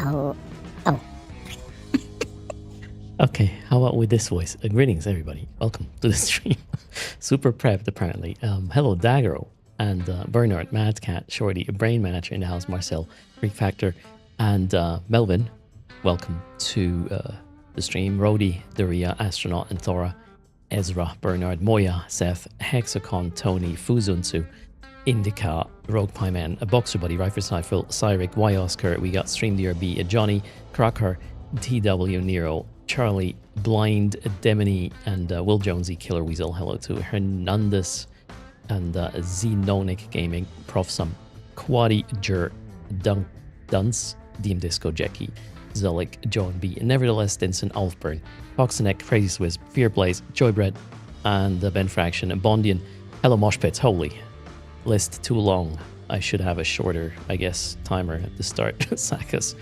Oh, oh. Okay, how about with this voice? Greetings, everybody. Welcome to the stream. Super prepped, apparently. Hello, Daggero and Bernard, Mad Cat, Shorty, a brain manager in the house, Marcel, Freak Factor, and Melvin. Welcome to the stream. Rhodey, Daria, Astronaut, and Thora, Ezra, Bernard, Moya, Seth, Hexacon, Tony, Fuzunsu, Indica, Rogue Pieman, a Boxer Buddy, Rifer Cyphil, Cyric, Y Oscar, we got Stream DRB, Johnny, Crocker, TW Nero, Charlie, Blind, Demony, and Will Jonesy, Killer Weasel. Hello to Hernandez and Xenonic Gaming, Prof. Some, Quaddy, Jur, Dunce, Deem Disco, Jackie, Zolik, John B, Nevertheless, Stinson, Alfburn, Foxneck, Crazy Swizz, Fearblaze, Joybread, and Ben Fraction, and Bondian. Hello, Moshpits, holy. List too long. I should have a shorter, I guess, timer at the start. Sakas.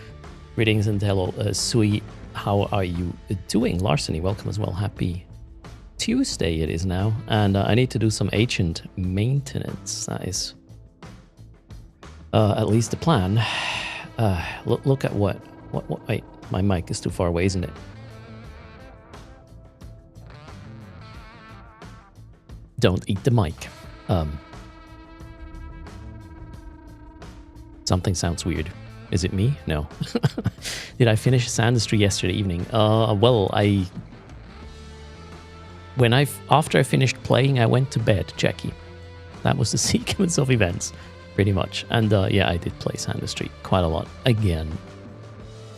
Greetings and hello, Sui. How are you doing? Larceny, welcome as well. Happy Tuesday it is now. And I need to do some agent maintenance. That is at least the plan. Look at what? Wait, my mic is too far away, isn't it? Don't eat the mic. Something sounds weird. Is it me? No. Did I finish Sandustry yesterday evening? Well, after I finished playing, I went to bed, Jackie. That was the sequence of events, pretty much. And yeah, I did play Sandustry quite a lot again.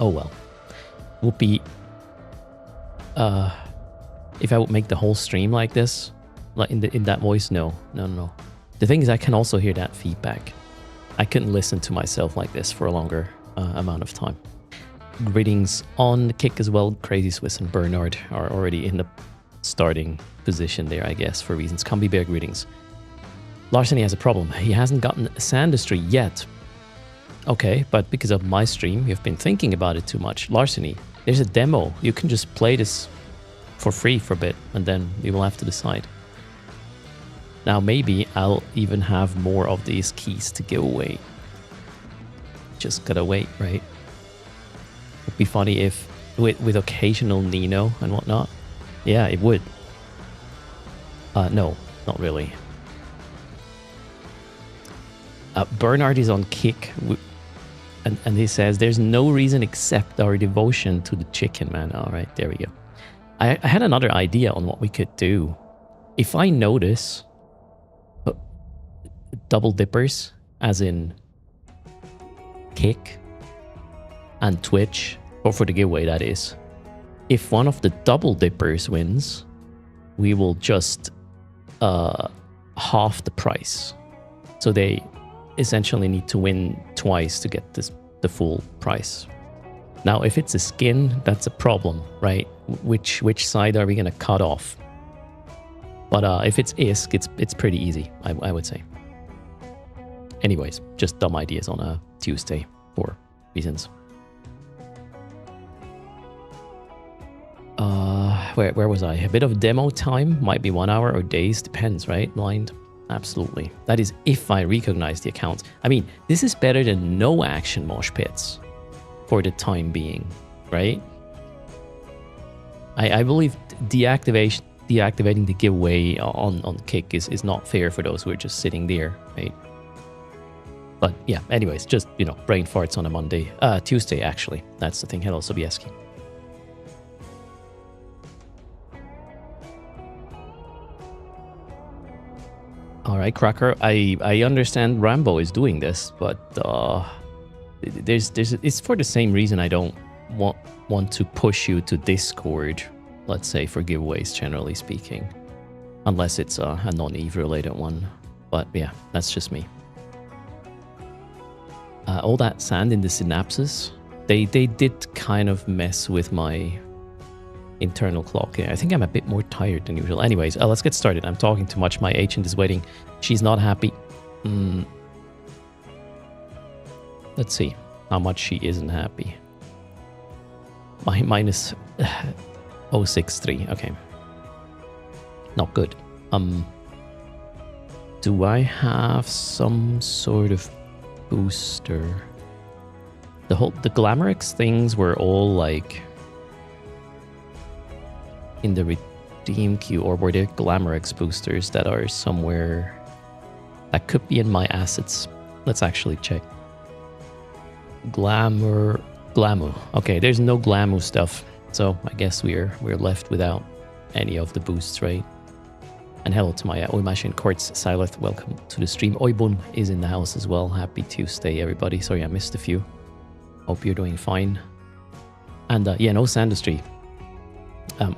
Oh well. Would be if I would make the whole stream like this, like in that voice. No. The thing is, I can also hear that feedback. I couldn't listen to myself like this for a longer amount of time. Greetings on Kick as well. Crazy Swiss and Bernard are already in the starting position there, I guess, for reasons. Combi Bear, greetings. Larceny has a problem. He hasn't gotten Sandustry yet. Okay, but because of my stream, you've been thinking about it too much. Larceny, there's a demo. You can just play this for free for a bit, and then you will have to decide. Now maybe I'll even have more of these keys to give away. Just gotta wait, right? It'd be funny if with occasional Nino and whatnot. Yeah, it would. No, not really. Bernard is on Kick, and he says there's no reason except our devotion to the chicken, man. All right, there we go. I had another idea on what we could do. If I notice double dippers, as in Kick and Twitch, or for the giveaway that is, if one of the double dippers wins, we will just half the price. So they essentially need to win twice to get the full price. Now, if it's a skin, that's a problem, right? Which side are we gonna cut off? But if it's ISK, it's pretty easy, I would say. Anyways, just dumb ideas on a Tuesday for reasons. Where was I? A bit of demo time, might be 1 hour or days, depends, right? Blind, absolutely. That is if I recognize the accounts. I mean, this is better than no action mosh pits for the time being, right? I believe deactivating the giveaway on Kick is not fair for those who are just sitting there, right? But yeah, anyways, just, you know, brain farts on a Monday. Tuesday, actually. That's the thing. Hello, Sobieski. All right, Cracker. I understand Rambo is doing this, but it's for the same reason I don't want to push you to Discord, let's say, for giveaways, generally speaking. Unless it's a non-Eve related one. But yeah, that's just me. All that sand in the synapses, they did kind of mess with my internal clock. Yeah, I think I'm a bit more tired than usual. Anyways, let's get started. I'm talking too much. My agent is waiting. She's not happy. Let's see how much she isn't happy. Minus 063. Okay. Not good. Do I have some sort of booster? The Glamorix things were all like in the redeem queue, or were there Glamorix boosters that are somewhere that could be in my assets? Let's actually check. Glamu. Okay, there's no Glamu stuff, so I guess we're left without any of the boosts, right? And hello to my Oimashin Courts Silith. Welcome to the stream. Oibun is in the house as well. Happy Tuesday, everybody. Sorry, I missed a few. Hope you're doing fine. And yeah, no Sandustry.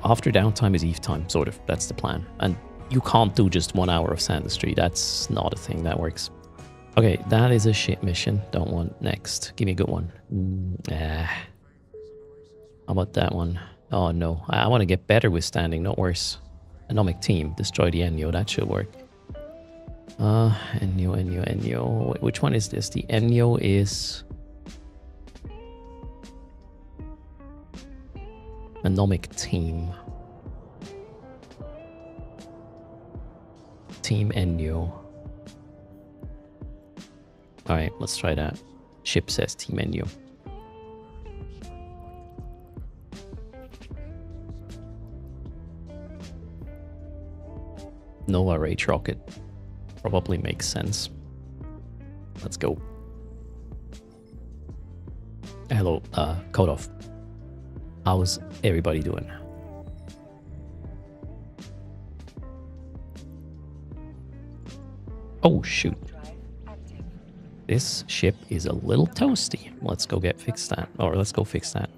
After downtime is Eve time, sort of. That's the plan. And you can't do just 1 hour of Sandustry. That's not a thing that works. Okay, that is a shit mission. Don't want next. Give me a good one. How about that one? Oh no, I want to get better with standing, not worse. Anomic team, destroy the Enyo. That should work. Enyo. Which one is this? The Enyo is Anomic team. Team Enyo. Alright, let's try that. Ship says Team Enyo. Nova Rage Rocket. Probably makes sense. Let's go. Hello, Kodov. How's everybody doing? Oh, shoot. This ship is a little toasty. Let's go fix that. Or let's go fix that.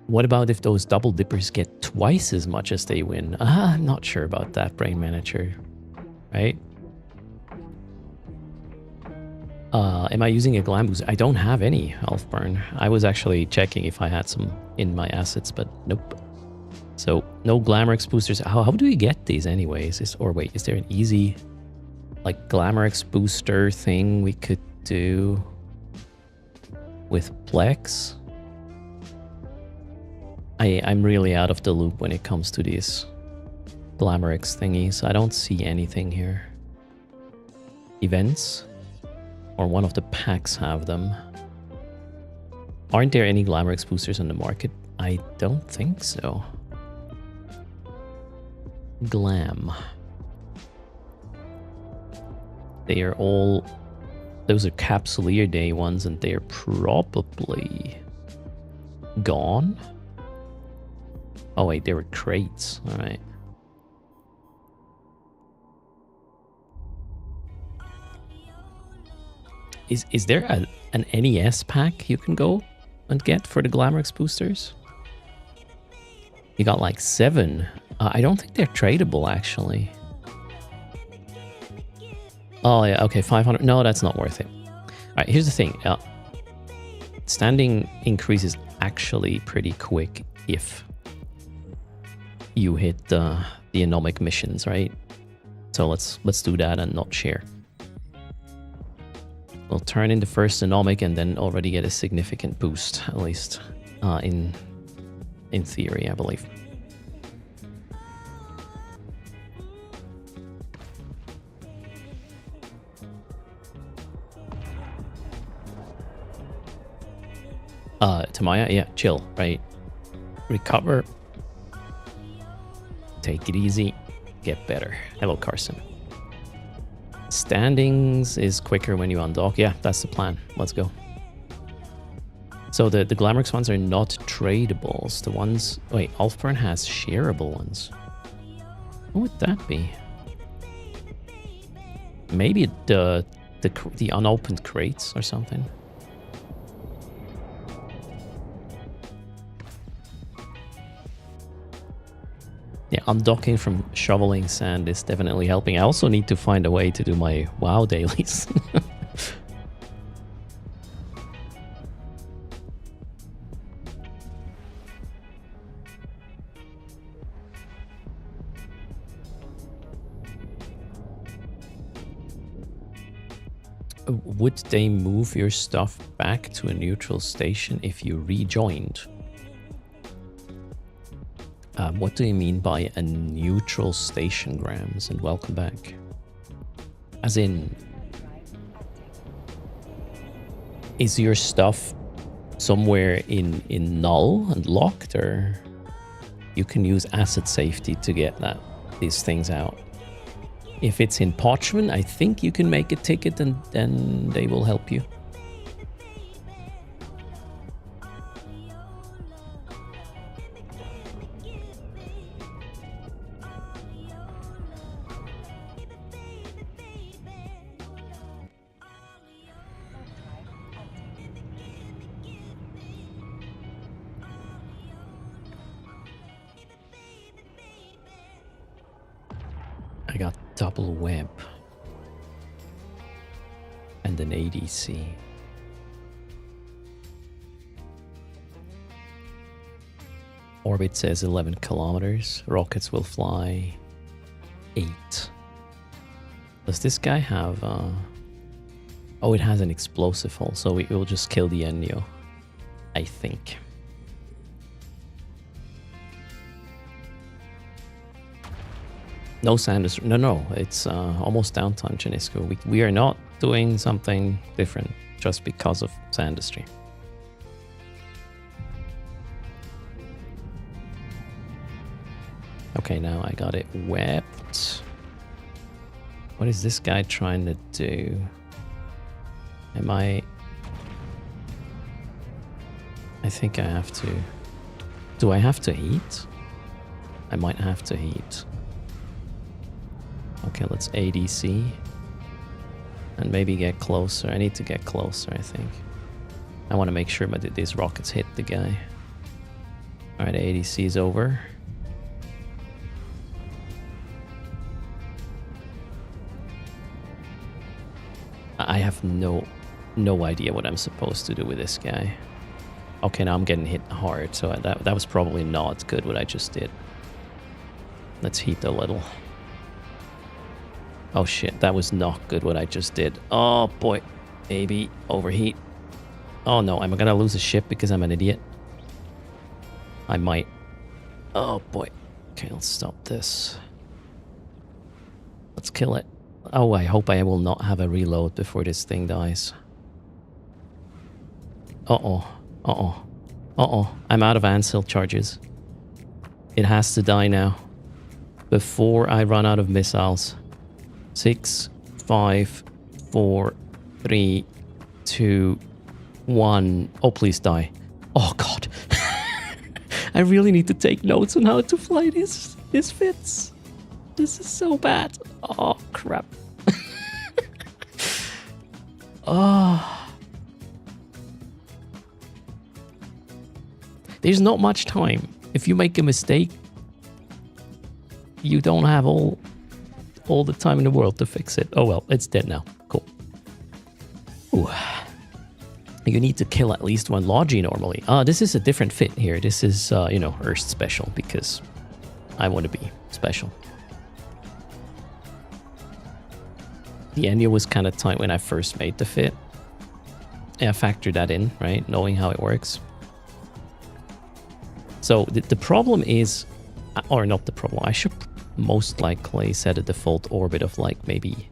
What about if those double dippers get twice as much as they win? I'm not sure about that, Brain Manager. Right? Am I using a glam boost? I don't have any Elfburn. I was actually checking if I had some in my assets, but nope. So no Glamorix boosters. How do you get these anyways? Is there an easy like Glamorix booster thing we could do with Plex? I'm really out of the loop when it comes to these Glamorix thingies. I don't see anything here. Events? Or one of the packs have them. Aren't there any Glamorix boosters on the market? I don't think so. Glam. They are all... Those are Capsuleer Day ones, and they're probably gone. Oh wait, they were crates. Alright. Is there an NES pack you can go and get for the Glamorix boosters? You got like 7 I don't think they're tradable, actually. Oh, yeah, okay, 500. No, that's not worth it. All right, here's the thing. Standing increases actually pretty quick if you hit the anomic missions, right? So let's do that and not share. We'll turn in the first anomic and then already get a significant boost, at least in theory, I believe. Tamaya, yeah, chill, right? Recover. Take it easy. Get better. Hello, Carson. Standings is quicker when you undock. Yeah, that's the plan. Let's go. So the Glamorix ones are not tradables. The ones... Wait, Ulfburn has shareable ones. What would that be? Maybe the unopened crates or something. Yeah, undocking from shoveling sand is definitely helping. I also need to find a way to do my WoW dailies. Would they move your stuff back to a neutral station if you rejoined? What do you mean by a neutral station, Grams? And welcome back. As in, is your stuff somewhere in null and locked, or you can use asset safety to get these things out? If it's in parchment, I think you can make a ticket and then they will help you. I got double web and an ADC. Orbit says 11 kilometers. Rockets will fly 8. Does this guy have... Oh, it has an explosive hull, so it will just kill the Enyo, I think. No Sanders. No, it's almost downtime, Janisco. We are not doing something different just because of Sandustry. Okay, now I got it webbed. What is this guy trying to do? I think I have to... Do I have to heat? I might have to heat. Okay, let's ADC. And maybe get closer. I need to get closer, I think. I want to make sure that these rockets hit the guy. Alright, ADC is over. I have no idea what I'm supposed to do with this guy. Okay, now I'm getting hit hard, so that was probably not good what I just did. Let's heat a little. Oh shit, that was not good what I just did. Oh boy, maybe overheat. Oh no, am I gonna lose a ship because I'm an idiot? I might. Oh boy. Okay, let's stop this. Let's kill it. Oh, I hope I will not have a reload before this thing dies. Uh-oh. Uh-oh. Uh-oh. I'm out of Ansil charges. It has to die now. Before I run out of missiles. 6, 5, 4, 3, 2, 1. Oh, please die. Oh, God. I really need to take notes on how to fly this fits. This is so bad. Oh, crap. Oh. There's not much time. If you make a mistake, you don't have all the time in the world to fix it. Oh well, it's dead now. Cool. Ooh. You need to kill at least one Logi normally. This is a different fit here. This is, you know, Erst special because I want to be special. The Enya was kind of tight when I first made the fit. Yeah, factor that in, right? Knowing how it works. So the problem is, or not the problem, I should most likely set a default orbit of like maybe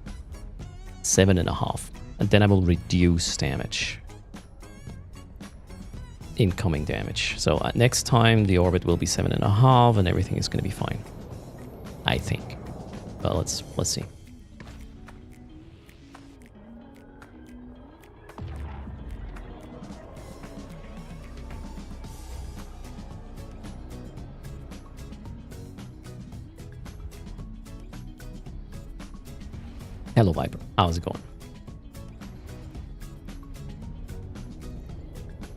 7.5, and then I will reduce damage. Incoming damage. So next time the orbit will be 7.5 and everything is going to be fine. I think. Well, let's see. Hello, Viper. How's it going?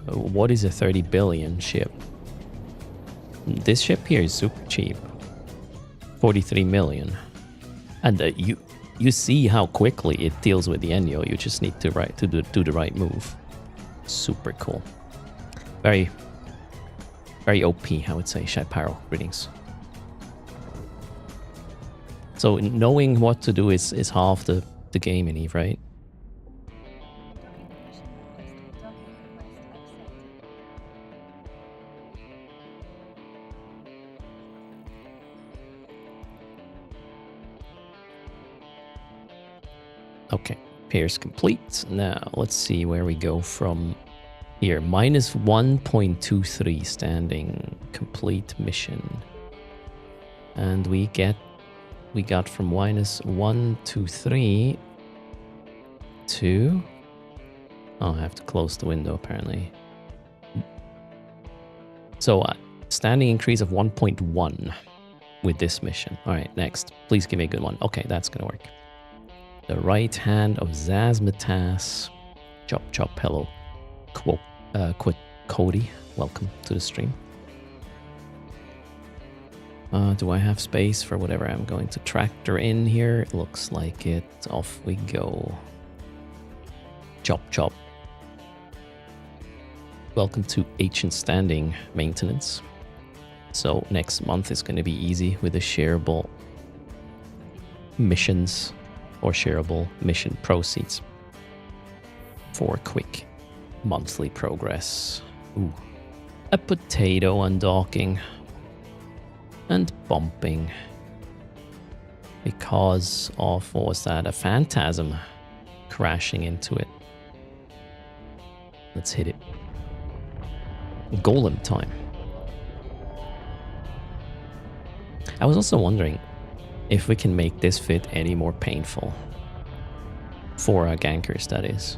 What is a 30 billion ship? This ship here is super cheap. 43 million. And you see how quickly it deals with the Enyo. You just need to do the right move. Super cool. Very OP, I would say. Shaparo, greetings. So knowing what to do is half the game in Eve, right? Okay, Pierce complete. Now let's see where we go from here. Minus 1.23 standing, complete mission. And we got from minus 123 to... Oh, I have to close the window apparently. So standing increase of 1.1 with this mission. All right, next. Please give me a good one. Okay, that's gonna work. The right hand of Zazmatas. Chop chop, hello. Cody, welcome to the stream. Do I have space for whatever I'm going to tractor in here? It looks like it. Off we go. Chop chop. Welcome to Ancient Standing maintenance. So next month is going to be easy with the shareable missions or shareable mission proceeds for quick monthly progress. Ooh. A potato undocking and bumping because of, what was that, a phantasm crashing into it. Let's hit it. Golem time. I was also wondering if we can make this fit any more painful for our gankers, that is.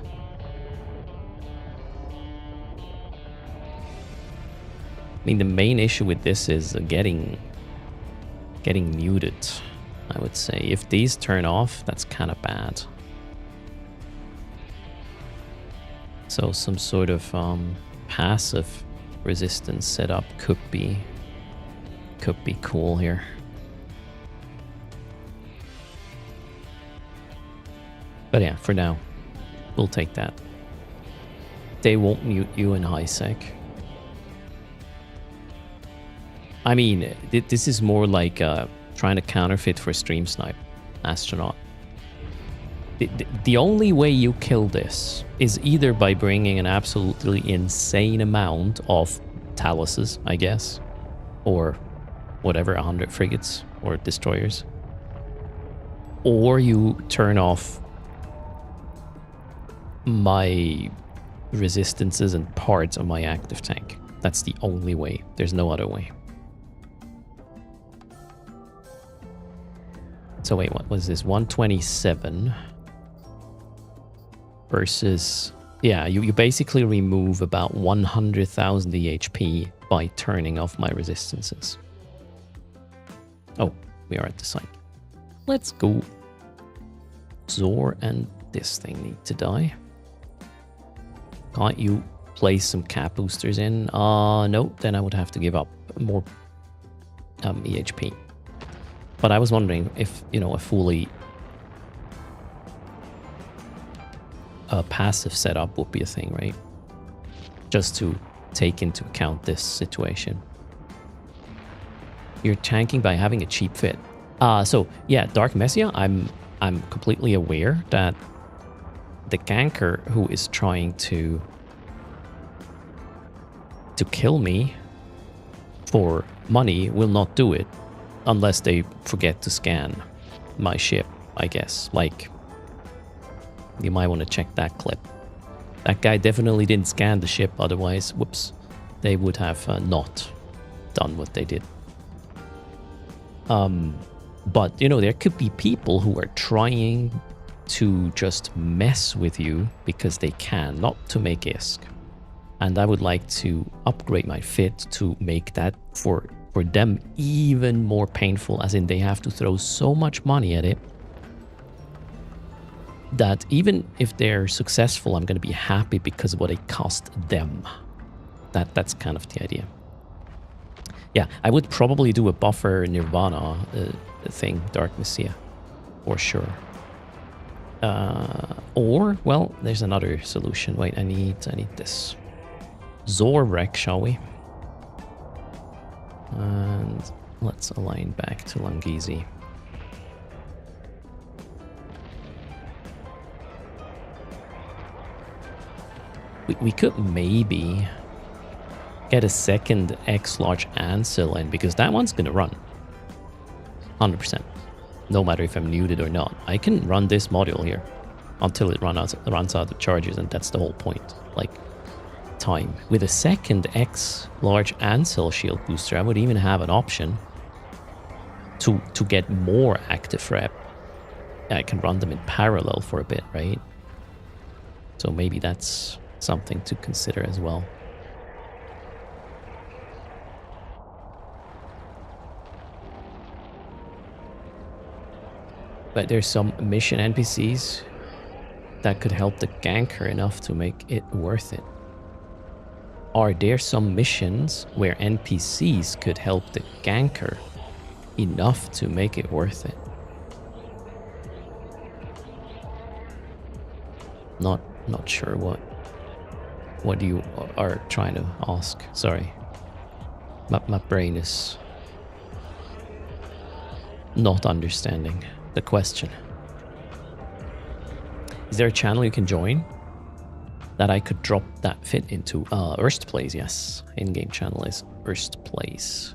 I mean, the main issue with this is getting muted, I would say. If these turn off, that's kind of bad. So some sort of passive resistance setup could be cool here. But yeah, for now, we'll take that. They won't mute you in high sec. I mean, this is more like trying to counterfeit for stream snipe astronaut. The only way you kill this is either by bringing an absolutely insane amount of Taluses, I guess, or whatever, 100 frigates or destroyers, or you turn off my resistances and parts of my active tank. That's the only way. There's no other way. So wait, what was this? 127 versus... Yeah, you basically remove about 100,000 EHP by turning off my resistances. Oh, we are at the site. Let's go. Zor and this thing need to die. Can't you place some cap boosters in? No, then I would have to give up more EHP. But I was wondering if, a fully passive setup would be a thing, right? Just to take into account this situation. You're tanking by having a cheap fit. So yeah, Dark Messiah, I'm completely aware that the ganker who is trying to kill me for money will not do it unless they forget to scan my ship, I guess. Like, you might want to check that clip. That guy definitely didn't scan the ship, otherwise, whoops, they would have not done what they did. But, there could be people who are trying to just mess with you because they can, not to make ISK. And I would like to upgrade my fit to make that for them even more painful, as in they have to throw so much money at it that even if they're successful, I'm going to be happy because of what it cost them. That's kind of the idea. Yeah, I would probably do a buffer Nirvana thing, Dark Messiah, for sure. Or, well, there's another solution. Wait, I need this. Zor wreck, shall we? And let's align back to Langizi. We could maybe get a second X large Ansel in, because that one's gonna run 100%, no matter if I'm muted or not. I can run this module here until it runs out of charges, and that's the whole point. Like, time with a second X large Ansel shield booster, I would even have an option to get more active rep. I can run them in parallel for a bit, right? So maybe that's something to consider as well. But there's some mission NPCs that could help the ganker enough to make it worth it. Are there some missions where NPCs could help the ganker enough to make it worth it? Not sure what you are trying to ask. Sorry. My brain is not understanding the question. Is there a channel you can join that I could drop that fit into? Erst Plays, yes. In-game channel is Erst Plays.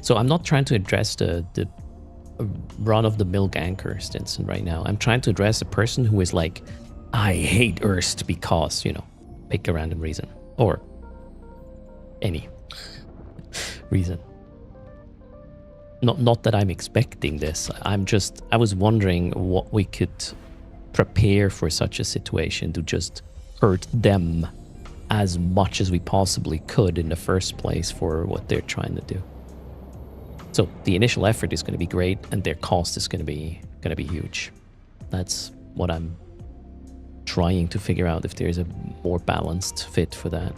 So I'm not trying to address the run-of-the-mill ganker Stinson right now. I'm trying to address a person who is like, I hate Erst because, pick a random reason. Or any reason. Not that I'm expecting this. I was wondering what we could prepare for such a situation to just hurt them as much as we possibly could in the first place for what they're trying to do. So the initial effort is going to be great, and their cost is going to be huge. That's what I'm trying to figure out, if there's a more balanced fit for that.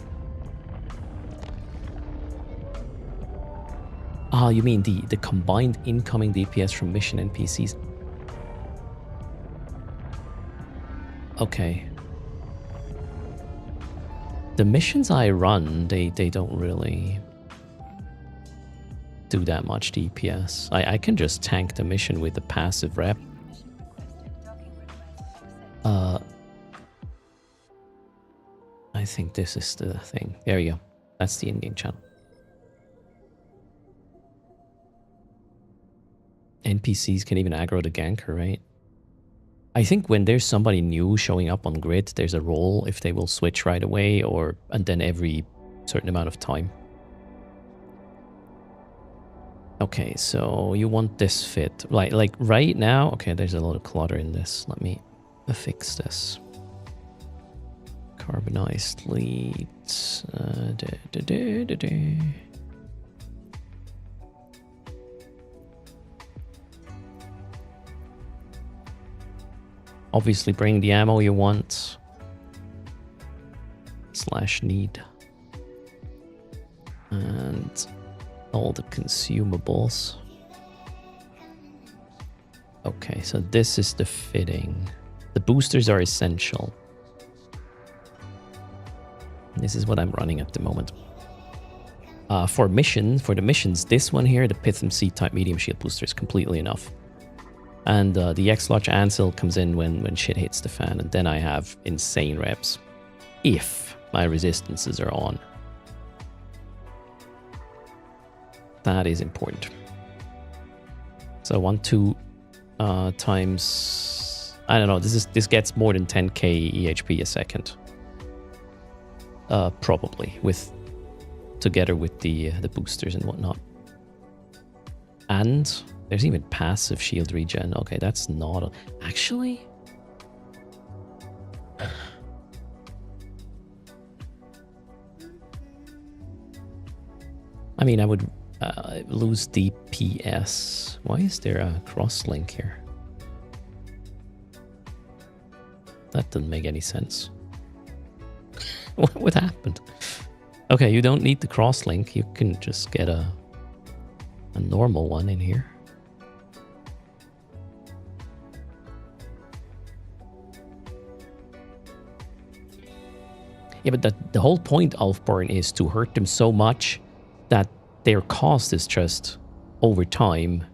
Ah, you mean the combined incoming DPS from mission NPCs? Okay. The missions I run, they don't really do that much DPS. I can just tank the mission with the passive rep. I think this is the thing. There you go. That's the in-game channel. NPCs can even aggro the ganker, right? I think when there's somebody new showing up on grid, there's a role if they will switch right away, and then every certain amount of time. Okay, so you want this fit. Like right now, okay, there's a lot of clutter in this. Let me fix this. Carbonized leads. Obviously bring the ammo you want. /need. And all the consumables. Okay, so this is the fitting. The boosters are essential. This is what I'm running at the moment. For the missions, this one here, the Pitham C type medium shield booster is completely enough. And the X-Large Ansil comes in when shit hits the fan, and then I have insane reps. If my resistances are on. That is important. So 1-2 times, I don't know, this gets more than 10k EHP a second. Probably together with the boosters and whatnot. And there's even passive shield regen. Okay, that's not actually. I mean, I would lose DPS. Why is there a cross link here? That doesn't make any sense. What happened? Okay, you don't need the cross link. You can just get a normal one in here. Yeah, but the whole point of Burn is to hurt them so much that their cost is just, over time,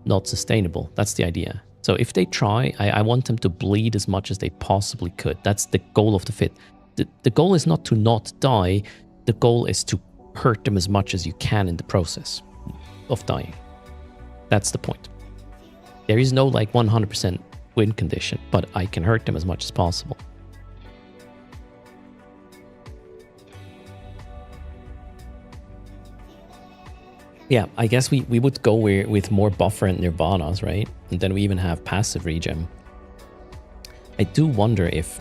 not sustainable. That's the idea. So if they try, I want them to bleed as much as they possibly could. That's the goal of the fit. The goal is not to not die. The goal is to hurt them as much as you can in the process of dying. That's the point. There is no like 100% win condition, but I can hurt them as much as possible. Yeah, I guess we would go with more buffer and Nirvanas, right? And then we even have passive regen. I do wonder if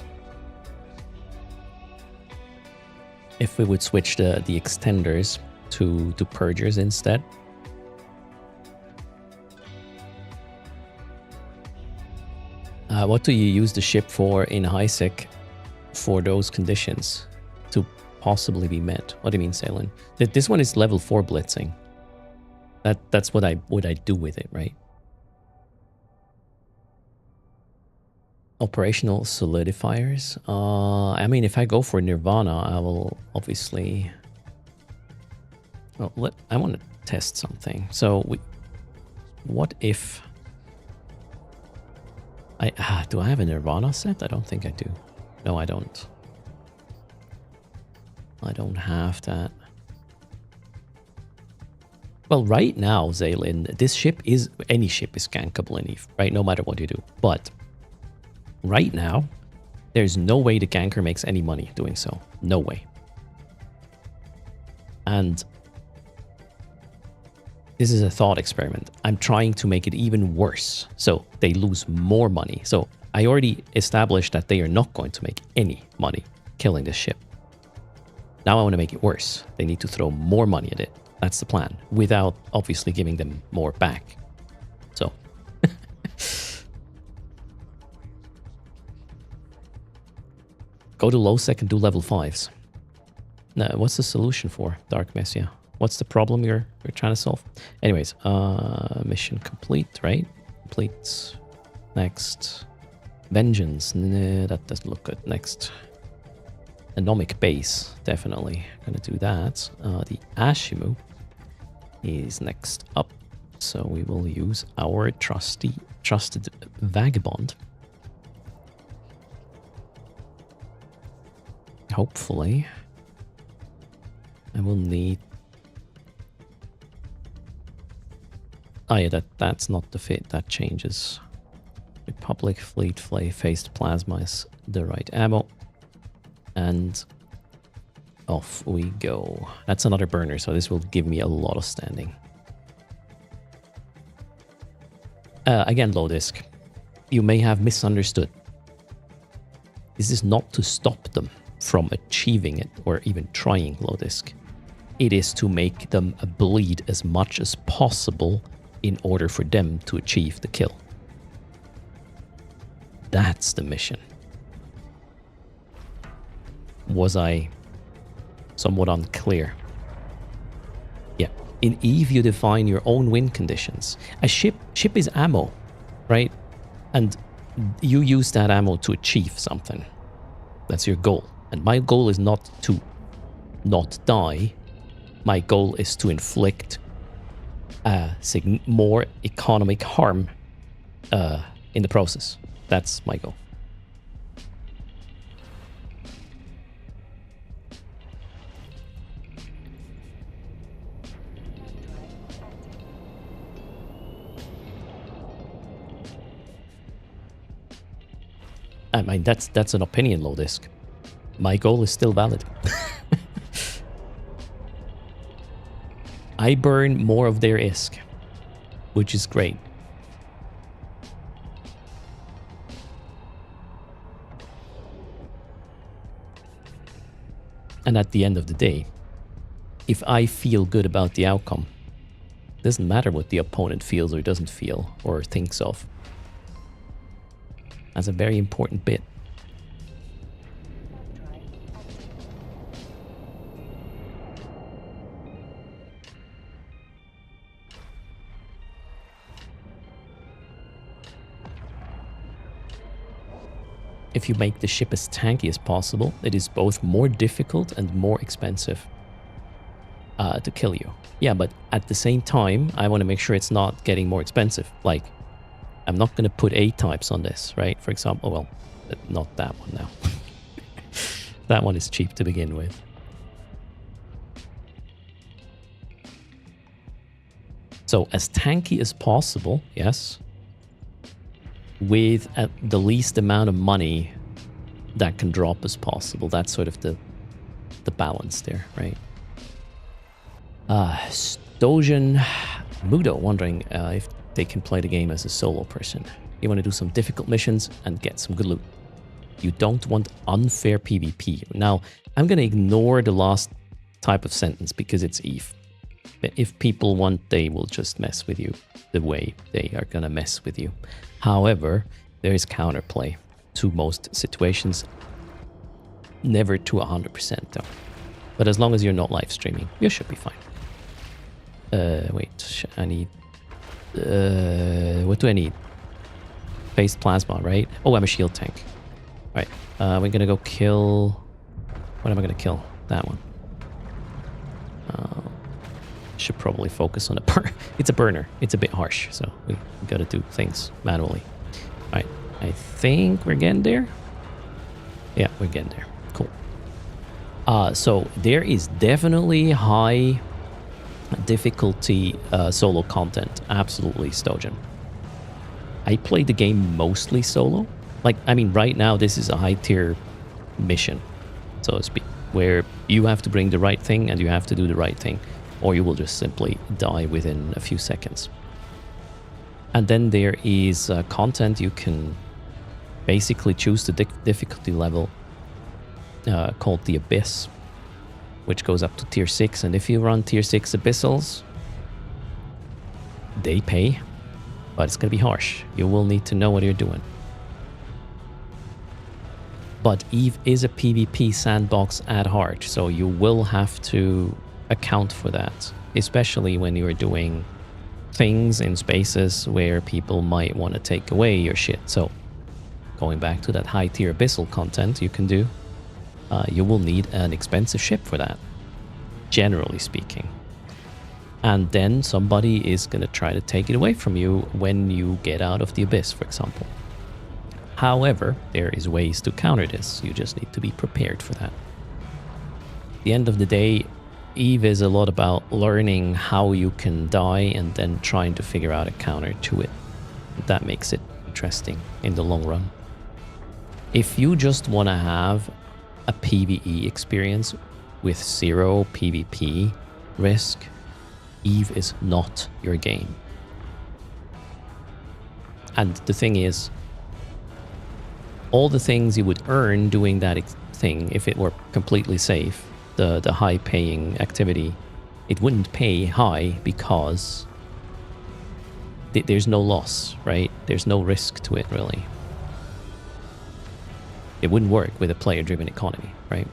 we would switch the extenders to purgers instead. What do you use the ship for in high-sec for those conditions to possibly be met? What do you mean, Salen? This one is level 4 blitzing. That's what I do with it, right? Operational solidifiers. I mean, if I go for Nirvana, I will obviously. Well, I want to test something. So what if do I have a Nirvana set? I don't think I do. No, I don't. I don't have that. Well, right now, Zaylin, this ship is, any ship is gankable in Eve, right? No matter what you do. But right now, there's no way the ganker makes any money doing so. No way. And this is a thought experiment. I'm trying to make it even worse, so they lose more money. So I already established that they are not going to make any money killing this ship. Now I want to make it worse. They need to throw more money at it. That's the plan, without obviously giving them more back. So. Go to low sec and do level 5s. Now, what's the solution for Dark Messiah? What's the problem you're trying to solve? Anyways, mission complete, right? Complete. Next. Vengeance. Nah, that doesn't look good. Next. Anomic base. Definitely gonna do that. The Ashimu is next up. So we will use our trusted vagabond. Hopefully. I will need. Oh yeah, that's not the fit. That changes. Republic Fleet Phased Plasma is the right ammo. And off we go. That's another burner, so this will give me a lot of standing. Again, low disc. You may have misunderstood. This is not to stop them from achieving it or even trying low disc. It is to make them bleed as much as possible in order for them to achieve the kill. That's the mission. Was I somewhat unclear? In Eve, you define your own win conditions. A ship is ammo, right? And you use that ammo to achieve something. That's your goal. And my goal is not to not die. My goal is to inflict more economic harm in the process. That's my goal. I mean, that's an opinion, low disc. My goal is still valid. I burn more of their ISK, which is great. And at the end of the day, if I feel good about the outcome, it doesn't matter what the opponent feels or doesn't feel or thinks of. That's a very important bit. If you make the ship as tanky as possible, it is both more difficult and more expensive to kill you. Yeah, but at the same time, I want to make sure it's not getting more expensive. Like, I'm not going to put A-types on this, right? For example, well, not that one now. That one is cheap to begin with. So as tanky as possible, yes, with the least amount of money that can drop as possible. That's sort of the balance there, right? Stojan Mudo wondering if they can play the game as a solo person. You want to do some difficult missions and get some good loot. You don't want unfair PvP. Now, I'm going to ignore the last type of sentence because it's Eve. If people want, they will just mess with you the way they are going to mess with you. However, there is counterplay to most situations. Never to 100% though. But as long as you're not live streaming, you should be fine. Wait, I need... what do I need? Phased plasma, right? Oh, I'm a shield tank. Right, we're gonna go kill... What am I gonna kill? That one. Should probably focus on a burn. It's a burner. It's a bit harsh, so we gotta do things manually. All right, I think we're getting there. Yeah, we're getting there. Cool. So there is definitely high difficulty solo content. Absolutely, Stojan. I play the game mostly solo. Like, I mean, right now this is a high tier mission, so to speak, where you have to bring the right thing and you have to do the right thing, or you will just simply die within a few seconds. And then there is content you can basically choose the difficulty level called the Abyss, which goes up to tier 6. And if you run tier 6 Abyssals, they pay, but it's going to be harsh. You will need to know what you're doing. But Eve is a PvP sandbox at heart, so you will have to account for that, especially when you're doing things in spaces where people might want to take away your shit. So going back to that high tier abyssal content you can do, you will need an expensive ship for that, generally speaking. And then somebody is going to try to take it away from you when you get out of the abyss, for example. However, there is ways to counter this. You just need to be prepared for that. At the end of the day, Eve is a lot about learning how you can die and then trying to figure out a counter to it. That makes it interesting in the long run. If you just want to have a PvE experience with zero PvP risk, Eve is not your game. And the thing is, all the things you would earn doing that thing, if it were completely safe, the high paying activity, it wouldn't pay high because there's no loss, right? There's no risk to it, really. It wouldn't work with a player driven economy, right?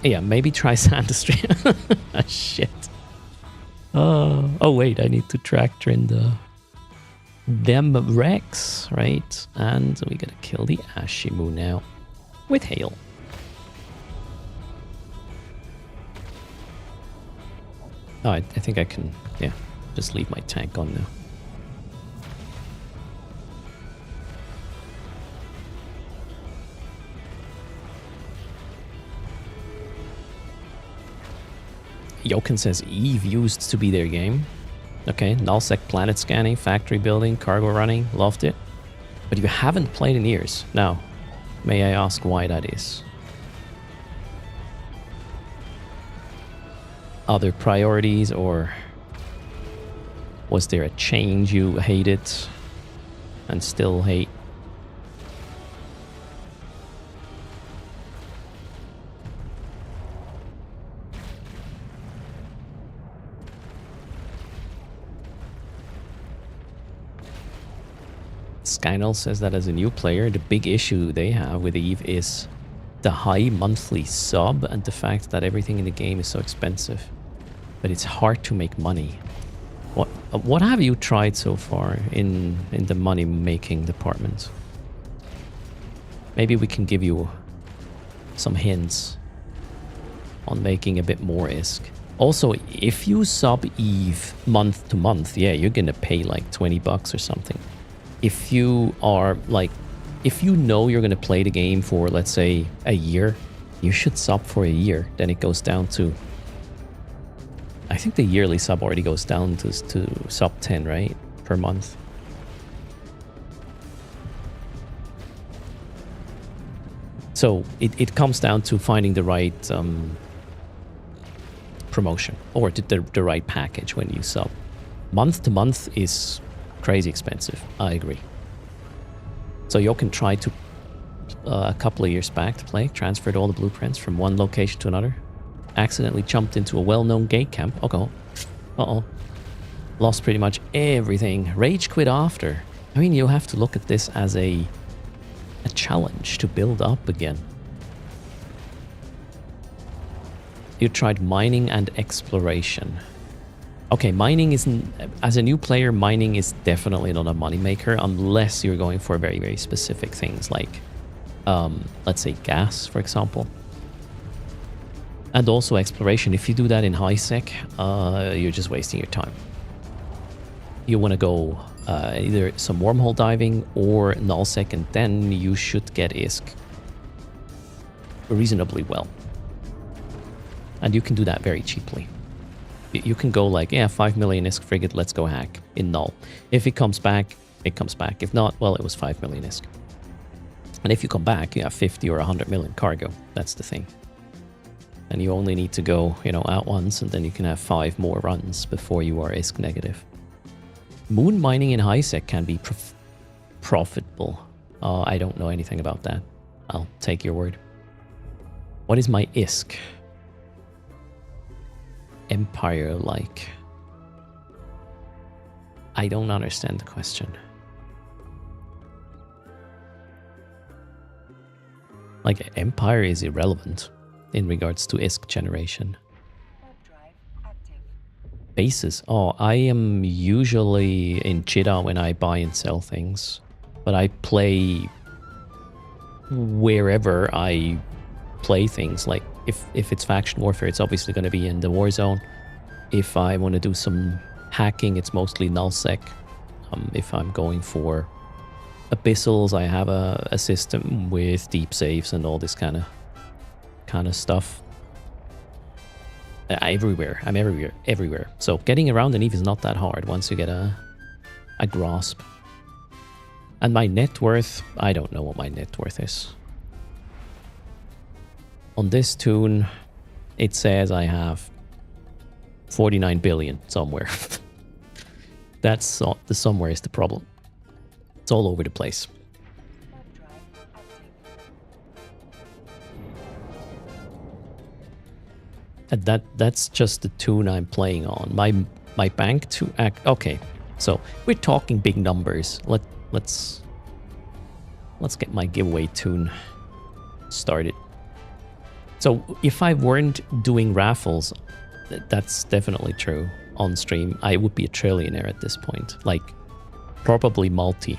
Yeah, maybe try Sandstream. Ah, shit. Oh wait, I need to tractor in them Rex, right? And we gotta kill the Ashimu now with hail. Oh, I think I can, yeah, just leave my tank on now. Jochen says Eve used to be their game. Okay, nullsec planet scanning, factory building, cargo running, loved it. But you haven't played in years. Now, may I ask why that is? Other priorities, or was there a change you hated and still hate? Skynel says that as a new player, the big issue they have with Eve is the high monthly sub and the fact that everything in the game is so expensive. But it's hard to make money. What have you tried so far in the money making department? Maybe we can give you some hints on making a bit more ISK. Also, if you sub Eve month to month, yeah, you're gonna pay like 20 bucks or something. If you are like, if you know you're gonna play the game for, let's say, a year, you should sub for a year. Then it goes down to, I think the yearly sub already goes down to sub 10, right? Per month. So it comes down to finding the right promotion or the right package when you sub. Month to month is crazy expensive. I agree. So you can try to a couple of years back to play, transferred all the blueprints from one location to another, accidentally jumped into a well-known gate camp. Uh-oh. Lost pretty much everything. Rage quit after. I mean, you have to look at this as a challenge to build up again. You tried mining and exploration. Okay, mining isn't, as a new player, mining is definitely not a moneymaker unless you're going for very, very specific things like, let's say gas, for example. And also exploration. If you do that in high sec, you're just wasting your time. You want to go either some wormhole diving or nullsec, and then you should get ISK reasonably well. And you can do that very cheaply. You can go like, yeah, 5 million ISK frigate, let's go hack in null. If it comes back, it comes back. If not, well, it was 5 million ISK. And if you come back, you have 50 or 100 million cargo. That's the thing. And you only need to go, you know, out once, and then you can have 5 more runs before you are ISK negative. Moon mining in high sec can be profitable. I don't know anything about that. I'll take your word. What is my ISK? Empire-like. I don't understand the question. Like, Empire is irrelevant in regards to ISK generation. Bases. Oh, I am usually in Jeddah when I buy and sell things. But I play wherever I play things. Like, if it's faction warfare, it's obviously going to be in the war zone. If I want to do some hacking, it's mostly nullsec. If I'm going for abyssals, I have a system with deep saves and all this kind of stuff. Everywhere. I'm everywhere. So getting around an Eve is not that hard once you get a grasp. And my net worth, I don't know what my net worth is. On this tune, it says I have 49 billion somewhere. That's the somewhere is the problem. It's all over the place. And that's just the tune I'm playing on. My bank to act. Okay, so we're talking big numbers. Let's get my giveaway tune started. So if I weren't doing raffles, that's definitely true on stream, I would be a trillionaire at this point. Like, probably multi.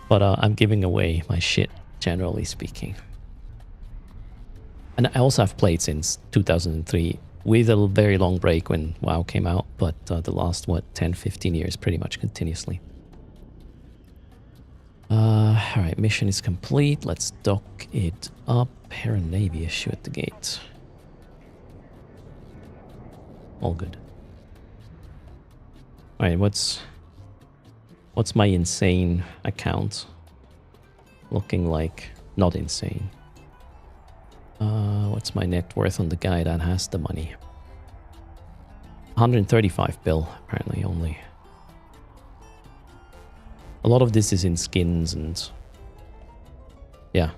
But I'm giving away my shit, generally speaking. And I also have played since 2003, with a very long break when WoW came out, but the last, what, 10, 15 years, pretty much continuously. Alright, mission is complete. Let's dock it up. Air and Navy issue at the gate. All good. Alright, what's my insane account looking like? Not insane. What's my net worth on the guy that has the money? 135 bill, apparently, only. A lot of this is in skins and... yeah.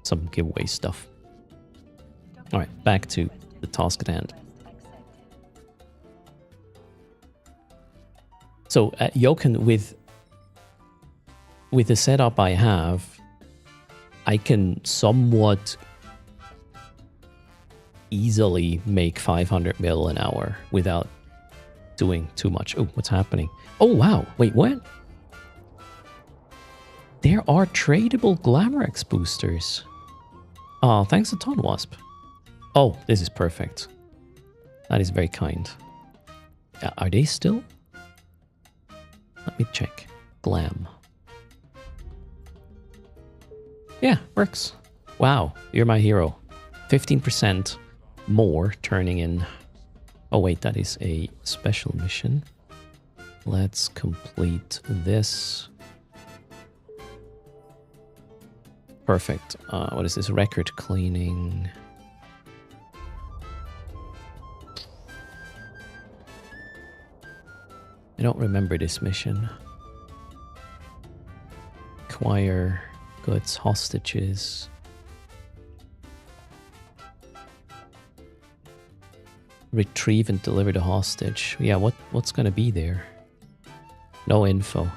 Some giveaway stuff. Alright, back to the task at hand. So, Jochen, with the setup I have, I can somewhat easily make 500 mil an hour without doing too much. Oh, what's happening? Oh, wow. Wait, what? There are tradable Glamorex boosters. Oh, thanks a ton, Wasp. Oh, this is perfect. That is very kind. Are they still? Let me check. Glam. Yeah, works. Wow, you're my hero. 15% more turning in. Oh wait, that is a special mission. Let's complete this. Perfect. What is this? Record cleaning. I don't remember this mission. Acquire goods, hostages. Retrieve and deliver the hostage. Yeah, what's gonna be there? No info.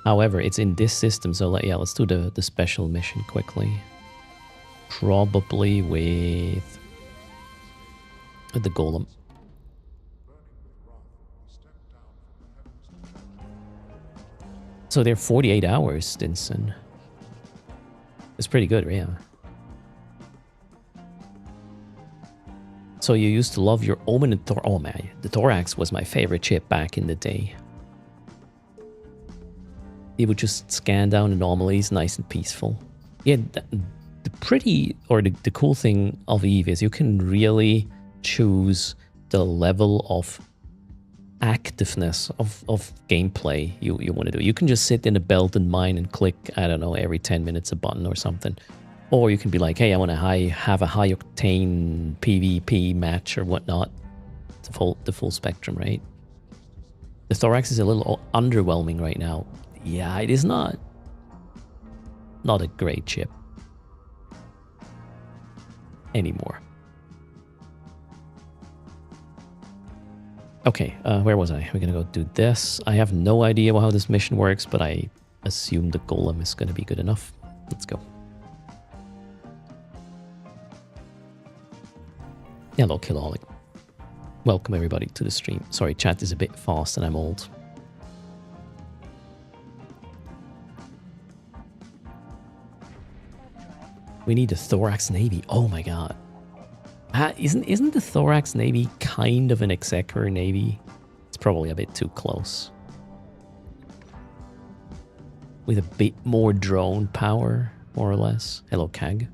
However, it's in this system, so let's do the special mission quickly. Probably with the golem. So they're 48 hours, Stinson. It's pretty good, yeah. So you used to love your Omen and Thor. Oh man, the Thorax was my favorite chip back in the day. It would just scan down anomalies, nice and peaceful. Yeah, the cool thing of Eve is you can really choose the level of activeness of gameplay you want to do. You can just sit in a belt and mine and click, I don't know, every 10 minutes a button or something. Or you can be like, hey, I want to have a high octane PvP match or whatnot. The full spectrum, right? The Thorax is a little underwhelming right now. Yeah, it is not a great chip anymore. Okay, where was I? We're gonna go do this. I have no idea how this mission works, but I assume the golem is gonna be good enough. Let's go. Hello, Killaholic. Welcome everybody to the stream. Sorry, chat is a bit fast and I'm old. We need a Thorax Navy. Oh my god. Isn't the Thorax Navy kind of an Executor Navy? It's probably a bit too close. With a bit more drone power, more or less. Hello, Kag.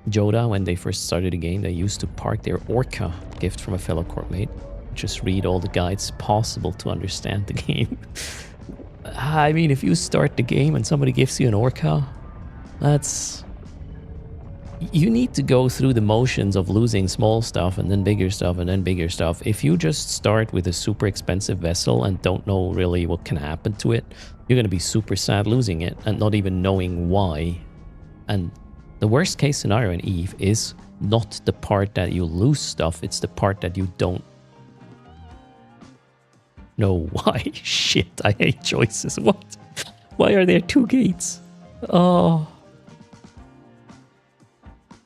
Joda, when they first started the game, they used to park their Orca, gift from a fellow courtmate. Just read all the guides possible to understand the game. I mean, if you start the game and somebody gives you an Orca, that's... You need to go through the motions of losing small stuff and then bigger stuff and then bigger stuff. If you just start with a super expensive vessel and don't know really what can happen to it, you're going to be super sad losing it and not even knowing why. And the worst case scenario in Eve is not the part that you lose stuff, it's the part that you don't know why. Shit, I hate choices. What? Why are there two gates? Oh.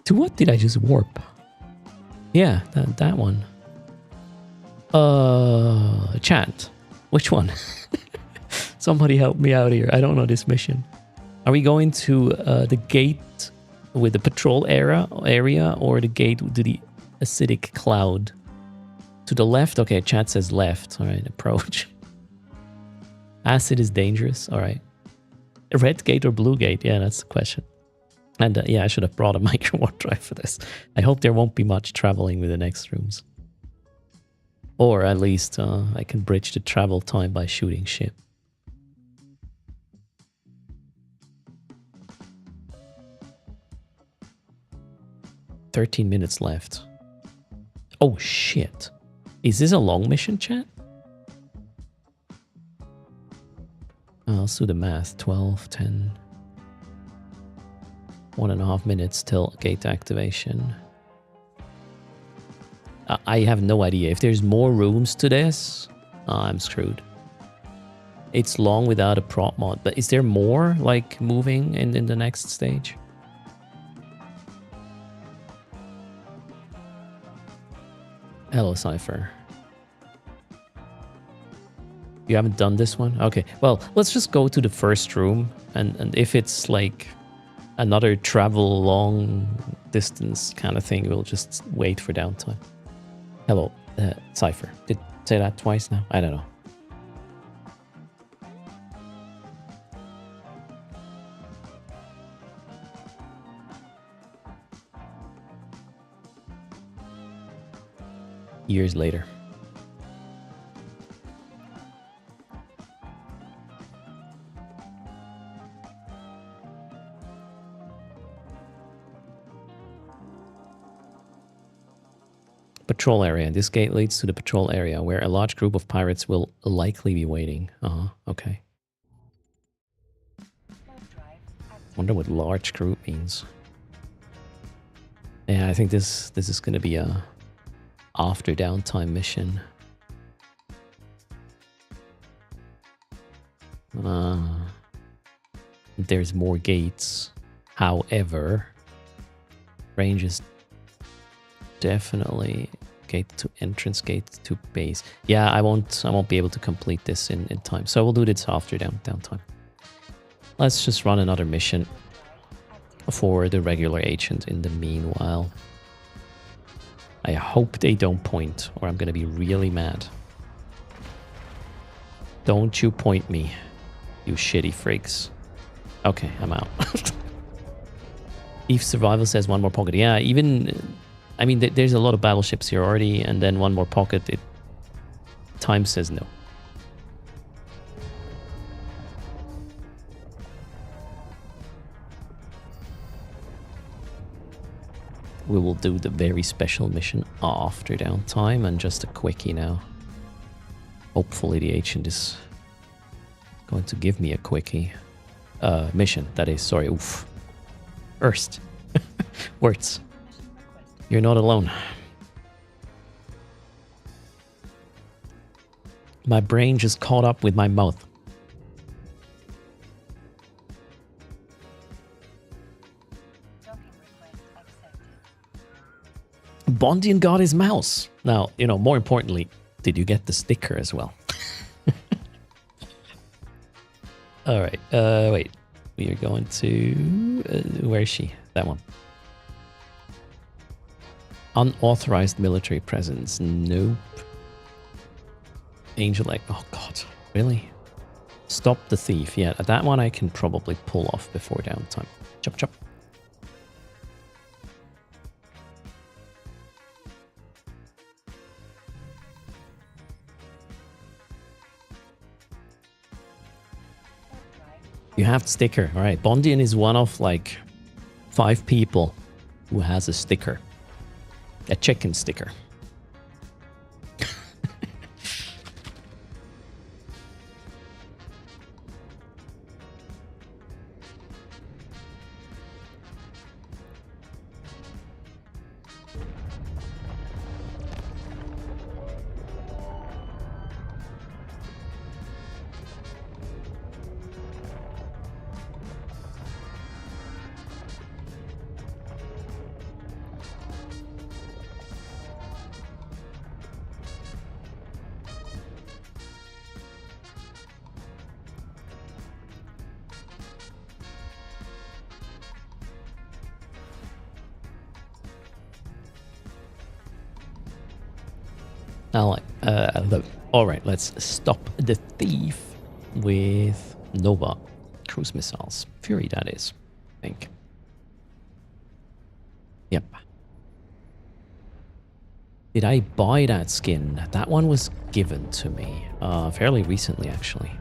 To what did I just warp? Yeah, that one. Chat. Which one? Somebody help me out here. I don't know this mission. Are we going to the gate with the patrol area or the gate to the acidic cloud? To the left? Okay, chat says left. All right, approach. Acid is dangerous. All right. A red gate or blue gate? Yeah, that's the question. And yeah, I should have brought a micro warp drive for this. I hope there won't be much traveling with the next rooms. Or at least I can bridge the travel time by shooting ship. $13 minutes left. Oh shit. Is this a long mission, chat? Let's do the math. 12, 10. 1.5 minutes till gate activation. I have no idea. If there's more rooms to this, I'm screwed. It's long without a prop mod. But is there more, like, moving in the next stage? Hello, Cypher. You haven't done this one? Okay, well, let's just go to the first room. And if it's, like, another travel long distance kind of thing, we'll just wait for downtime. Hello, Cypher. Did say that twice now? I don't know. Years later. Patrol area. This gate leads to the patrol area where a large group of pirates will likely be waiting. Okay. Wonder what large group means. Yeah, I think this is going to be a after downtime mission. There's more gates. However, range is definitely gate to entrance, gate to base. Yeah, I won't be able to complete this in time. So we'll do this after downtime. Let's just run another mission for the regular agent in the meanwhile. I hope they don't point, or I'm gonna be really mad. Don't you point me, you shitty freaks. Okay, I'm out. Eve Survival says one more pocket. Yeah, even... I mean, there's a lot of battleships here already, and then one more pocket. Time says no. We will do the very special mission after downtime, and just a quickie now. Hopefully the agent is going to give me a quickie. Mission, that is, sorry, oof. Erst. Words. You're not alone. My brain just caught up with my mouth. Bondian got his mouse. Now, you know, more importantly, did you get the sticker as well? All right. Wait. We are going to... where is she? That one. Unauthorized military presence. Nope. Angel Egg. Oh, God. Really? Stop the thief. Yeah, that one I can probably pull off before downtime. Chop, chop. You have the sticker. All right. Bondian is one of like 5 people who has a sticker. A chicken sticker. All right, let's stop the thief with Nova cruise missiles. Fury, that is, I think. Yep. Did I buy that skin? That one was given to me fairly recently, actually.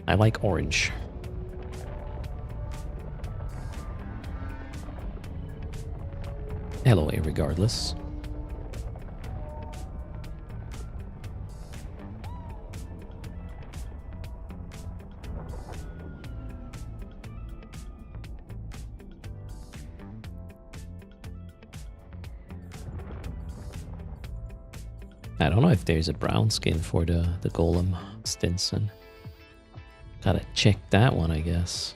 I like orange. Hello, irregardless. I don't know if there's a brown skin for the Golem Stinson. Gotta check that one, I guess.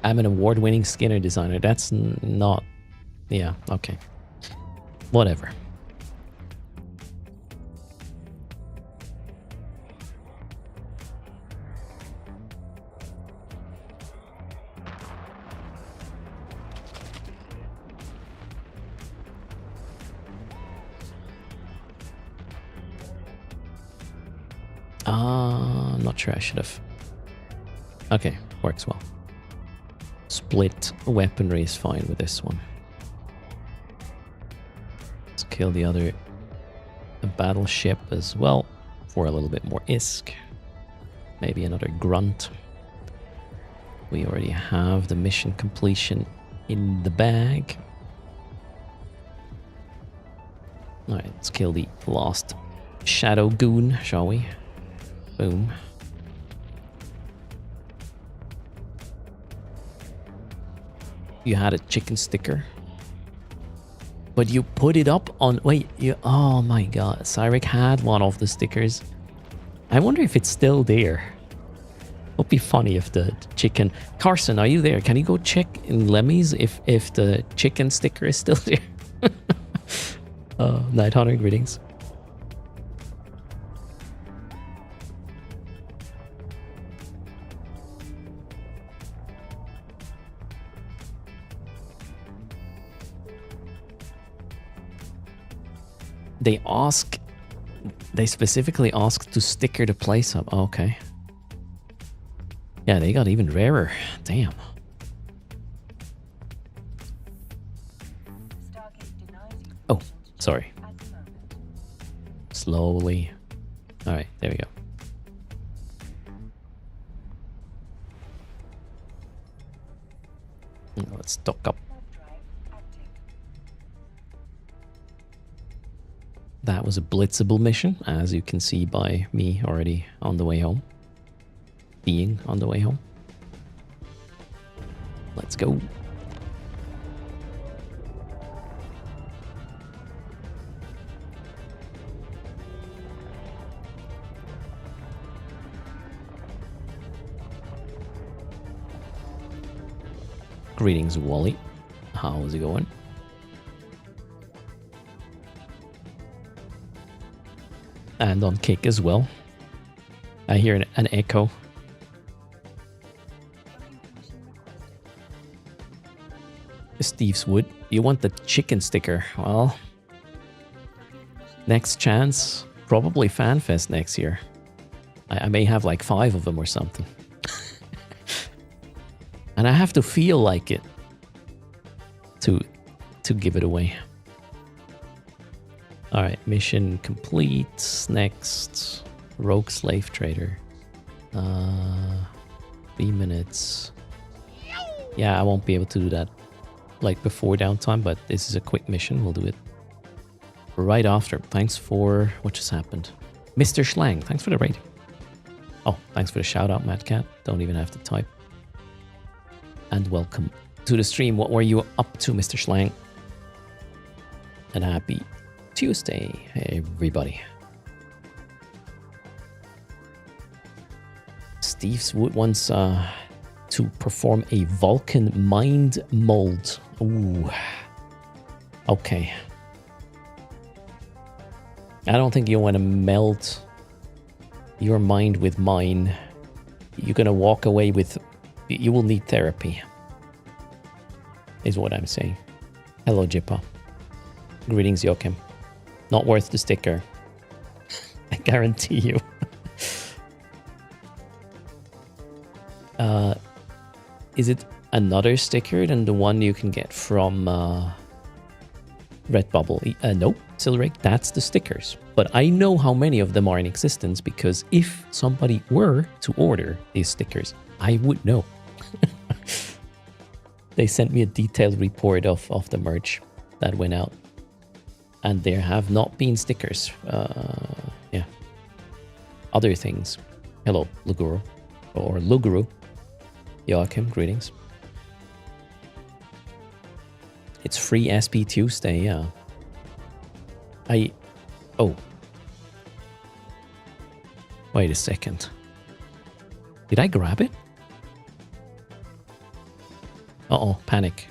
I'm an award-winning Skinner designer. That's not... Yeah, okay. Whatever. I'm not sure I should have. Okay, works well. Split weaponry is fine with this one. Let's kill the other battleship as well for a little bit more ISK. Maybe another grunt. We already have the mission completion in the bag. Alright, let's kill the last shadow goon, shall we? Boom. You had a chicken sticker. But you put it up on... Wait, you... Oh my god. Cyric had one of the stickers. I wonder if it's still there. Would be funny if the chicken... Carson, are you there? Can you go check in Lemmy's if the chicken sticker is still there? Night Hunter, greetings. They specifically asked to sticker the place up. Oh, okay. Yeah, they got even rarer. Damn. Oh, sorry. Slowly. Alright, there we go. Let's stock up. That was a blitzable mission, as you can see by me already on the way home. Being on the way home. Let's go. Greetings, Wally. How's it going? And on kick as well. I hear an echo. Steve's Wood, you want the chicken sticker? Well, next chance, probably FanFest next year. I may have like 5 of them or something. And I have to feel like it to give it away. Alright, mission complete. Next, Rogue Slave Trader. 3 minutes. Yeah, I won't be able to do that like before downtime, but this is a quick mission. We'll do it right after. Thanks for what just happened. Mr. Schlang, thanks for the raid. Oh, thanks for the shout out, Mad Cat. Don't even have to type. And welcome to the stream. What were you up to, Mr. Schlang? And happy Tuesday, everybody. Steve's Wood wants to perform a Vulcan mind mold. Ooh. Okay. I don't think you want to meld your mind with mine. You're gonna walk away with You will need therapy, is what I'm saying. Hello, Jippa. Greetings, Joachim. Not worth the sticker. I guarantee you. Is it another sticker than the one you can get from Redbubble? Nope, Silric, that's the stickers. But I know how many of them are in existence because if somebody were to order these stickers, I would know. They sent me a detailed report of the merch that went out. And there have not been stickers. Yeah. Other things. Hello, Luguru. Or Luguru. Joachim, greetings. It's free SP Tuesday, yeah. Oh. Wait a second. Did I grab it? Uh-oh, panic.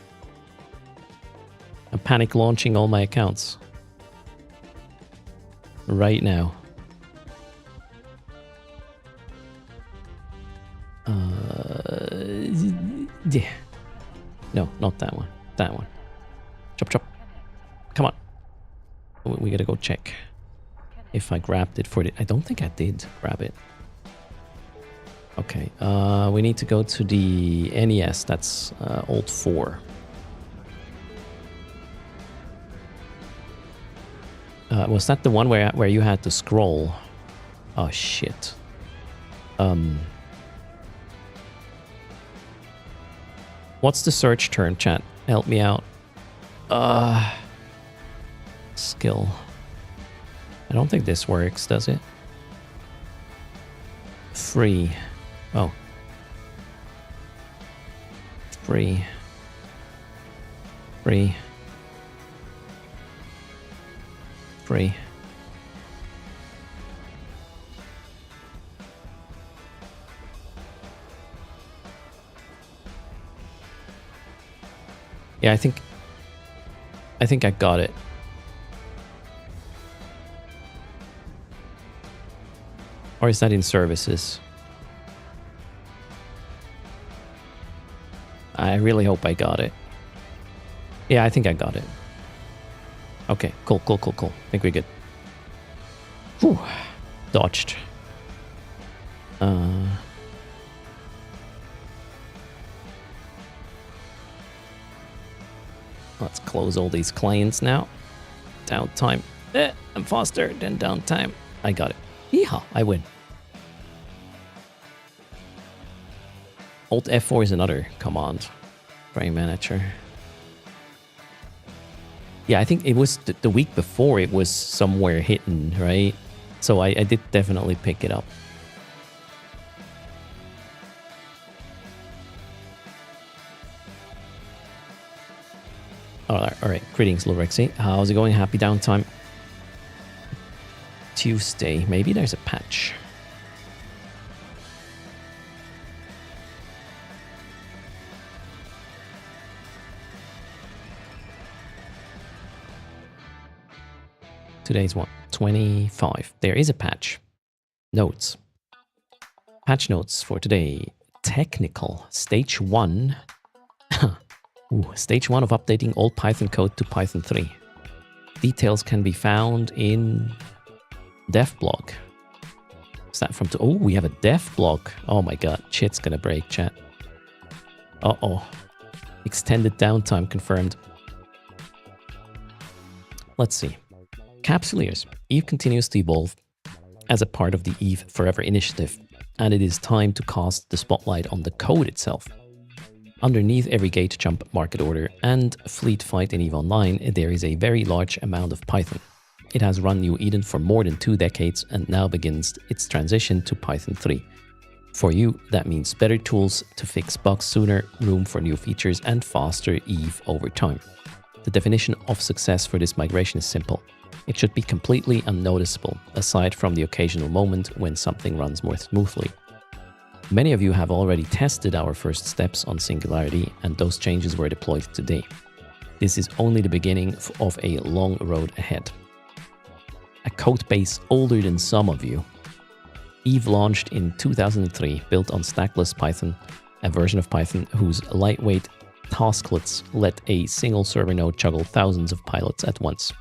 I'm panic launching all my accounts. Right now. Yeah. No, not that one. That one. Chop, chop. Come on. We gotta go check if I grabbed it for it. I don't think I did grab it. Okay. We need to go to the NES. That's old 4. Was that the one where you had to scroll? Oh shit. What's the search term, chat? Help me out. Skill. I don't think this works, does it? Free. Oh. Free. Free. Free. Yeah, I think I got it. Or is that in services? I really hope I got it. Yeah, I think I got it. Okay, cool. I think we're good. Whew. Dodged. Let's close all these clients now. Downtime. I'm faster than downtime. I got it. Yeehaw, I win. Alt F4 is another command. Frame manager. Yeah, I think it was the week before it was somewhere hidden, right? So I did definitely pick it up. All right. Greetings, Lorexi. How's it going? Happy downtime. Tuesday. Maybe there's a patch. Today's what? 25. There is a patch. Notes. Patch notes for today. Technical. Stage 1. Stage 1 of updating old Python code to Python 3. Details can be found in dev blog. Is that from... Oh, we have a dev blog. Oh my god. Shit's gonna break, chat. Uh-oh. Extended downtime confirmed. Let's see. Capsuleers. Eve continues to evolve as a part of the Eve Forever initiative, and it is time to cast the spotlight on the code itself. Underneath every gate jump, market order, and fleet fight in EVE Online, there is a very large amount of Python. It has run New Eden for more than 2 decades and now begins its transition to Python 3. For you, that means better tools to fix bugs sooner, room for new features, and faster EVE over time. The definition of success for this migration is simple. It should be completely unnoticeable, aside from the occasional moment when something runs more smoothly. Many of you have already tested our first steps on Singularity, and those changes were deployed today. This is only the beginning of a long road ahead. A code base older than some of you. Eve launched in 2003, built on stackless Python, a version of Python whose lightweight tasklets let a single server node juggle thousands of pilots at once.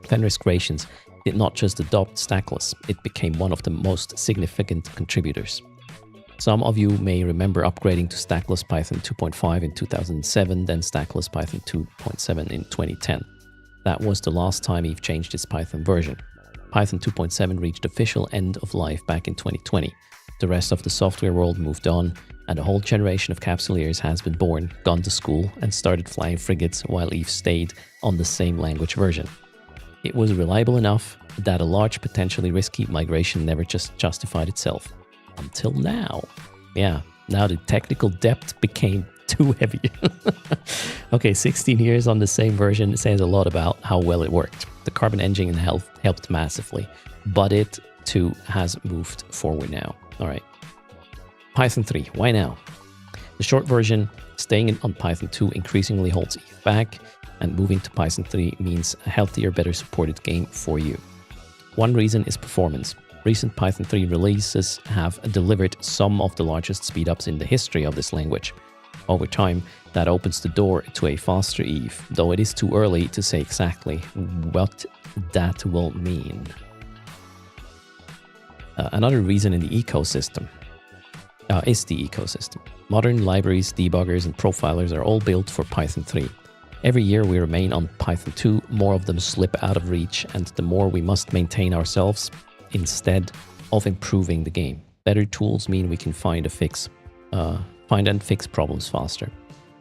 Fenris Creations did not just adopt stackless, it became one of the most significant contributors. Some of you may remember upgrading to stackless Python 2.5 in 2007, then stackless Python 2.7 in 2010. That was the last time Eve changed its Python version. Python 2.7 reached official end of life back in 2020. The rest of the software world moved on, and a whole generation of Capsuleers has been born, gone to school, and started flying frigates while Eve stayed on the same language version. It was reliable enough that a large, potentially risky migration never just justified itself. Until now. Yeah, now the technical depth became too heavy. Okay, 16 years on the same version says a lot about how well it worked. The Carbon engine helped massively, but it too has moved forward now. All right. Python 3, why now? The short version, staying on Python 2 increasingly holds Eve back, and moving to Python 3 means a healthier, better supported game for you. One reason is performance. Recent Python 3 releases have delivered some of the largest speedups in the history of this language. Over time, that opens the door to a faster Eve, though it is too early to say exactly what that will mean. Another reason in the ecosystem is the ecosystem. Modern libraries, debuggers, and profilers are all built for Python 3. Every year we remain on Python 2, more of them slip out of reach, and the more we must maintain ourselves instead of improving the game. Better tools mean we can find and fix problems faster.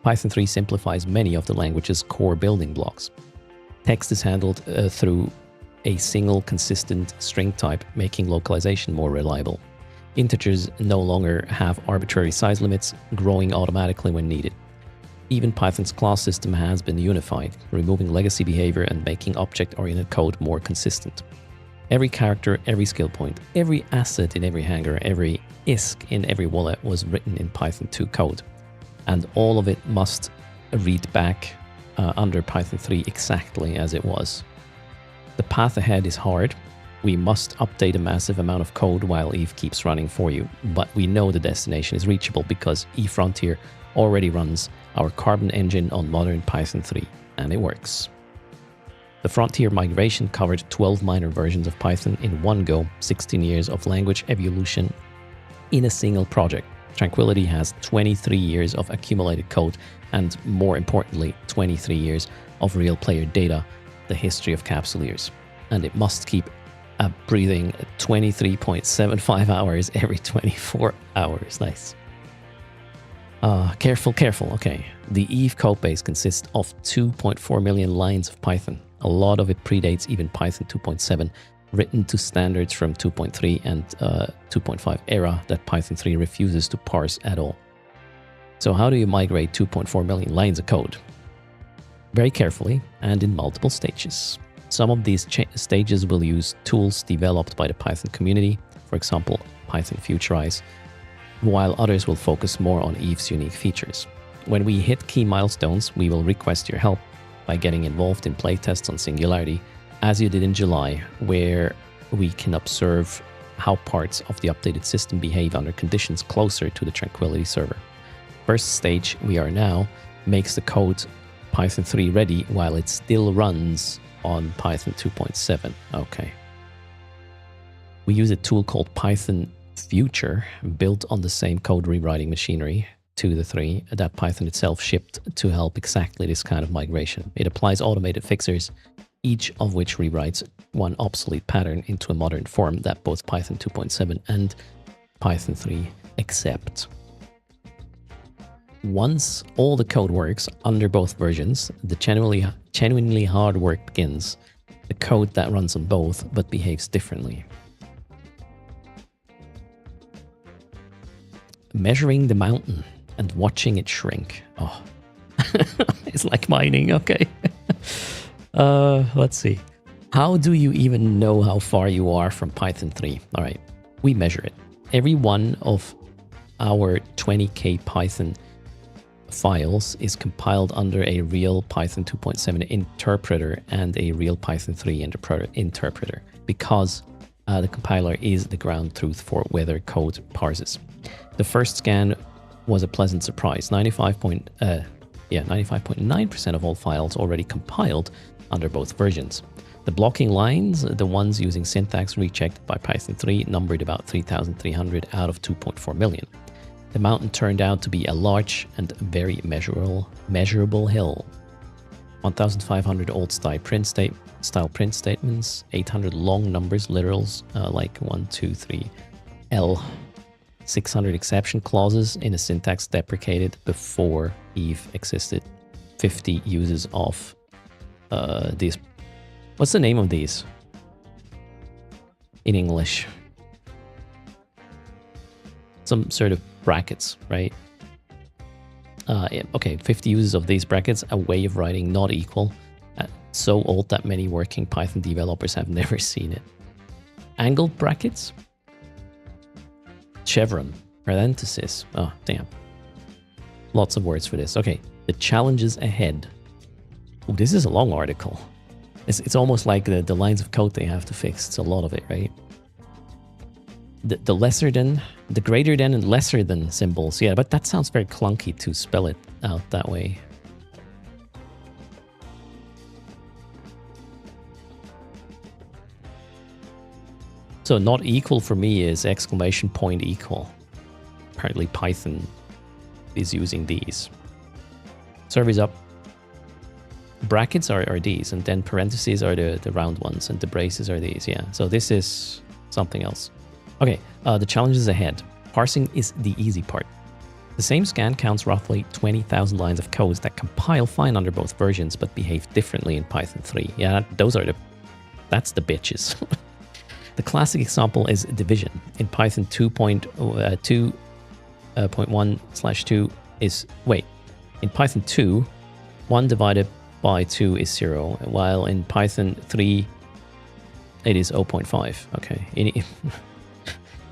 Python 3 simplifies many of the language's core building blocks. Text is handled through a single consistent string type, making localization more reliable. Integers no longer have arbitrary size limits, growing automatically when needed. Even Python's class system has been unified, removing legacy behavior and making object-oriented code more consistent. Every character, every skill point, every asset in every hangar, every ISK in every wallet was written in Python 2 code. And all of it must read back under Python 3 exactly as it was. The path ahead is hard. We must update a massive amount of code while Eve keeps running for you. But we know the destination is reachable because eFrontier already runs our Carbon engine on modern Python 3, and it works. The Frontier migration covered 12 minor versions of Python in one go, 16 years of language evolution in a single project. Tranquility has 23 years of accumulated code and, more importantly, 23 years of real player data, the history of Capsuleers. And it must keep breathing 23.75 hours every 24 hours. Nice. Careful. Okay. The Eve codebase consists of 2.4 million lines of Python. A lot of it predates even Python 2.7, written to standards from 2.3 and 2.5 era that Python 3 refuses to parse at all. So how do you migrate 2.4 million lines of code? Very carefully and in multiple stages. Some of these stages will use tools developed by the Python community, for example, Python Futurize, while others will focus more on Eve's unique features. When we hit key milestones, we will request your help by getting involved in playtests on Singularity, as you did in July, where we can observe how parts of the updated system behave under conditions closer to the Tranquility server. First stage we are now makes the code Python 3 ready while it still runs on Python 2.7. Okay. We use a tool called Python Future, built on the same code rewriting machinery to the 3 that Python itself shipped to help exactly this kind of migration. It applies automated fixers, each of which rewrites one obsolete pattern into a modern form that both Python 2.7 and Python 3 accept. Once all the code works under both versions, the genuinely hard work begins. The code that runs on both but behaves differently. Measuring the mountain and watching it shrink. Oh, it's like mining. Okay. Let's see. How do you even know how far you are from Python 3? All right, we measure it. Every one of our 20K Python files is compiled under a real Python 2.7 interpreter and a real Python 3 interpreter because the compiler is the ground truth for whether code parses. The first scan was a pleasant surprise. 95.9% of all files already compiled under both versions. The blocking lines, the ones using syntax rechecked by Python 3, numbered about 3,300 out of 2.4 million. The mountain turned out to be a large and very measurable hill. 1,500 old style print statements, 800 long numbers, literals like 1, 2, 3, L, 600 exception clauses in a syntax deprecated before Eve existed, 50 uses of these. What's the name of these in English? Some sort of brackets, right? Okay, 50 uses of these brackets, a way of writing not equal. So old that many working Python developers have never seen it. Angled brackets? Chevron, parenthesis. Oh, damn. Lots of words for this. Okay, the challenges ahead. Oh, this is a long article. It's almost like the lines of code they have to fix. It's a lot of it, right? The lesser than, the greater than and lesser than symbols. Yeah, but that sounds very clunky to spell it out that way. So not equal for me is exclamation point equal. Apparently Python is using these. Server's up. Brackets are these, and then parentheses are the round ones, and the braces are these, yeah. So this is something else. Okay, the challenges ahead. Parsing is the easy part. The same scan counts roughly 20,000 lines of codes that compile fine under both versions, but behave differently in Python 3. Yeah, that's the bitches. The classic example is division. In Python 2.1/2 is, in Python 2, 1 divided by 2 is 0, while in Python 3, it is 0.5. Okay.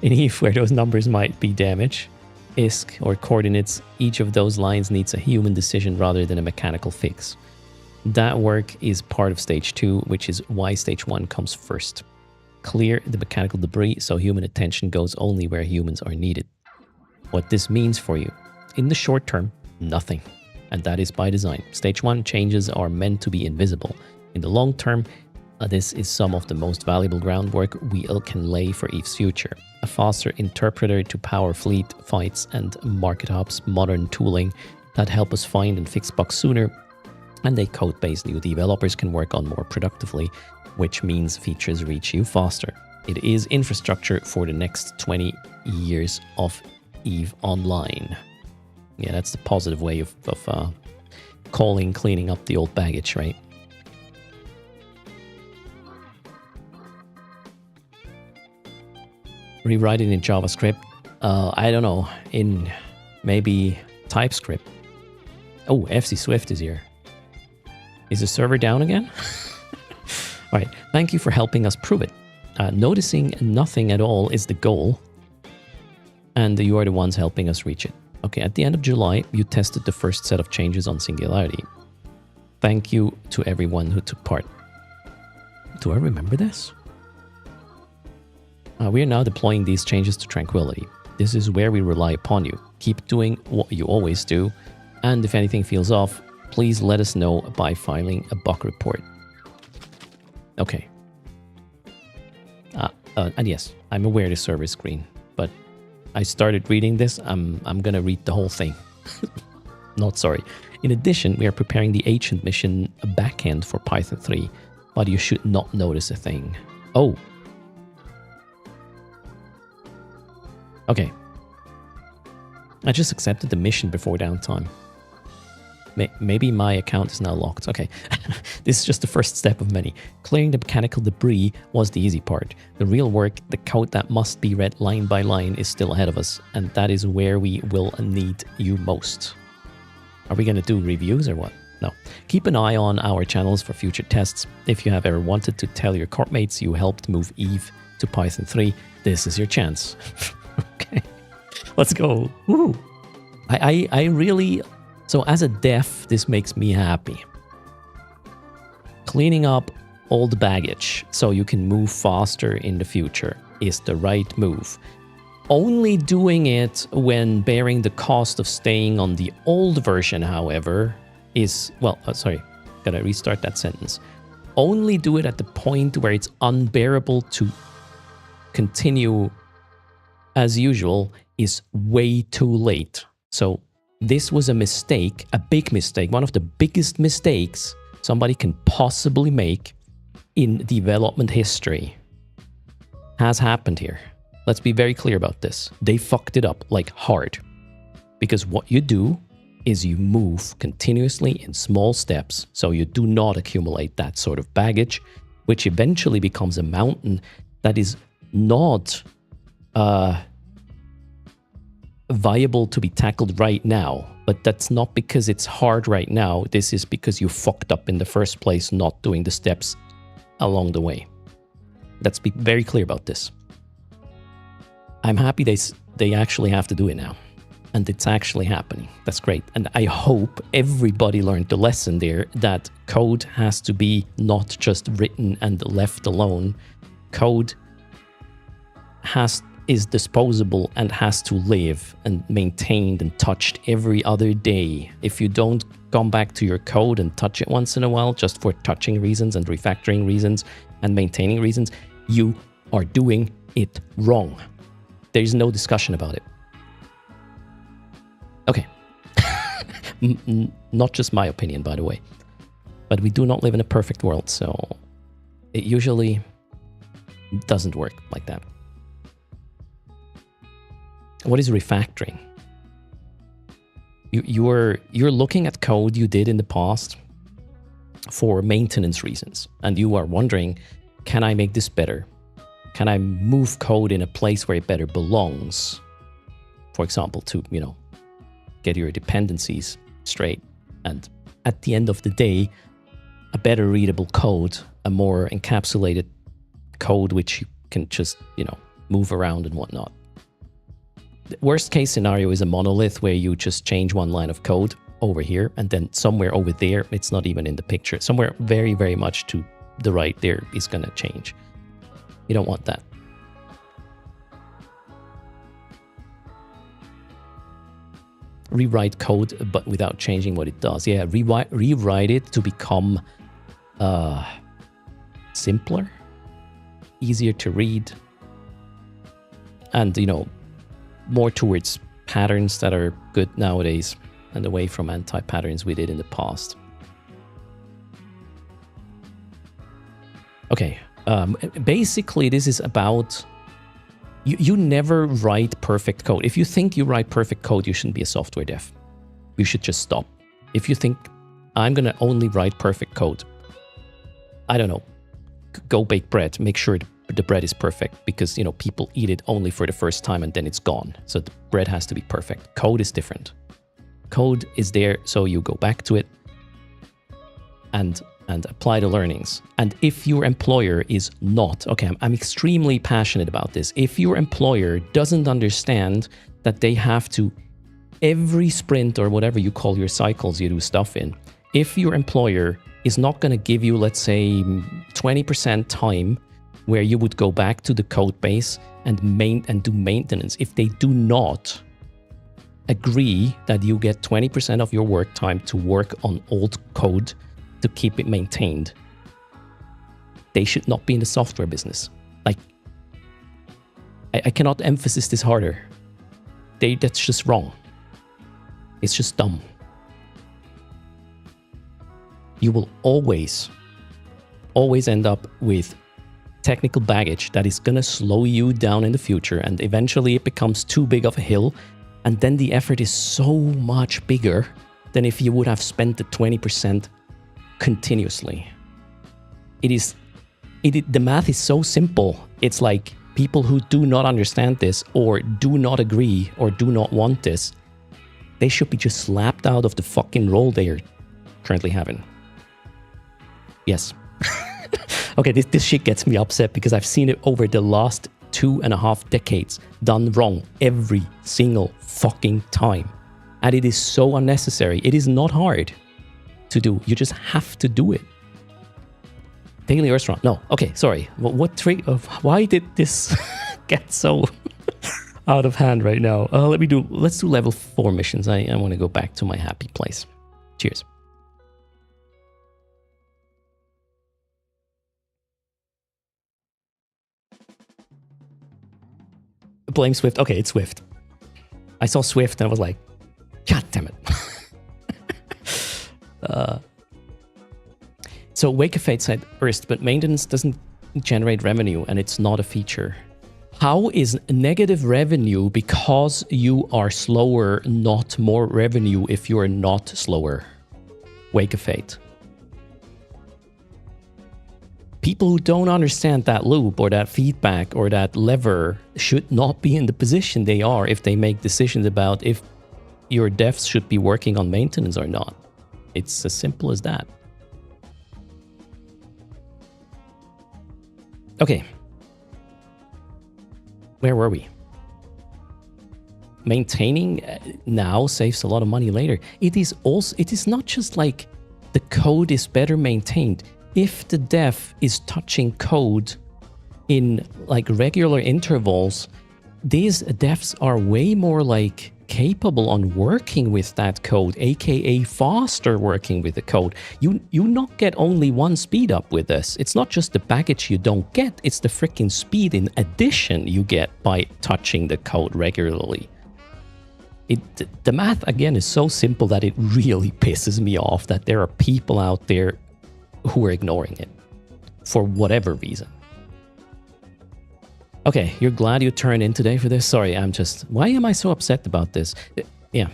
In Eve, where those numbers might be damage, ISK, or coordinates, each of those lines needs a human decision rather than a mechanical fix. That work is part of stage 2, which is why stage 1 comes first. Clear the mechanical debris so human attention goes only where humans are needed. What this means for you. In the short term, nothing. And that is by design. Stage 1 changes are meant to be invisible. In the long term, this is some of the most valuable groundwork we can lay for Eve's future. A faster interpreter to power fleet fights and market hubs, modern tooling that help us find and fix bugs sooner, and a code base new developers can work on more productively, which means features reach you faster. It is infrastructure for the next 20 years of Eve Online. Yeah, that's the positive way of cleaning up the old baggage, right? Rewrite it in JavaScript. I don't know, in maybe TypeScript. Oh, FC Swift is here. Is the server down again? All right, thank you for helping us prove it. Noticing nothing at all is the goal, and you are the ones helping us reach it. Okay, at the end of July, you tested the first set of changes on Singularity. Thank you to everyone who took part. Do I remember this? We are now deploying these changes to Tranquility. This is where we rely upon you. Keep doing what you always do, and if anything feels off, please let us know by filing a bug report. Okay. And yes, I'm aware the server is green, but I started reading this. I'm gonna read the whole thing. Not sorry. In addition, we are preparing the agent mission backend for Python 3, but you should not notice a thing. Oh. Okay. I just accepted the mission before downtime. Maybe my account is now locked. Okay. This is just the first step of many. Clearing the mechanical debris was the easy part. The real work, the code that must be read line by line, is still ahead of us, and that is where we will need you most. Are we going to do reviews or what? No. Keep an eye on our channels for future tests. If you have ever wanted to tell your corpmates you helped move Eve to Python 3, this is your chance. Okay. Let's go. Woo. I really... So as a dev, this makes me happy. Cleaning up old baggage so you can move faster in the future is the right move. Only doing it when bearing the cost of staying on the old version, however, is, well, sorry, gotta restart that sentence. Only do it at the point where it's unbearable to continue as usual is way too late. So this was a mistake, a big mistake, one of the biggest mistakes somebody can possibly make in development history has happened here. Let's be very clear about this. They fucked it up like hard. Because what you do is you move continuously in small steps so you do not accumulate that sort of baggage, which eventually becomes a mountain that is not viable to be tackled right now. But that's not because it's hard right now. This is because you fucked up in the first place not doing the steps along the way. Let's be very clear about this. I'm happy they actually have to do it now. And it's actually happening. That's great. And I hope everybody learned the lesson there that code has to be not just written and left alone. Code is disposable and has to live and maintained and touched every other day. If you don't come back to your code and touch it once in a while just for touching reasons and refactoring reasons and maintaining reasons, you are doing it wrong. There's no discussion about it. Okay. Not just my opinion, by the way. But we do not live in a perfect world, so it usually doesn't work like that. What is refactoring? You're looking at code you did in the past for maintenance reasons, and you are wondering, can I make this better? Can I move code in a place where it better belongs? For example, to, get your dependencies straight. And at the end of the day, a better readable code, a more encapsulated code which you can just, move around and whatnot. The worst case scenario is a monolith where you just change one line of code over here, and then somewhere over there, it's not even in the picture. Somewhere very, very much to the right there is going to change. You don't want that. Rewrite code, but without changing what it does. Yeah, rewrite it to become simpler, easier to read, and, more towards patterns that are good nowadays and away from anti-patterns we did in the past. Okay. Basically, this is about, you never write perfect code. If you think you write perfect code, you shouldn't be a software dev. You should just stop. If you think, I'm going to only write perfect code, I don't know, go bake bread. Make sure the bread is perfect because, people eat it only for the first time and then it's gone. So the bread has to be perfect. Code is different. Code is there, so you go back to it and apply the learnings. And if your employer is not, okay, I'm extremely passionate about this. If your employer doesn't understand that they have to, every sprint or whatever you call your cycles you do stuff in, if your employer is not going to give you, let's say, 20% time where you would go back to the code base and do maintenance, if they do not agree that you get 20% of your work time to work on old code to keep it maintained, they should not be in the software business. Like, I cannot emphasize this harder. That's just wrong. It's just dumb. You will always end up with technical baggage that is going to slow you down in the future, and eventually it becomes too big of a hill, and then the effort is so much bigger than if you would have spent the 20% continuously. The math is so simple. It's like people who do not understand this or do not agree or do not want this, they should be just slapped out of the fucking role they are currently having. Yes. Okay, this shit gets me upset because I've seen it over the last 2.5 decades done wrong every single fucking time. And it is so unnecessary. It is not hard to do. You just have to do it. Daily restaurant. No. Okay, sorry. Why did this get so... out of hand right now. Let's do level 4 missions. I want to go back to my happy place. Cheers. Blame Swift. Okay, it's Swift. I saw Swift and I was like, God damn it. So Wake of Fate said erst, but maintenance doesn't generate revenue and it's not a feature. How is negative revenue because you are slower not more revenue if you are not slower? Wake of Fate. People who don't understand that loop or that feedback or that lever should not be in the position they are if they make decisions about if your devs should be working on maintenance or not. It's as simple as that. Okay. Where were we? Maintaining now saves a lot of money later. It is not just like the code is better maintained. If the dev is touching code in like regular intervals, these devs are way more like capable on working with that code, aka faster working with the code. You not get only one speed up with this. It's not just the baggage you don't get, it's the freaking speed in addition you get by touching the code regularly. The math again is so simple that it really pisses me off that there are people out there who are ignoring it for whatever reason. Okay, you're glad you turned in today for this? Sorry, why am I so upset about this? Yeah.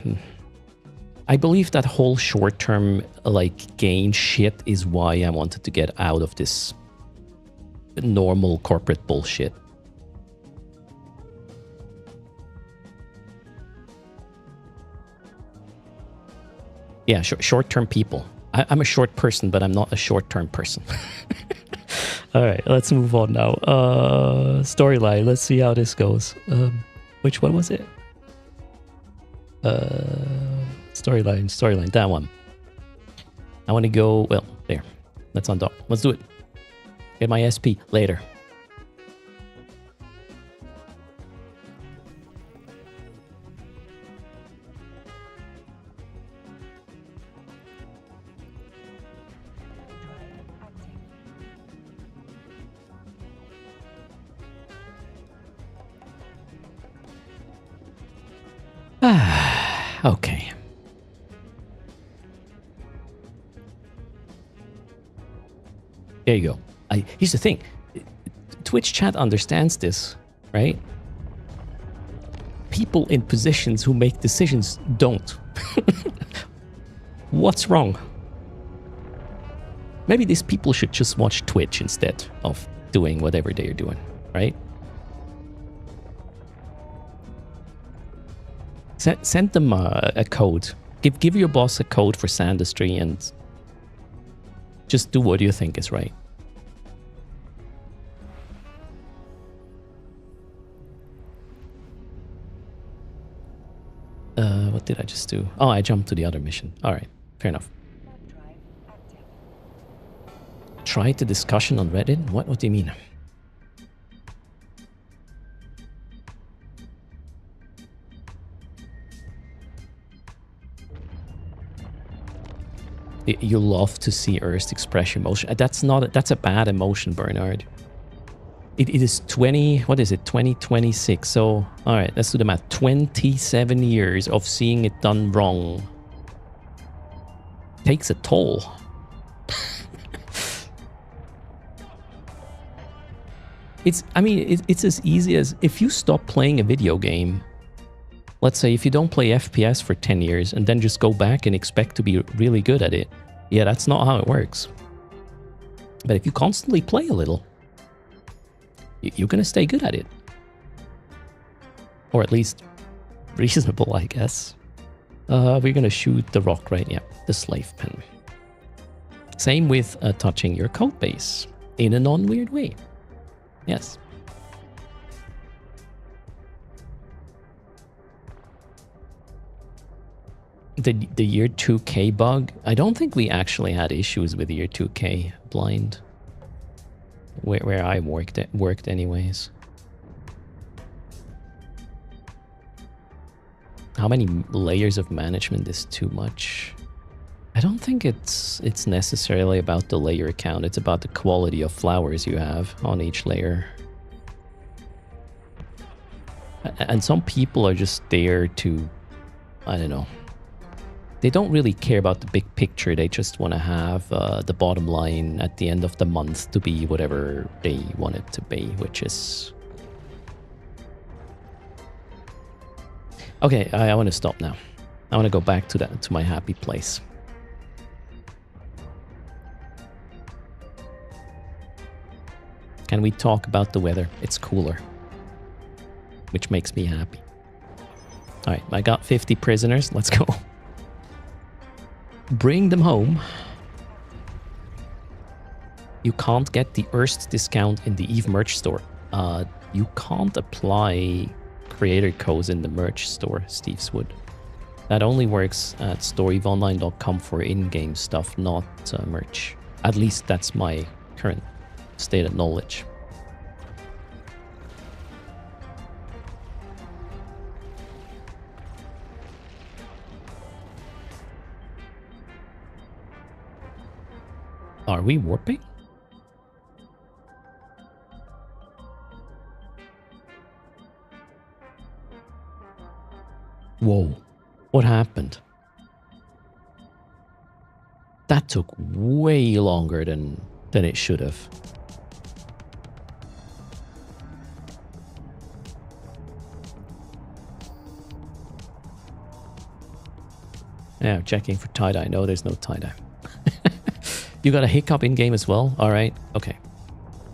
I believe that whole short-term, like, gain shit is why I wanted to get out of this normal corporate bullshit. Yeah, short-term people. I'm a short person, but I'm not a short-term person. All right, let's move on now. Storyline. Let's see how this goes. Which one was it? Storyline. That one. I want to go. Well, there. Let's undock. Let's do it. Get my SP later. Okay. There you go. Here's the thing. Twitch chat understands this, right? People in positions who make decisions don't. What's wrong? Maybe these people should just watch Twitch instead of doing whatever they're doing, right? Send them a code. Give your boss a code for Sandustry and just do what you think is right. What did I just do? Oh, I jumped to the other mission. All right, fair enough. Tried the discussion on Reddit? What do you mean? You love to see Erst express emotion. That's a bad emotion, Bernard. It is 2026. So, all right, let's do the math. 27 years of seeing it done wrong. Takes a toll. It's as easy as if you stop playing a video game. Let's say if you don't play FPS for 10 years and then just go back and expect to be really good at it. Yeah, that's not how it works. But if you constantly play a little, you're going to stay good at it. Or at least reasonable, I guess. We're going to shoot the rock, right? Yeah, the slave pen. Same with touching your code base in a non-weird way. Yes. The year 2K bug, I don't think we actually had issues with year 2K blind. Where I worked anyways. How many layers of management is too much? I don't think it's necessarily about the layer count. It's about the quality of flowers you have on each layer. And some people are just there to, I don't know. They don't really care about the big picture. They just want to have the bottom line at the end of the month to be whatever they want it to be, which is... Okay, I want to stop now. I want to go back to my happy place. Can we talk about the weather? It's cooler, which makes me happy. All right, I got 50 prisoners. Let's go. Bring them home. You can't get the Erst discount in the Eve merch store. You can't apply creator codes in the merch store, Steve's Wood. That only works at storeeveonline.com for in-game stuff, not merch. At least that's my current state of knowledge. Are we warping? Whoa, what happened? That took way longer than it should have. Yeah, checking for tie-dye. No, there's no tie-dye. You got a hiccup in-game as well? Alright, okay.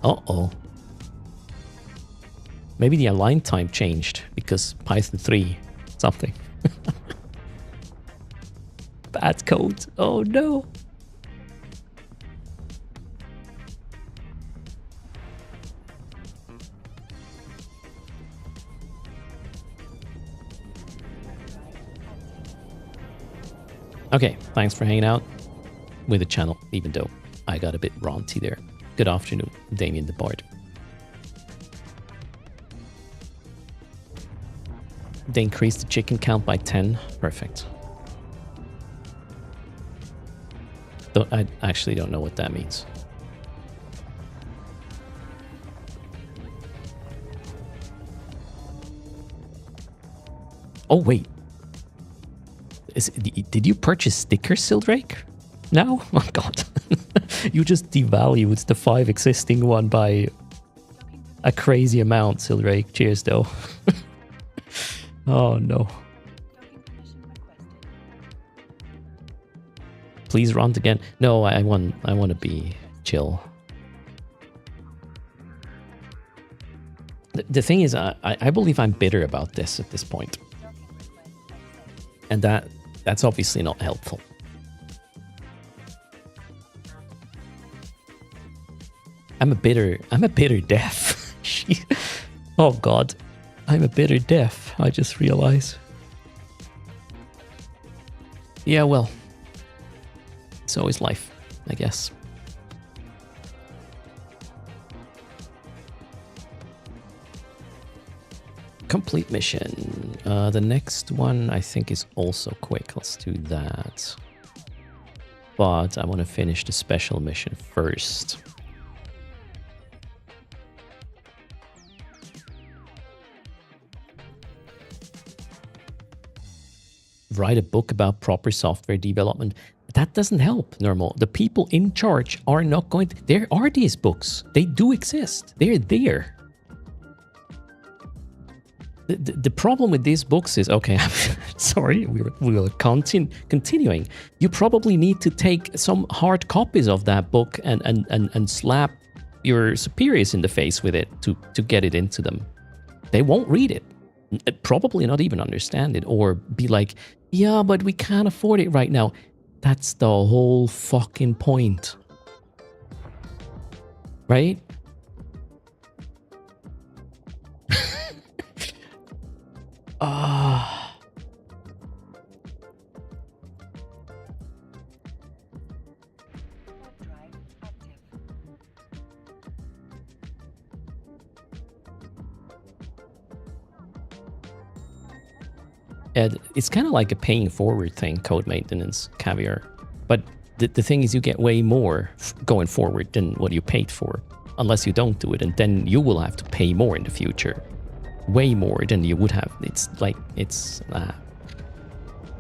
Uh-oh. Maybe the align time changed because Python 3 something. Bad code. Oh no. Okay, thanks for hanging out with the channel, even though I got a bit ranty there. Good afternoon, Damien the Bard. They increased the chicken count by 10. Perfect. I actually don't know what that means. Oh, wait. Did you purchase stickers, Sildrake? No? Oh, God. You just devalued the 5 existing one by a crazy amount, Sildrake. Cheers, though. Oh, no. Please rant again. No, I want to be chill. The thing is, I believe I'm bitter about this at this point. And that's obviously not helpful. I'm a bitter deaf. Oh God, I'm a bitter deaf. I just realized. Yeah, well, it's always life, I guess. Complete mission. The next one I think is also quick. Let's do that. But I want to finish the special mission first. Write a book about proper software development. That doesn't help, Normal. The people in charge are not going to... There are these books. They do exist. They're there. The problem with these books is... Okay, I'm sorry. We will continuing. You probably need to take some hard copies of that book and slap your superiors in the face with it to get it into them. They won't read it. Probably not even understand it, or be like, yeah, but we can't afford it right now. That's the whole fucking point. Right? Ah. It's kind of like a paying forward thing, code maintenance, Caviar. But the thing is, you get way more going forward than what you paid for, unless you don't do it, and then you will have to pay more in the future. Way more than you would have. It's like,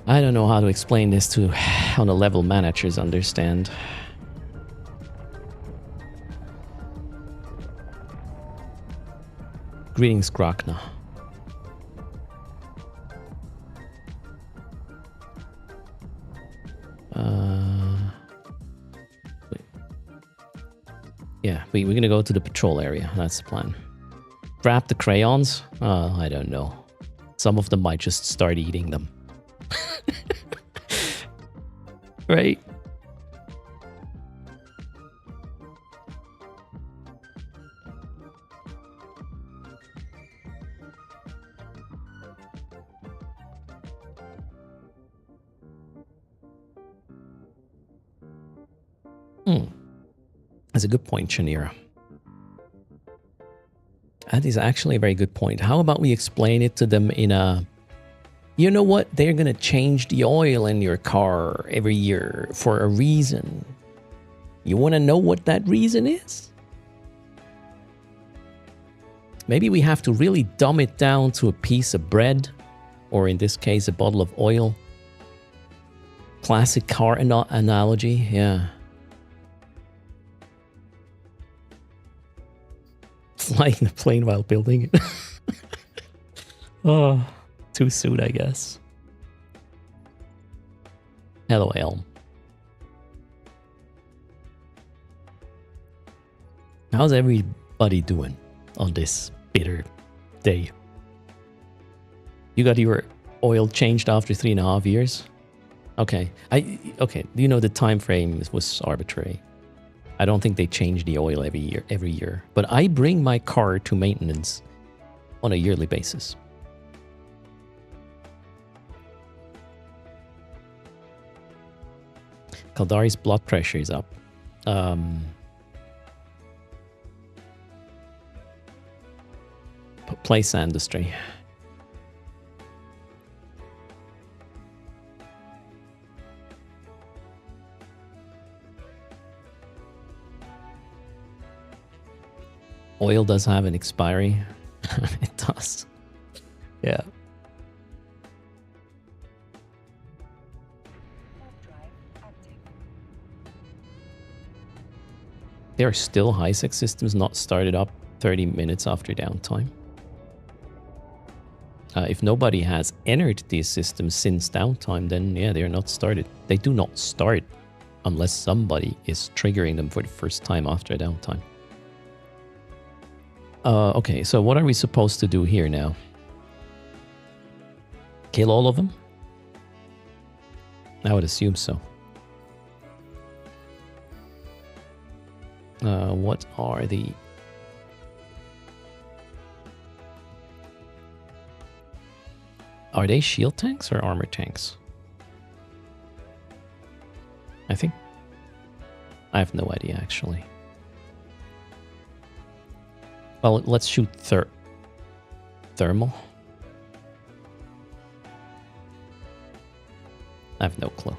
I don't know how to explain this to on a level managers understand. Greetings, Grakna. Yeah, we're gonna go to the patrol area. That's the plan. Grab the crayons? I don't know. Some of them might just start eating them. Right? That's a good point, Shanira. That is actually a very good point. How about we explain it to them in a... You know what? They're going to change the oil in your car every year for a reason. You want to know what that reason is? Maybe we have to really dumb it down to a piece of bread, or in this case, a bottle of oil. Classic car analogy, yeah. Flying the plane while building it. Oh, too soon, I guess. Hello, Elm. How's everybody doing on this bitter day? You got your oil changed after 3.5 years? Okay. Okay. You know, the time frame was arbitrary. I don't think they change the oil every year. But I bring my car to maintenance on a yearly basis. Kaldari's blood pressure is up. Place industry. Oil does have an expiry. It does. Yeah. There are still high-sec systems not started up 30 minutes after downtime. If nobody has entered these systems since downtime, then yeah, they are not started. They do not start unless somebody is triggering them for the first time after downtime. Okay, so what are we supposed to do here now? Kill all of them? I would assume so. What are the... Are they shield tanks or armor tanks? I think... I have no idea, actually. Well, let's shoot thermal. I have no clue.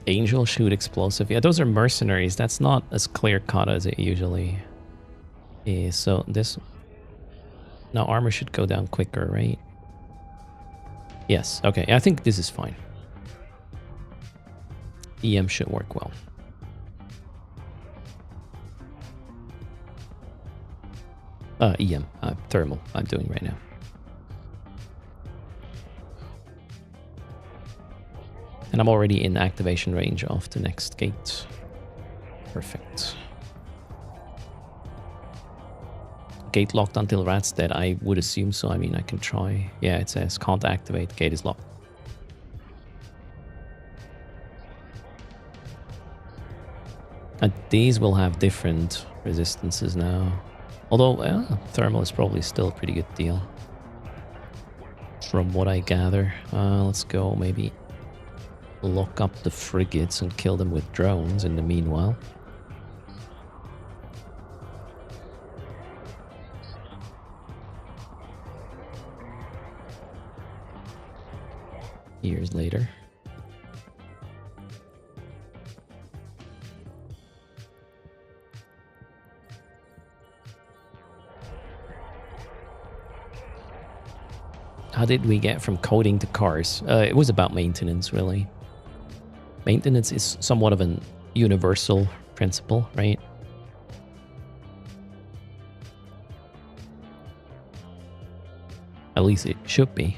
Angel shoot explosive. Yeah, those are mercenaries. That's not as clear cut as it usually is. So this... Now armor should go down quicker, right? Yes. Okay, I think this is fine. EM should work well. EM. Thermal I'm doing right now. And I'm already in activation range of the next gate. Perfect. Gate locked until rat's dead. I would assume so. I mean, I can try. Yeah, it says can't activate. Gate is locked. And these will have different resistances now. Although, thermal is probably still a pretty good deal. From what I gather. Let's go maybe lock up the frigates and kill them with drones in the meanwhile. Years later. How did we get from coding to cars? It was about maintenance, really. Maintenance is somewhat of an universal principle, right? At least it should be.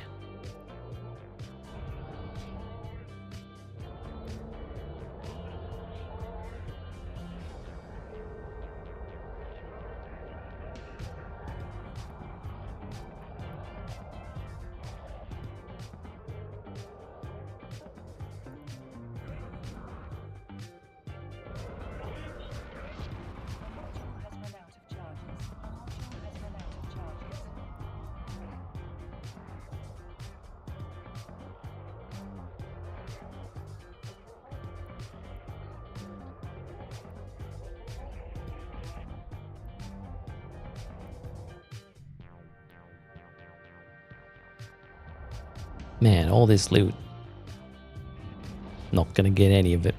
Man, all this loot. Not gonna get any of it.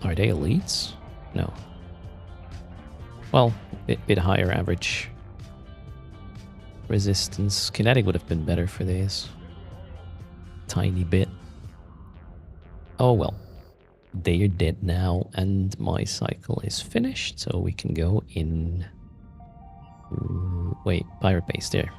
Are they elites? No. Well, bit higher average resistance. Kinetic would have been better for these. Tiny bit. Oh well. They are dead now, and my cycle is finished, so we can go in. Wait, pirate base there.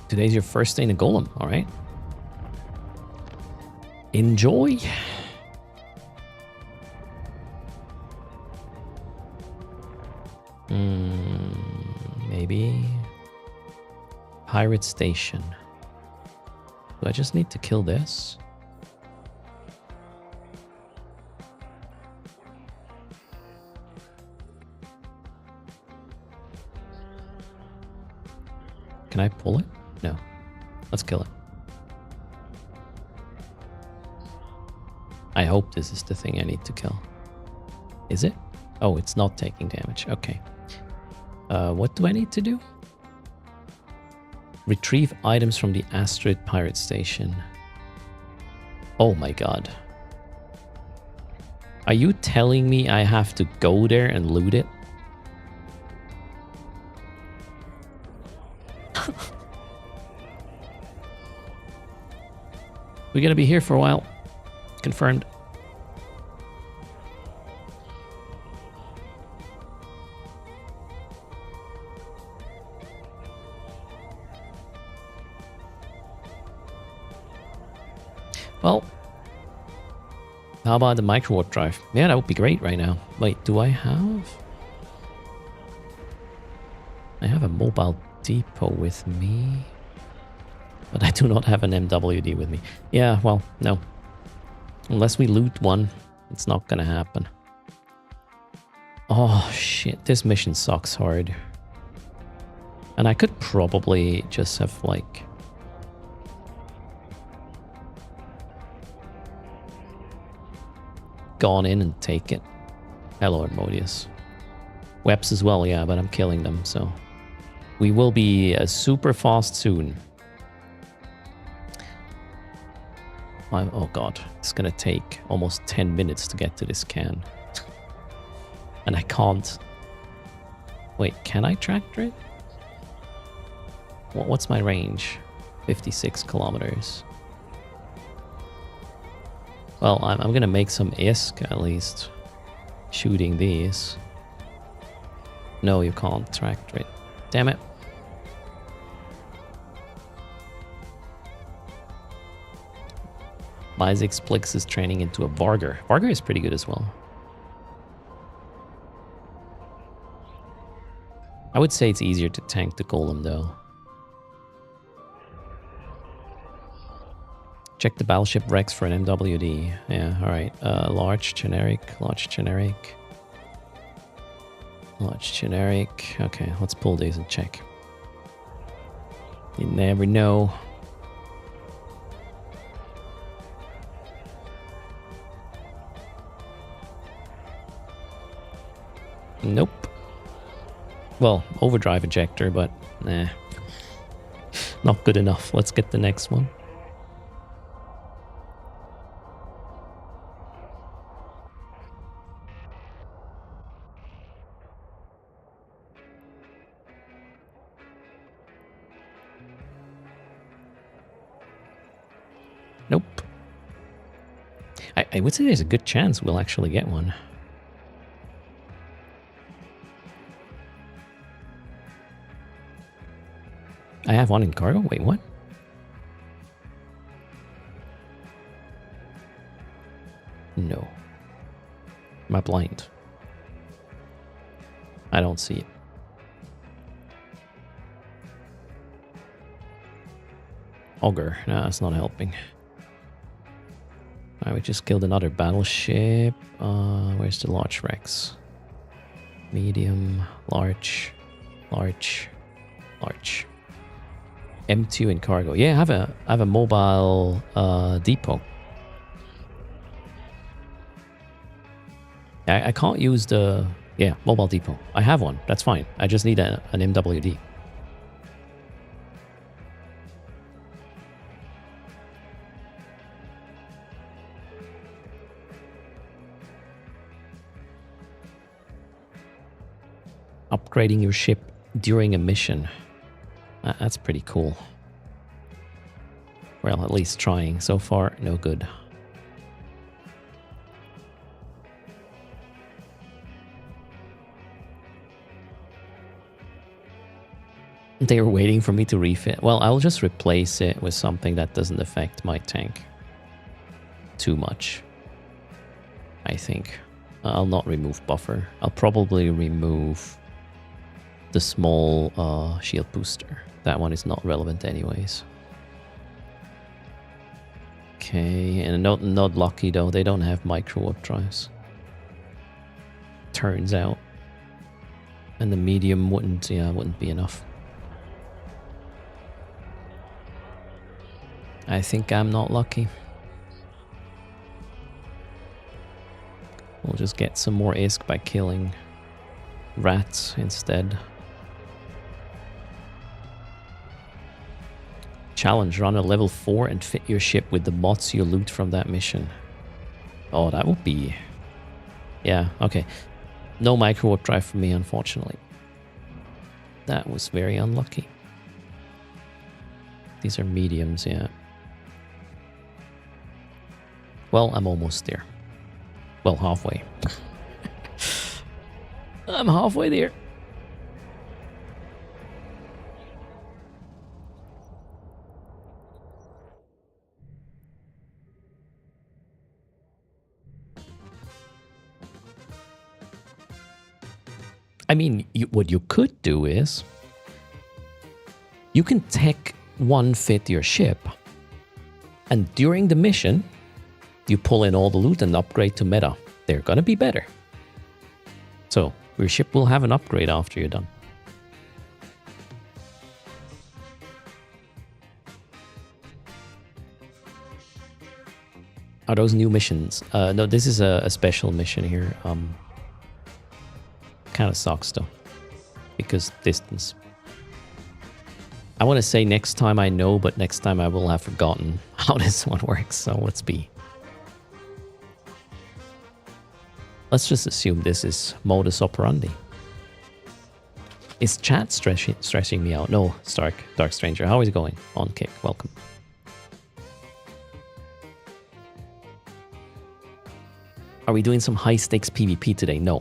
Today's your first day in a golem, all right? Enjoy. Maybe pirate station. Do I just need to kill this? Can I pull it? No. Let's kill it. I hope this is the thing I need to kill. Is it? Oh, it's not taking damage. Okay. What do I need to do? Retrieve items from the asteroid pirate station. Oh my god. Are you telling me I have to go there and loot it? We're gonna be here for a while. Confirmed. Well, how about the micro warp drive? Yeah, that would be great right now. Wait, do I have? I have a mobile depot with me, but I do not have an MWD with me. Yeah, well, no. Unless we loot one, it's not gonna happen. Oh shit, this mission sucks hard. And I could probably just have like... gone in and take it. Hello, Armodius. Webs as well, yeah, but I'm killing them, so... We will be super fast soon. Oh god, it's gonna take almost 10 minutes to get to this can. And I can't... Wait, can I tractor it? What's my range? 56 kilometers. Well, I'm gonna make some ISK at least. Shooting these. No, you can't tractor it. Damn it. Lysic Plix is training into a Varger. Varger is pretty good as well. I would say it's easier to tank the golem though. Check the battleship Rex for an MWD. Yeah, alright. Large generic. Okay, let's pull these and check. You never know. Nope. Well, overdrive ejector, but nah. Not good enough. Let's get the next one. Nope. I would say there's a good chance we'll actually get one. I have one in cargo? Wait, what? No. Am I blind? I don't see it. Auger. No, that's not helping. Alright, we just killed another battleship. Where's the large Rex? Medium, large. M2 in cargo. Yeah, I have a mobile depot. I can't use the mobile depot. I have one. That's fine. I just need an MWD. Upgrading your ship during a mission. That's pretty cool. Well, at least trying. So far, no good. They were waiting for me to refit. Well, I'll just replace it with something that doesn't affect my tank too much. I think. I'll not remove buffer. I'll probably remove the small shield booster. That one is not relevant anyways. Okay, and not lucky though. They don't have micro warp drives. Turns out. And the medium wouldn't be enough. I think I'm not lucky. We'll just get some more ISK by killing rats instead. Challenge, run a level 4 and fit your ship with the mods you loot from that mission. Oh, that would be... Yeah, okay. No micro warp drive for me, unfortunately. That was very unlucky. These are mediums, yeah. Well, I'm almost there. Well, halfway. I'm halfway there. I mean, what you could do is you can tech one fit your ship, and during the mission, you pull in all the loot and upgrade to meta. They're gonna be better. So your ship will have an upgrade after you're done. Are those new missions? No, this is a special mission here. Kind of sucks though, because distance. I want to say next time I know, but next time I will have forgotten how this one works. So let's just assume this is modus operandi. Is chat stressing me out? No, Dark Stranger. How is it going? On kick, welcome. Are we doing some high stakes PvP today? No.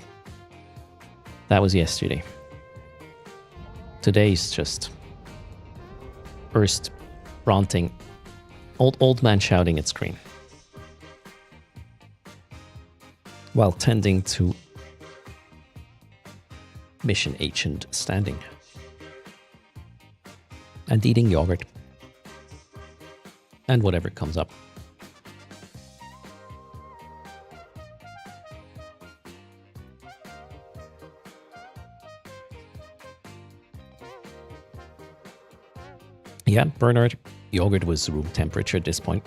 That was yesterday. Today's just erst ranting. Old man shouting at screen. While tending to mission agent standing. And eating yogurt. And whatever comes up. Yeah, Bernard, yogurt was room temperature at this point.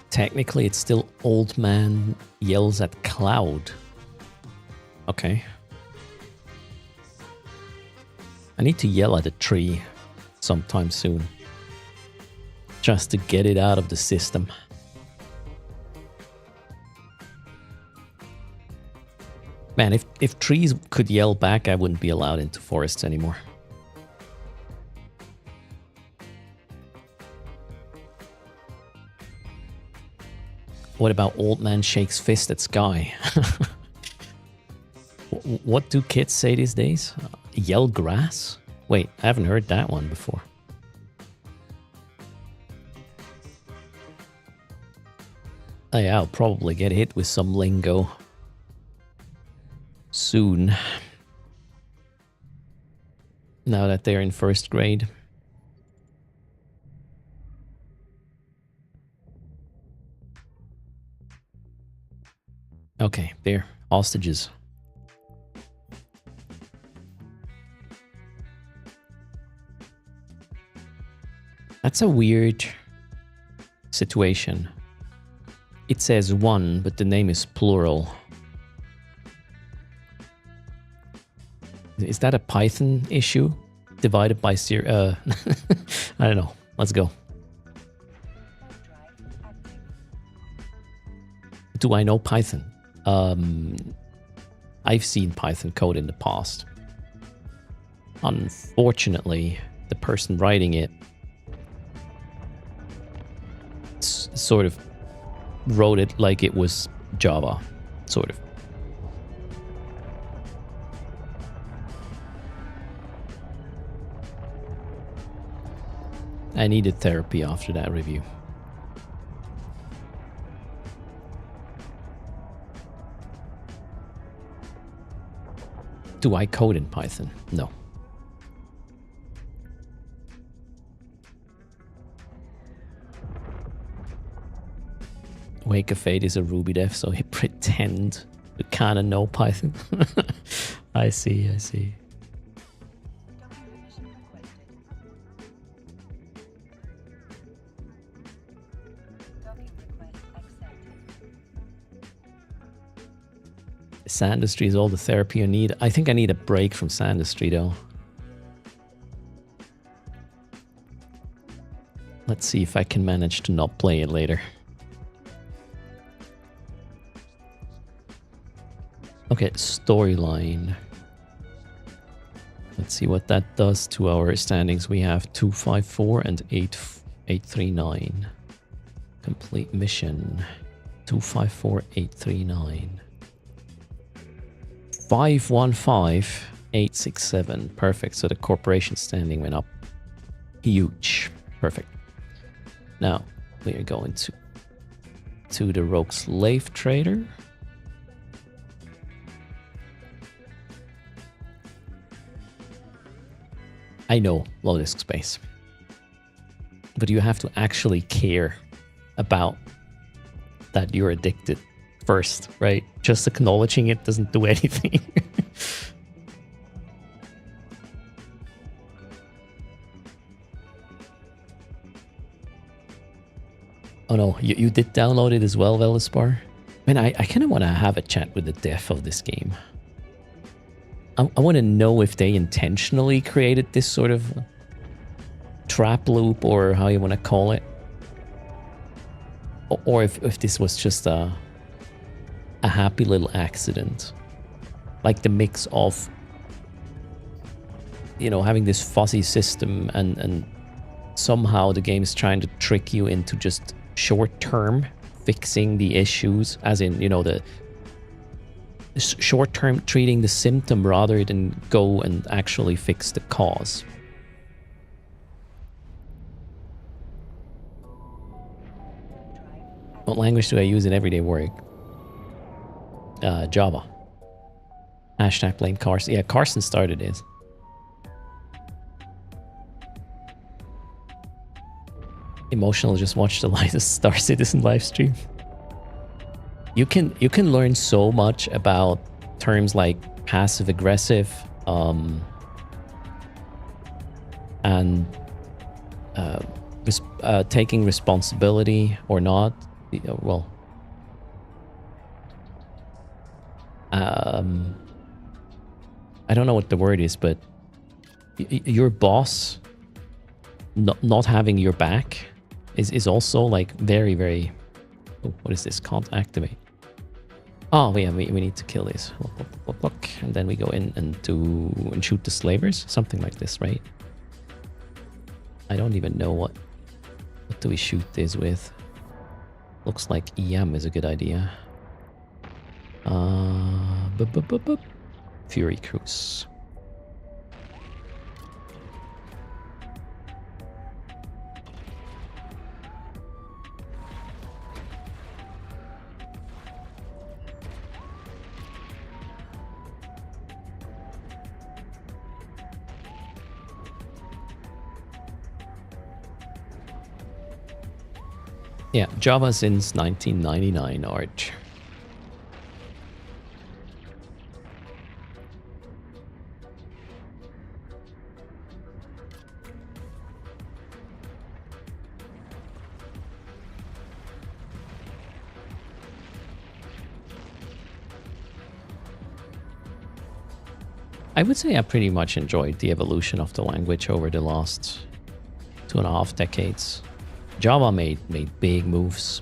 Technically, it's still old man yells at cloud. Okay. I need to yell at a tree sometime soon. Just to get it out of the system. Man, if trees could yell back, I wouldn't be allowed into forests anymore. What about old man shakes fist at sky? What do kids say these days? Yell grass? Wait, I haven't heard that one before. Oh yeah, I'll probably get hit with some lingo soon. Now that they're in first grade. Okay, there. Hostages. That's a weird situation. It says one, but the name is plural. Is that a Python issue? Divided by I don't know. Let's go. Do I know Python? I've seen Python code in the past. Unfortunately, the person writing it sort of wrote it like it was Java, sort of. I needed therapy after that review. Do I code in Python? No. Wake of Fate is a Ruby dev, so he pretend to kind of know Python. I see, I see. Sandustry is all the therapy you need. I think I need a break from Sandustry though. Let's see if I can manage to not play it later. Okay, storyline. Let's see what that does to our standings. We have 254 and 839. Complete mission. 254, 839. 515, 867. Perfect. So the corporation standing went up. Huge. Perfect. Now we are going to the rogue slave trader. I know, low disk space. But you have to actually care about that you're addicted first, right? Just acknowledging it doesn't do anything. Oh no, you did download it as well, Veluspar? Man, I kind of want to have a chat with the dev of this game. I want to know if they intentionally created this sort of trap loop, or how you want to call it. Or if this was just a happy little accident. Like the mix of, you know, having this fuzzy system and somehow the game is trying to trick you into just short term fixing the issues, as in, you know, the short term treating the symptom rather than go and actually fix the cause. What language do I use in everyday work? Java. Hashtag blame Carson. Yeah, Carson started it. Emotional, just watch the latest Star Citizen live stream. You can learn so much about terms like passive aggressive, and taking responsibility or not. Well, I don't know what the word is, but your boss not having your back is also like very, very... Oh, what is this? Can't activate. Oh, yeah, we need to kill this. Look. And then we go in and shoot the slavers. Something like this, right? I don't even know what do we shoot this with. Looks like EM is a good idea. Fury Cruise. Yeah, Java since 1999, Arch. I would say I pretty much enjoyed the evolution of the language over the last 2.5 decades. Java made big moves.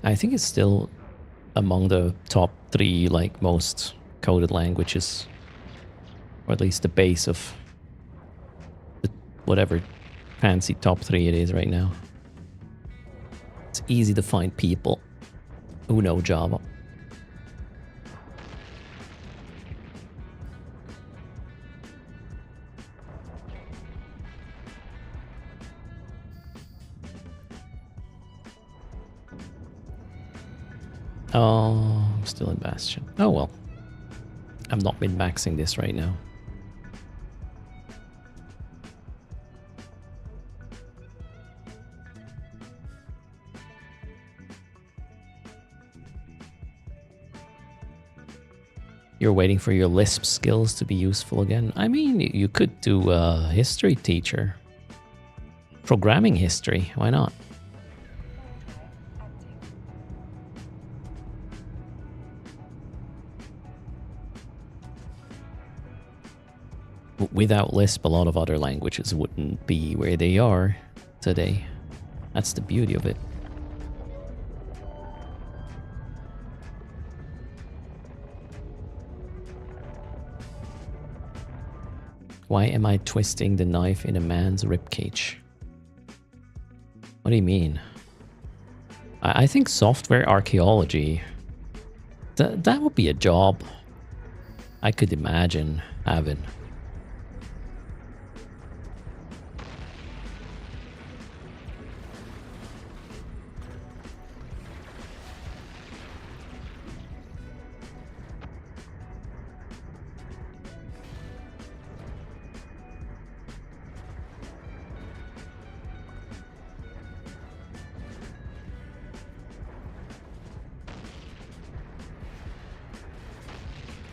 I think it's still among the top 3 like most coded languages, or at least the base of the whatever fancy top 3 it is right now. It's easy to find people who know Java. Oh, I'm still in Bastion. Oh well. I'm not min-maxing this right now. You're waiting for your Lisp skills to be useful again? I mean, you could do a history teacher. Programming history, why not? Without Lisp, a lot of other languages wouldn't be where they are today. That's the beauty of it. Why am I twisting the knife in a man's ribcage? What do you mean? I think software archaeology, that would be a job I could imagine having.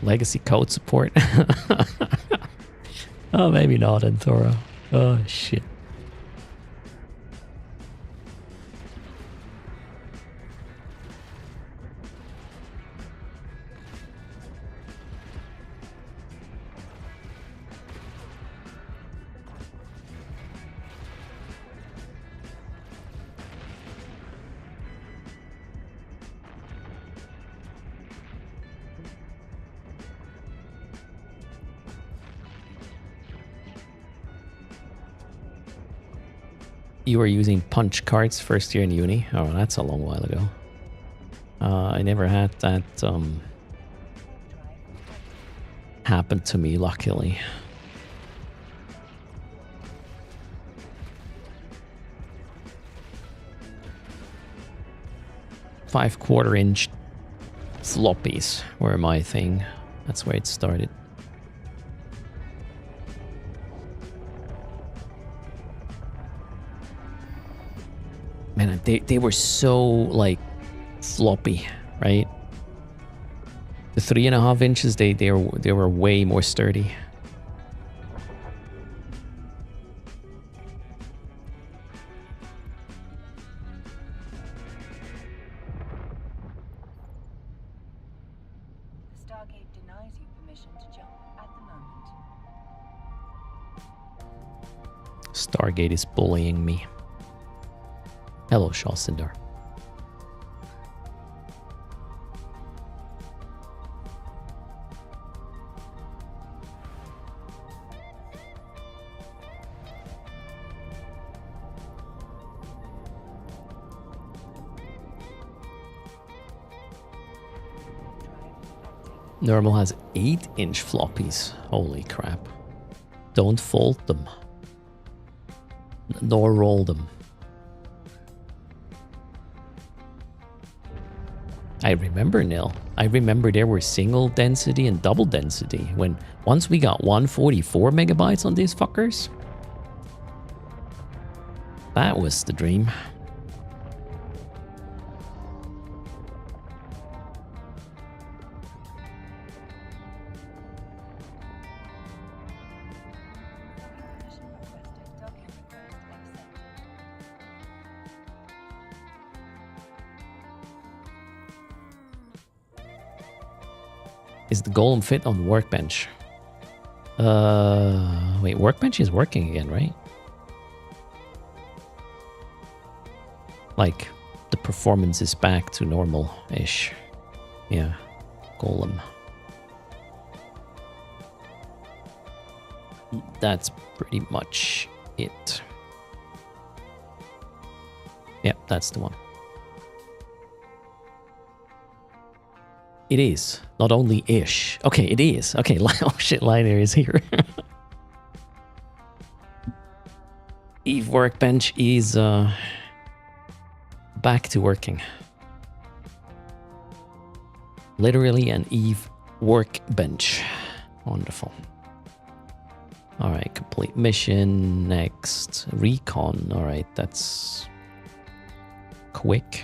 Legacy code support. Oh, maybe not, Anthora. Oh, shit. You were using punch cards first year in uni? Oh, that's a long while ago. I never had that happen to me, luckily. Five-quarter-inch floppies were my thing. That's where it started. Man, they were so, like, floppy, right? The 3.5 inches, they were way more sturdy. The Stargate denies you permission to jump at the moment. Stargate is bullying me. Hello, Shawsindar. Normal has 8-inch floppies. Holy crap. Don't fold them. Nor roll them. I remember, Nil. I remember there were single density and double density. Once we got 144 megabytes on these fuckers, that was the dream. Is the golem fit on the workbench? Wait, workbench is working again, right? Like, the performance is back to normal-ish. Yeah, golem. That's pretty much it. Yeah, that's the one. It is. Not only ish. Okay, it is. Okay, oh shit, Liner is here. Eve Workbench is back to working. Literally an Eve Workbench. Wonderful. Alright, complete mission. Next, recon. Alright, that's quick.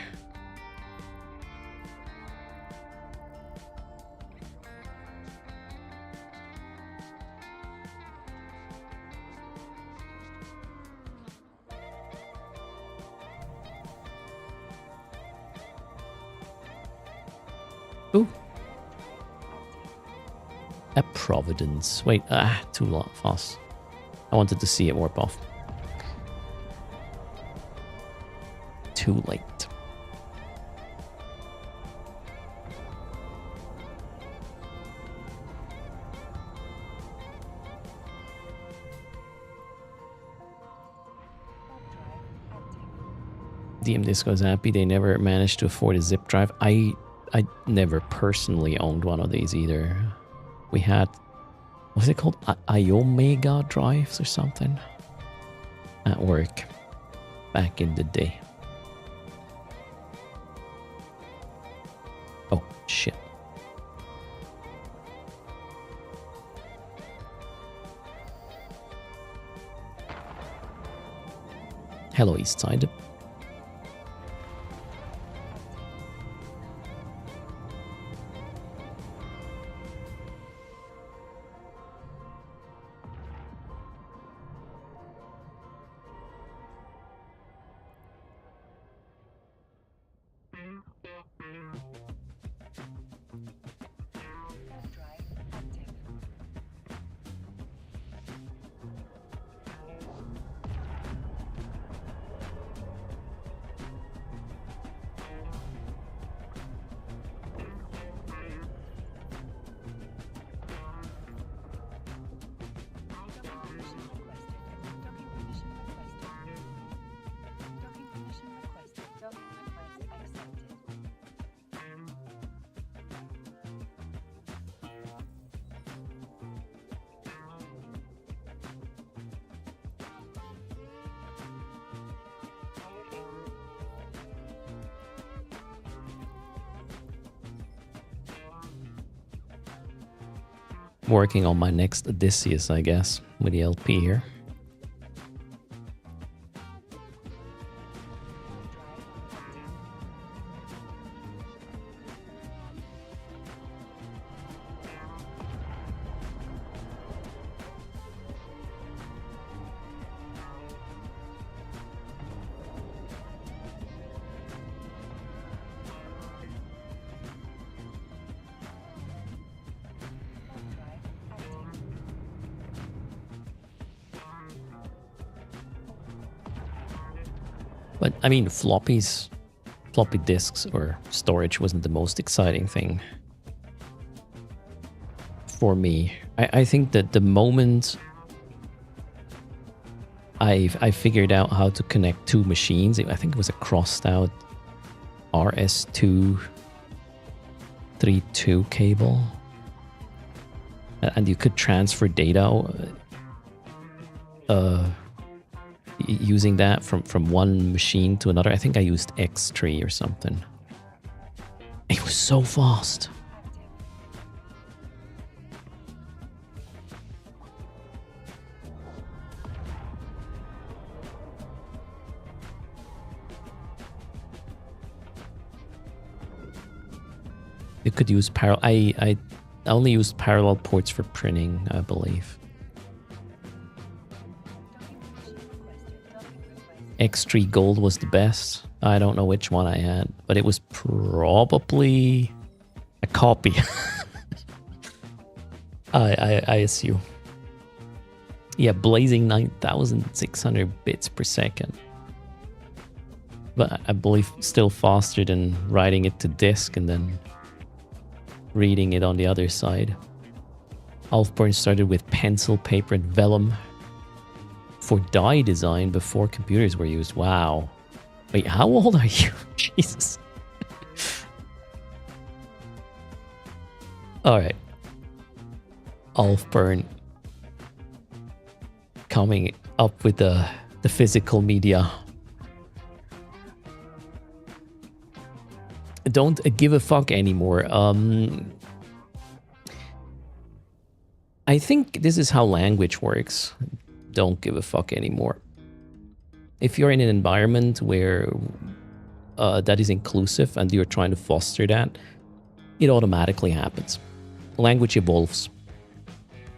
Ooh. A Providence. Wait, too fast. I wanted to see it warp off. Too late. DM Disco is happy they never managed to afford a zip drive. I never personally owned one of these either. We had, what's it called? Iomega drives or something at work back in the day. Oh, shit. Hello, East Side. working on my next Odysseus, I guess, with the LP here. But I mean, floppy disks or storage wasn't the most exciting thing for me. I think that the moment I figured out how to connect two machines, I think it was a crossed out RS232 cable, and you could transfer data using that from one machine to another. I think I used X3 or something. It was so fast. You could use parallel. I only used parallel ports for printing, I believe. X3 Gold was the best. I don't know which one I had, but it was probably a copy. I assume. Yeah, blazing 9,600 bits per second. But I believe still faster than writing it to disk and then reading it on the other side. Alfborn started with pencil, paper, and vellum for die design before computers were used. Wow. Wait, how old are you? Jesus. Alright. Alfburn coming up with the physical media. Don't give a fuck anymore. I think this is how language works. Don't give a fuck anymore. If you're in an environment where that is inclusive and you're trying to foster that, it automatically happens. Language evolves.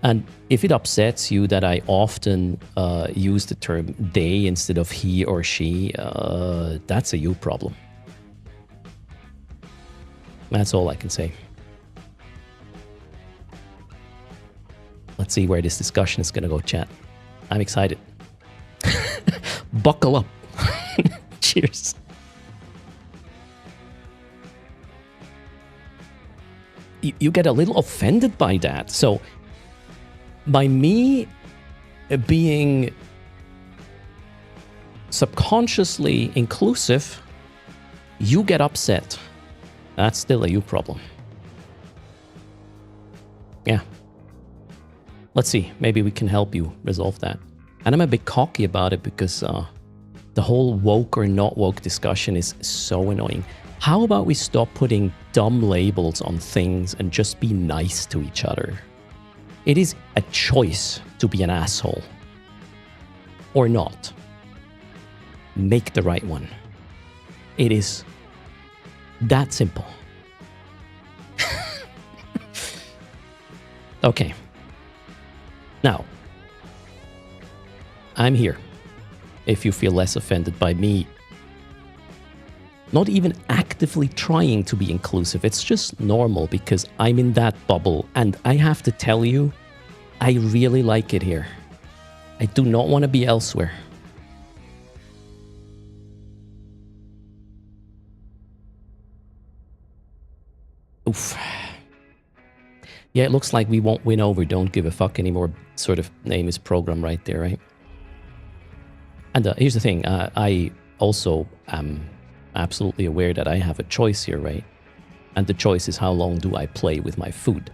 And if it upsets you that I often use the term they instead of he or she, that's a you problem. That's all I can say. Let's see where this discussion is going to go, chat. I'm excited. Buckle up. Cheers. You get a little offended by that. So, by me being subconsciously inclusive, you get upset. That's still a you problem. Yeah. Let's see. Maybe we can help you resolve that. And I'm a bit cocky about it because the whole woke or not woke discussion is so annoying. How about we stop putting dumb labels on things and just be nice to each other? It is a choice to be an asshole. Or not. Make the right one. It is that simple. Okay. Now, I'm here. If you feel less offended by me not even actively trying to be inclusive, it's just normal because I'm in that bubble, and I have to tell you, I really like it here. I do not want to be elsewhere. Oof. Yeah, it looks like we won't win over Don't Give a Fuck anymore. Sort of name is program right there, right? And here's the thing. I also am absolutely aware that I have a choice here, right? And the choice is how long do I play with my food?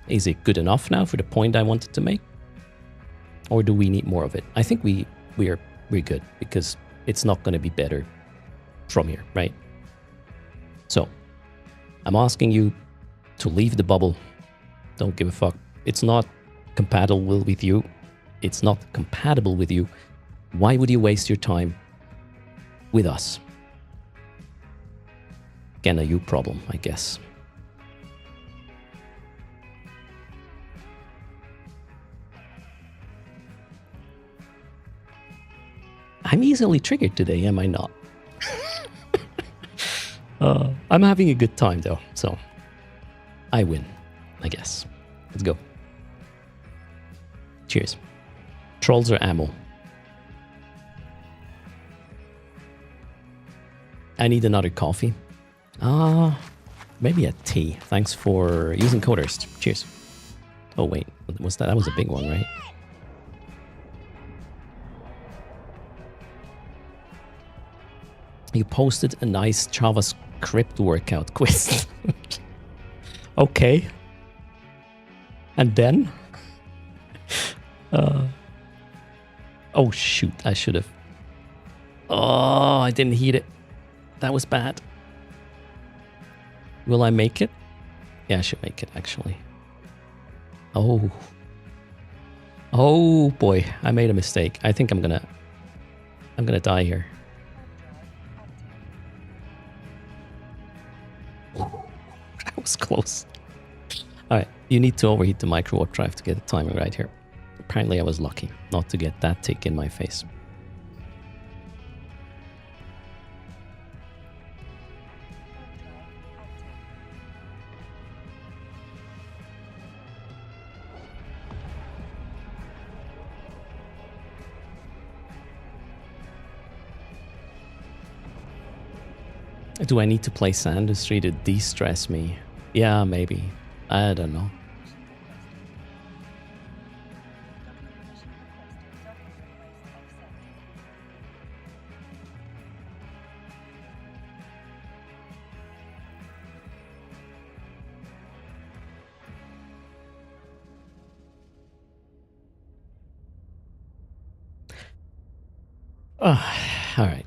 Is it good enough now for the point I wanted to make? Or do we need more of it? I think we're good because it's not going to be better from here, right? So, I'm asking you to leave the bubble. Don't give a fuck. it's not compatible with you, it's not compatible with you, why would you waste your time with us? Again, a you problem, I guess. I'm easily triggered today, am I not? I'm having a good time though, so I win, I guess. Let's go. Cheers. Trolls or ammo? I need another coffee. Maybe a tea. Thanks for using code erst. Cheers. Oh wait, was that was a big one, right? You posted a nice JavaScript workout quiz. Okay. And then? Oh shoot, I should have. Oh, I didn't heat it. That was bad. Will I make it? Yeah, I should make it actually. Oh. Oh boy, I made a mistake. I think I'm gonna die here. That was close. Alright, you need to overheat the micro warp drive to get the timing right here. Apparently I was lucky not to get that tick in my face. Do I need to play Sandustry to de-stress me? Yeah, maybe. I don't know. All right.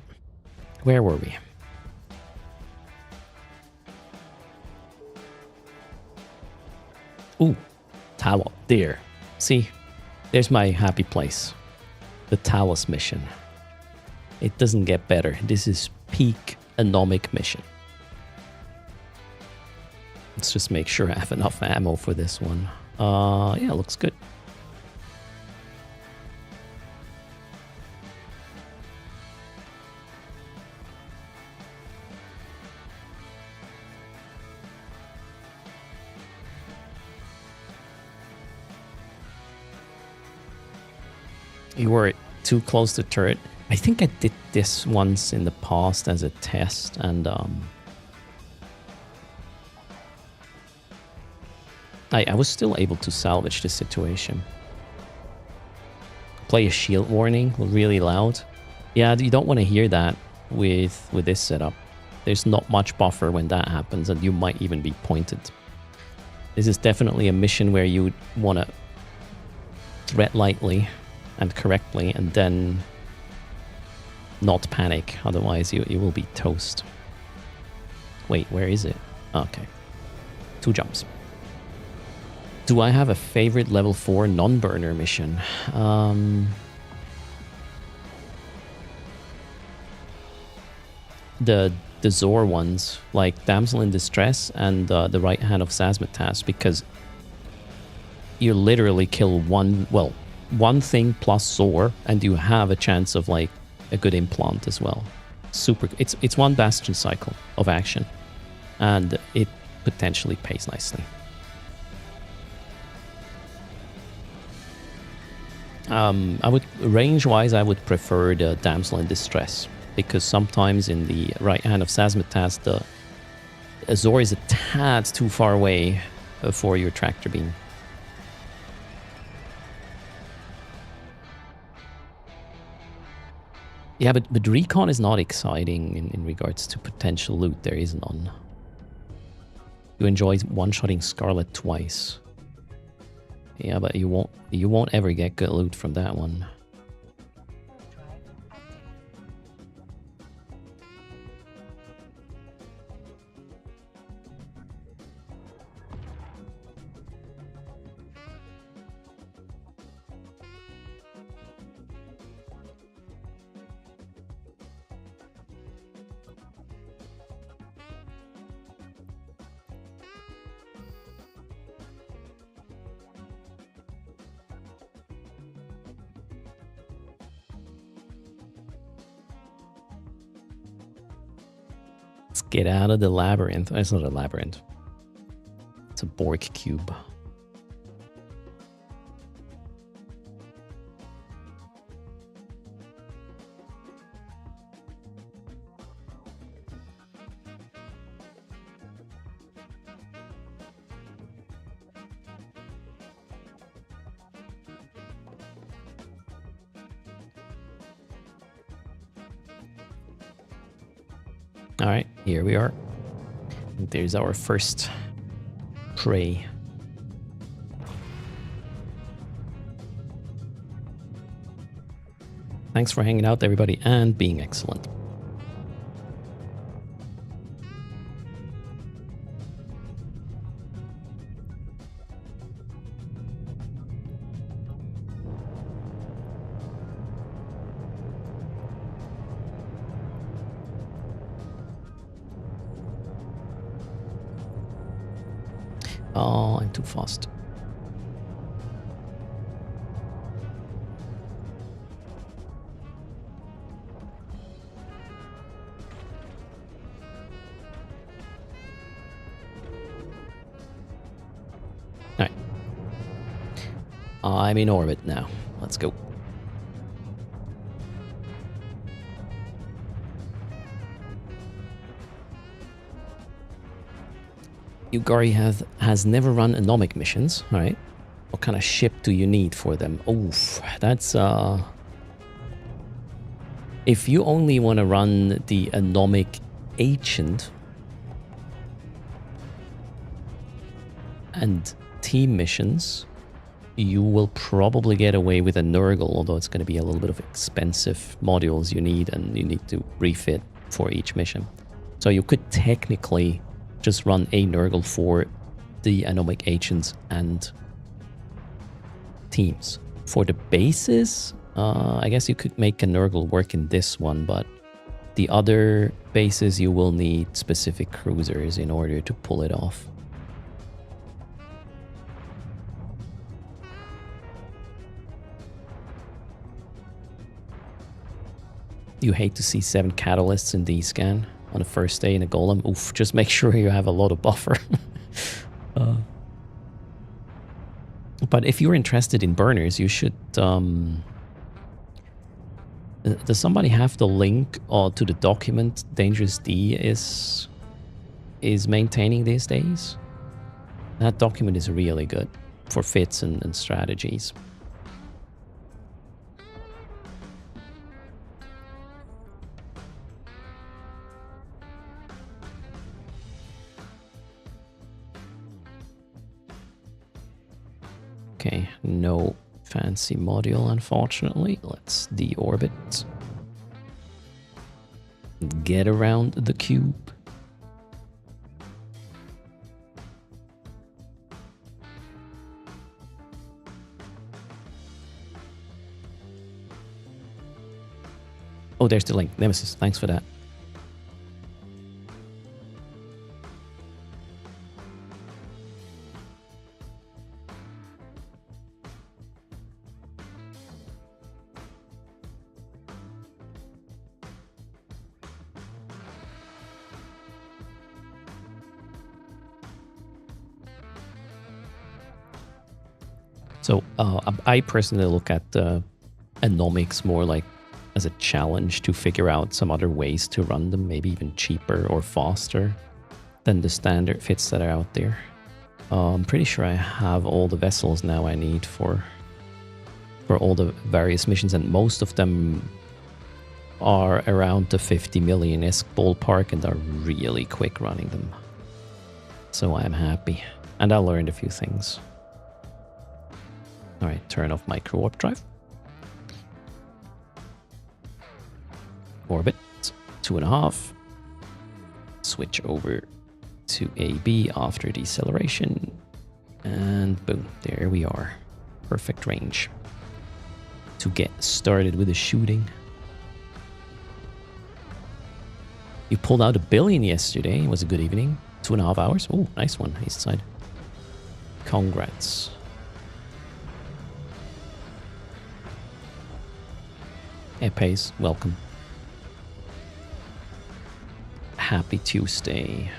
Where were we? Ooh, Talos. There. See? There's my happy place. The Talos mission. It doesn't get better. This is peak anomic mission. Let's just make sure I have enough ammo for this one. Yeah, looks good. You were too close to turret. I think I did this once in the past as a test, and I was still able to salvage the situation. Play a shield warning really loud. Yeah, you don't want to hear that with this setup. There's not much buffer when that happens, and you might even be pointed. This is definitely a mission where you would want to threat lightly and correctly, and then not panic, otherwise you will be toast. Wait, where is it? Okay. 2 jumps. Do I have a favorite level 4 non-burner mission? The Zor ones, like Damsel in Distress and the Right Hand of Zazmatas, because you literally kill one thing plus Zor, and you have a chance of like a good implant as well. Super. It's one bastion cycle of action, and it potentially pays nicely. I would range-wise, I would prefer the Damsel in Distress, because sometimes in the Right Hand of Zazmatas, the Zor is a tad too far away for your tractor beam. Yeah, but recon is not exciting in regards to potential loot. There is none. You enjoy one-shotting Scarlet twice. Yeah, but you won't ever get good loot from that one. Let's get out of the labyrinth. It's not a labyrinth. It's a Borg cube. All right, here we are. There's our first prey. Thanks for hanging out, everybody, and being excellent. Oh, I'm too fast. All right. I'm in orbit now. Let's go. Yugari has never run anomic missions, all right? What kind of ship do you need for them? Oof, that's if you only want to run the anomic ancient and team missions, you will probably get away with a Nurgle, although it's going to be a little bit of expensive modules you need, and you need to refit for each mission. So you could technically just run a Nurgle for the anomic agents and teams. For the bases, I guess you could make a Nurgle work in this one, but the other bases you will need specific cruisers in order to pull it off. You hate to see 7 catalysts in D-scan on the first day in a golem. Oof, just make sure you have a lot of buffer. But if you're interested in burners, you should... does somebody have the link to the document Dangerous D is maintaining these days? That document is really good for fits and strategies. Okay, no fancy module, unfortunately. Let's deorbit. Get around the cube. Oh, there's the link. Nemesis, thanks for that. So I personally look at anomics more like as a challenge to figure out some other ways to run them, maybe even cheaper or faster than the standard fits that are out there. I'm pretty sure I have all the vessels now I need for all the various missions, and most of them are around the 50 million-esque ballpark and are really quick running them. So I'm happy. And I learned a few things. Alright, turn off micro warp drive. Orbit, 2.5. Switch over to AB after deceleration. And boom, there we are. Perfect range to get started with the shooting. You pulled out 1 billion yesterday. It was a good evening. 2.5 hours. Oh, nice one, east side. Congrats. Epes, welcome. Happy Tuesday.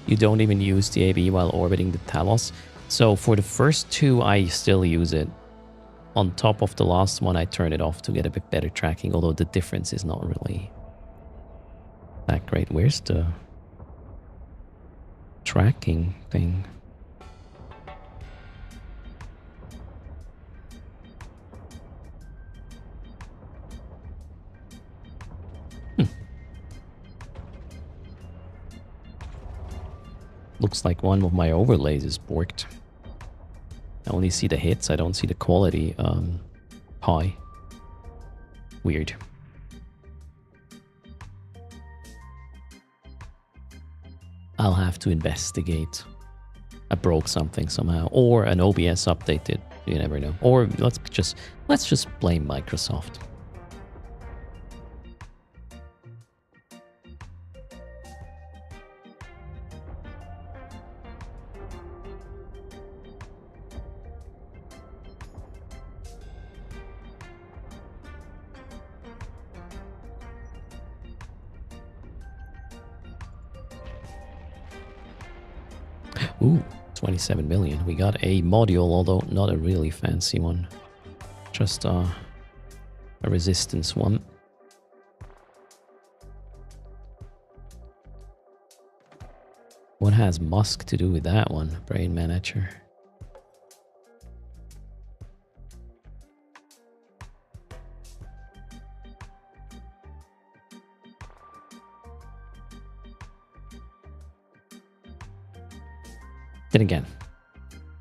You don't even use the AB while orbiting the Talos. So for the first two, I still use it. On top of the last one, I turn it off to get a bit better tracking, although the difference is not really that great. Where's the tracking thing? Looks like one of my overlays is borked. I only see the hits, I don't see the quality high. Weird. I'll have to investigate. I broke something somehow, or an OBS updated. You never know. Or let's just blame Microsoft. Ooh, 27 million. We got a module, although not a really fancy one. Just a resistance one. What has Musk to do with that one? Brain manager. Then again,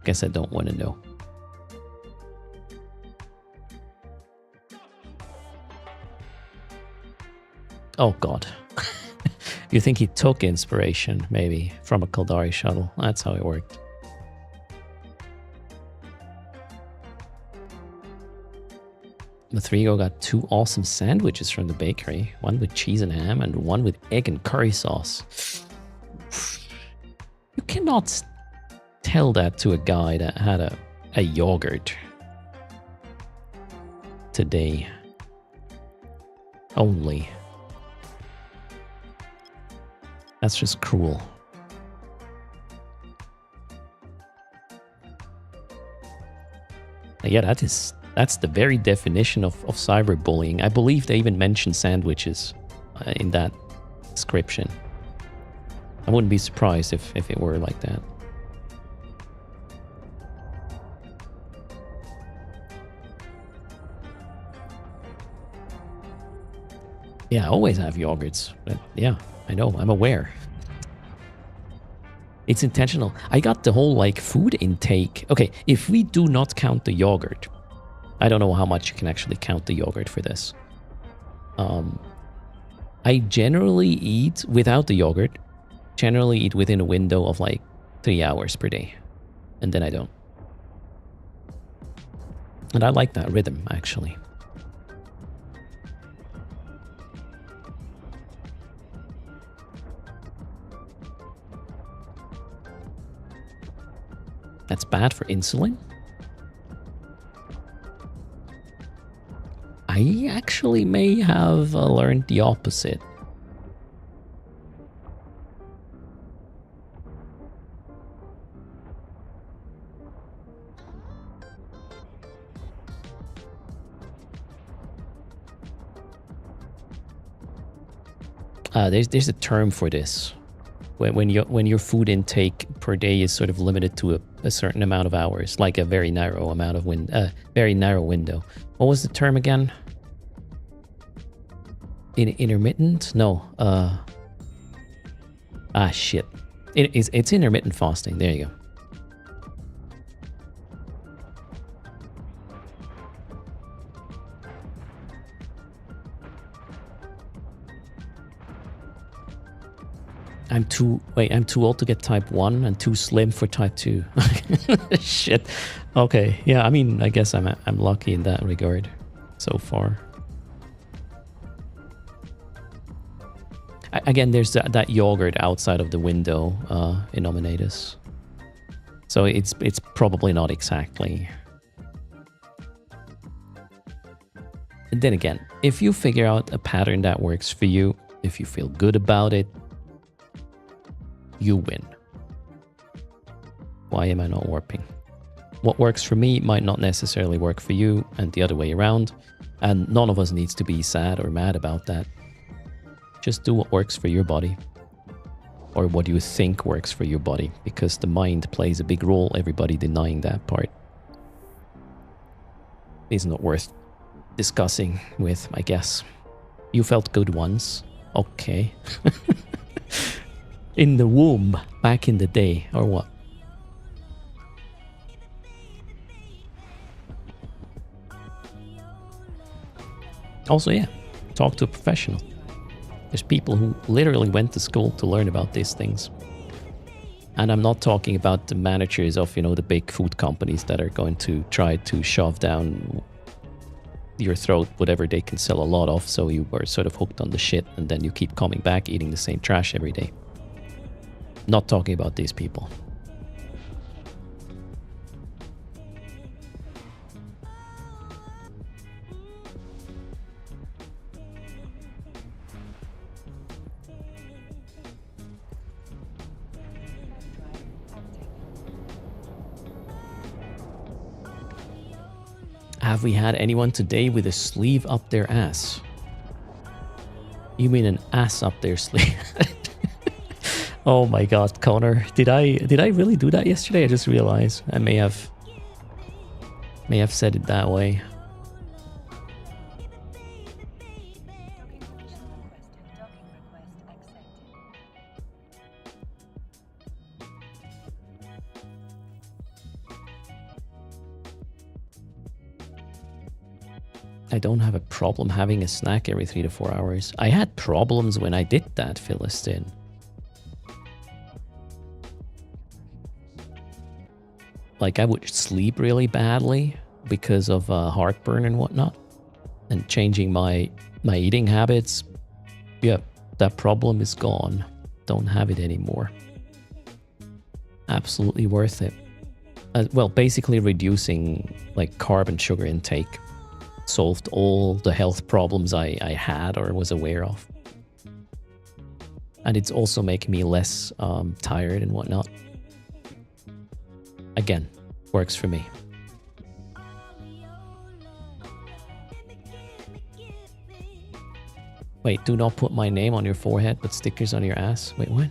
guess I don't want to know. Oh god. You think he took inspiration, maybe, from a Kaldari shuttle? That's how it worked. Mathrigo got 2 awesome sandwiches from the bakery. One with cheese and ham, and one with egg and curry sauce. You cannot tell that to a guy that had a yogurt today only. That's just cruel. Yeah, that's the very definition of cyberbullying. I believe they even mentioned sandwiches in that description. I wouldn't be surprised if it were like that. Yeah, I always have yogurts. But yeah, I know, I'm aware. It's intentional. I got the whole like food intake. Okay, if we do not count the yogurt, I don't know how much you can actually count the yogurt for this. I generally eat without the yogurt. Generally eat within a window of like 3 hours per day. And then I don't. And I like that rhythm, actually. That's bad for insulin? I actually may have learned the opposite. There's a term for this. When your food intake per day is sort of limited to a certain amount of hours, like a very narrow amount of very narrow window. What was the term again? Intermittent? No. Shit. It's intermittent fasting. There you go. I'm too old to get type 1 and too slim for type 2. Shit. Okay. Yeah, I mean, I guess I'm lucky in that regard so far. Again, there's that yogurt outside of the window in Nominatus. So it's probably not exactly. And then again, if you figure out a pattern that works for you, if you feel good about it, you win. Why am I not warping? What works for me might not necessarily work for you, and the other way around. And none of us needs to be sad or mad about that. Just do what works for your body. Or what you think works for your body, because the mind plays a big role, everybody denying that part. It's not worth discussing with, I guess. You felt good once. Okay. In the womb, back in the day, or what? Also, yeah, talk to a professional. There's people who literally went to school to learn about these things. And I'm not talking about the managers of, the big food companies that are going to try to shove down your throat whatever they can sell a lot of, so you were sort of hooked on the shit and then you keep coming back eating the same trash every day. Not talking about these people. Have we had anyone today with a sleeve up their ass? You mean an ass up their sleeve? Oh my god, Connor. Did I really do that yesterday? I just realized I may have said it that way. I don't have a problem having a snack every 3 to 4 hours. I had problems when I did that, Philistine. Like, I would sleep really badly because of heartburn and whatnot. And changing my eating habits, yeah, that problem is gone. Don't have it anymore. Absolutely worth it. Well, basically reducing like carb and sugar intake solved all the health problems I had or was aware of. And it's also making me less tired and whatnot. Again, works for me. Wait, do not put my name on your forehead, but stickers on your ass. Wait, what?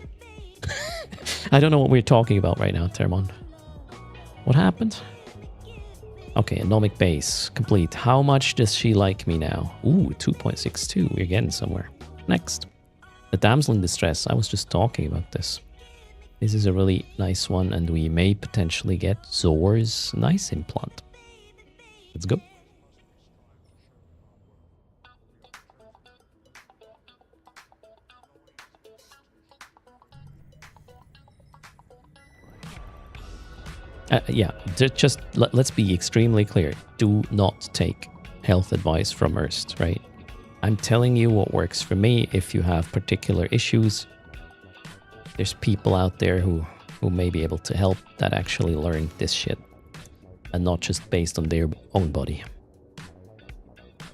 I don't know what we're talking about right now, Termon. What happened? Okay, anomic base complete. How much does she like me now? Ooh, 2.62. We're getting somewhere. Next. The damsel in distress. I was just talking about this. This is a really nice one, and we may potentially get Zor's nice implant. Let's go. Yeah, just let's be extremely clear. Do not take health advice from Erst, right? I'm telling you what works for me. If you have particular issues, there's people out there who may be able to help that actually learn this shit and not just based on their own body.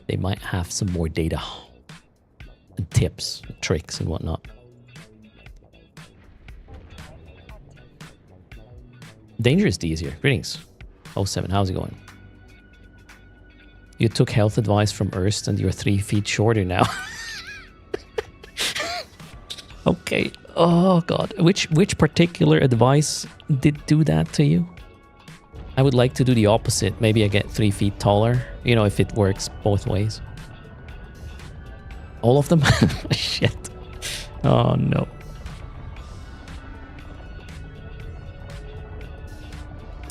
They might have some more data and tips, and tricks and whatnot. Dangerous D is here. Greetings. 07, how's it going? You took health advice from Erst and you're 3 feet shorter now. Okay. Oh god. Which particular advice did do that to you? I would like to do the opposite. Maybe I get 3 feet taller. You know, if it works both ways. All of them? Shit. Oh no.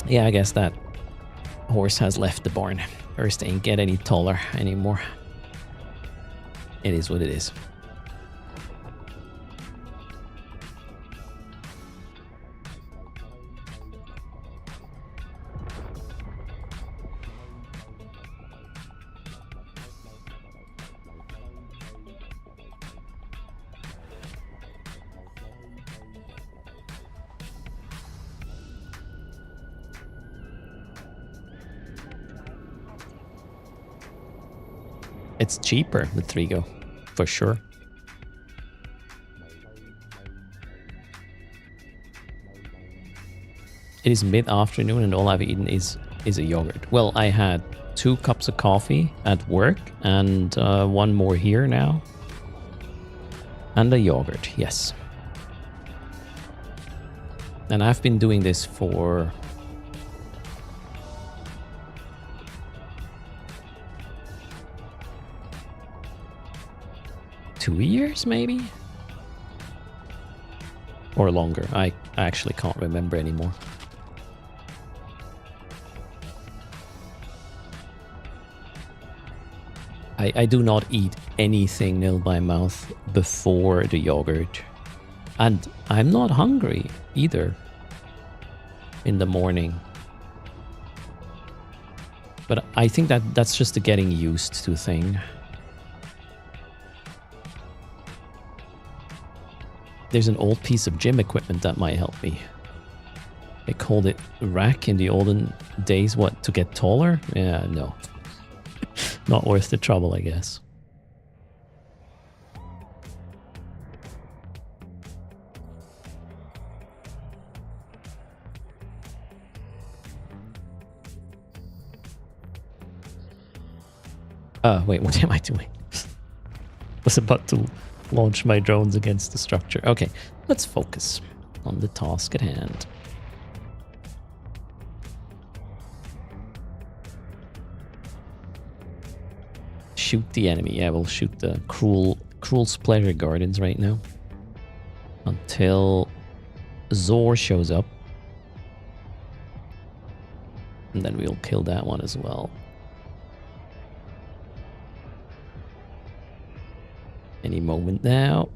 Yeah, I guess that horse has left the barn. Erst ain't get any taller anymore. It is what it is. It's cheaper with 3Go, for sure. It is mid-afternoon and all I've eaten is a yogurt. Well, I had 2 cups of coffee at work and 1 more here now. And a yogurt, yes. And I've been doing this for... two years, maybe? Or longer. I actually can't remember anymore. I do not eat anything nil by mouth before the yogurt. And I'm not hungry either in the morning. But I think that's just a getting used to thing. There's an old piece of gym equipment that might help me. They called it rack in the olden days. What, to get taller? Yeah, no. Not worth the trouble, I guess. Wait, what am I doing? Was about to launch my drones against the structure. Okay, let's focus on the task at hand. Shoot the enemy. Yeah, we'll shoot the cruel splatter gardens right now. Until Zor shows up. And then we'll kill that one as well. Any moment now.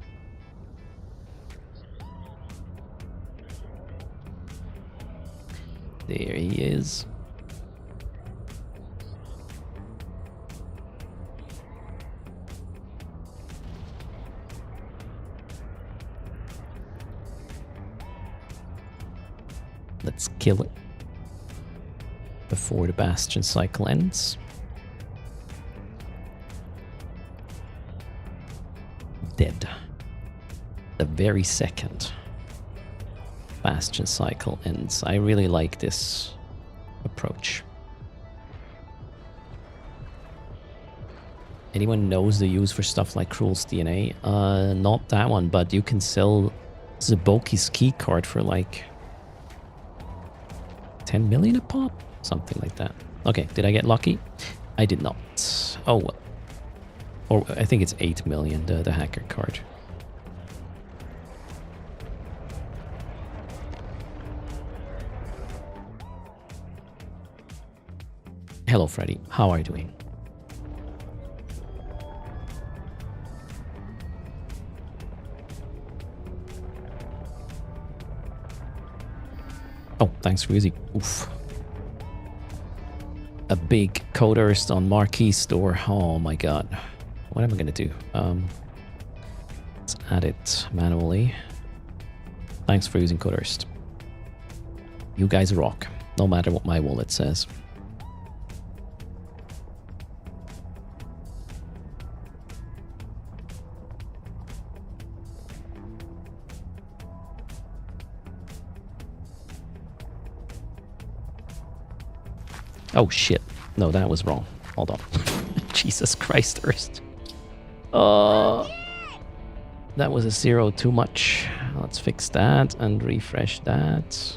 There he is. Let's kill it before the Bastion cycle ends. Dead. The very second Bastion cycle ends. I really like this approach. Anyone knows the use for stuff like Cruel's DNA? Not that one, but you can sell Zaboki's key card for like 10 million a pop? Something like that. Okay, did I get lucky? I did not. Oh well. Or I think it's 8 million, the hacker card. Hello, Freddy. How are you doing? Oh, thanks for using. Oof. A big code erst on Marquee store. Oh my god. What am I gonna do? Let's add it manually. Thanks for using code erst. You guys rock, no matter what my wallet says. Oh shit. No, that was wrong. Hold on. Jesus Christ, Erst. That was a 0 too much. Let's fix that and refresh that.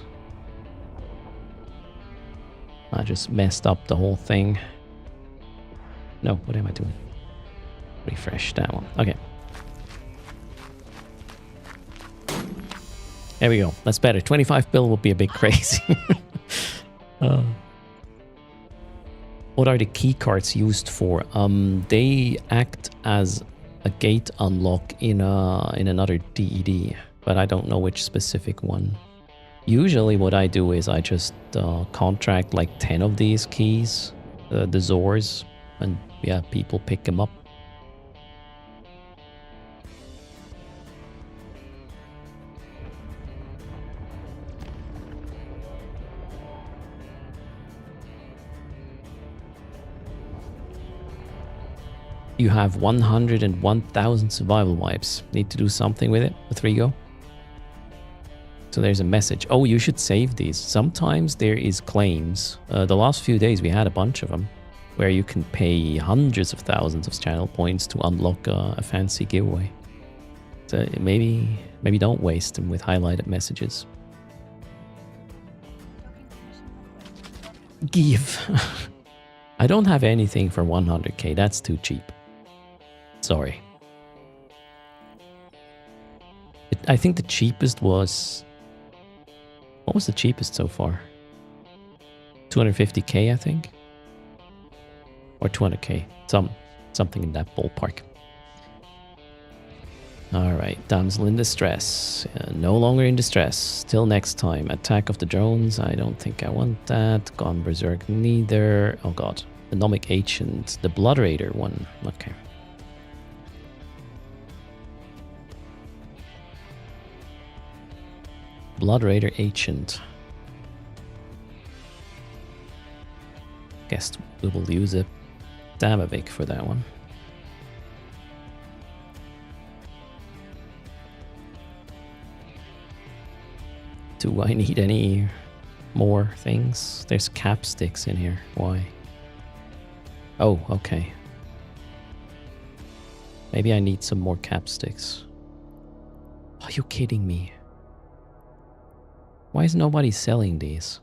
I just messed up the whole thing. No, what am I doing? Refresh that one. Okay. There we go. That's better. 25 bill would be a bit crazy. What are the key cards used for? They act as a gate unlock in another DED, but I don't know which specific one. Usually what I do is I just contract like 10 of these keys, the Zors, and yeah, people pick them up. You have 101,000 survival wipes. Need to do something with it, with Rigo. So there's a message. Oh, you should save these. Sometimes there is claims. The last few days we had a bunch of them where you can pay hundreds of thousands of channel points to unlock a fancy giveaway. So maybe don't waste them with highlighted messages. Give. I don't have anything for 100k. That's too cheap. Sorry. I think the cheapest was... What was the cheapest so far? 250k, I think? Or 200k. Something in that ballpark. Alright, damsel in distress. No longer in distress. Till next time. Attack of the drones. I don't think I want that. Gone berserk neither. Oh god. The Nomic Ancient. The Blood Raider one. Okay. Blood Raider Ancient. Guess we will use a Damavik for that one. Do I need any more things? There's capsticks in here. Why? Oh, okay. Maybe I need some more capsticks. Are you kidding me? Why is nobody selling these?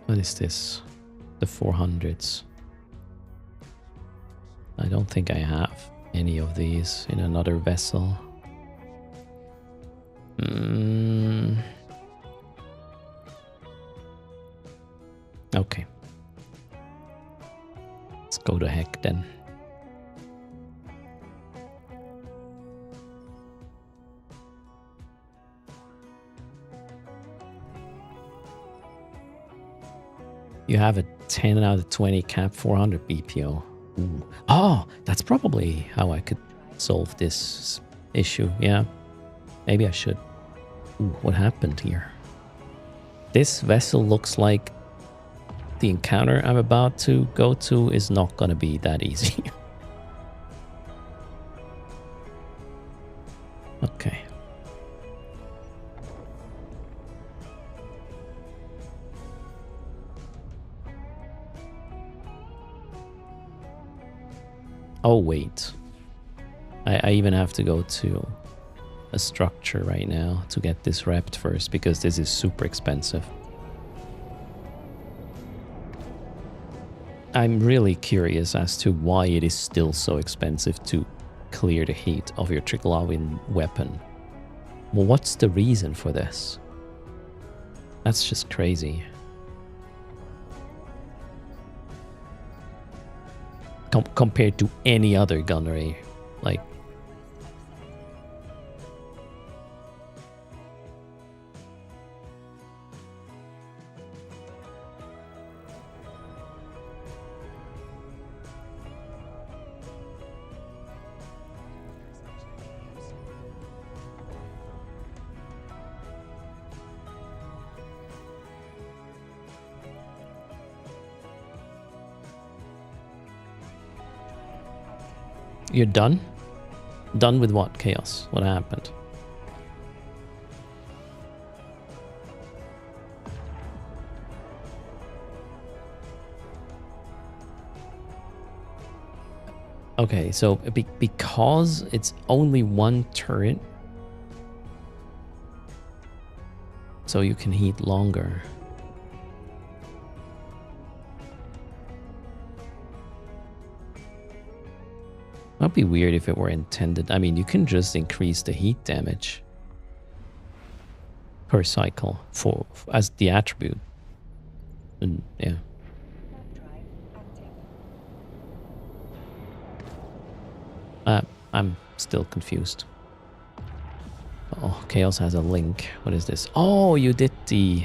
What is this? The 400s. I don't think I have any of these in another vessel. Okay. Let's go to heck then. You have a 10 out of 20 cap 400 BPO. Ooh. Oh, that's probably how I could solve this issue. Yeah, maybe I should. Ooh, what happened here? This vessel looks like the encounter I'm about to go to is not going to be that easy. Okay. Oh, wait. I even have to go to a structure right now to get this repped first because this is super expensive. I'm really curious as to why it is still so expensive to clear the heat of your Triglavian weapon. Well, what's the reason for this? That's just crazy. Compared to any other gunnery, like... You're done? Done with what, Chaos? What happened? Okay, so because it's only one turret, so you can heat longer. That'd be weird if it were intended. I mean, you can just increase the heat damage per cycle for as the attribute. And yeah. I'm still confused. Oh, Chaos has a link. What is this? Oh, you did the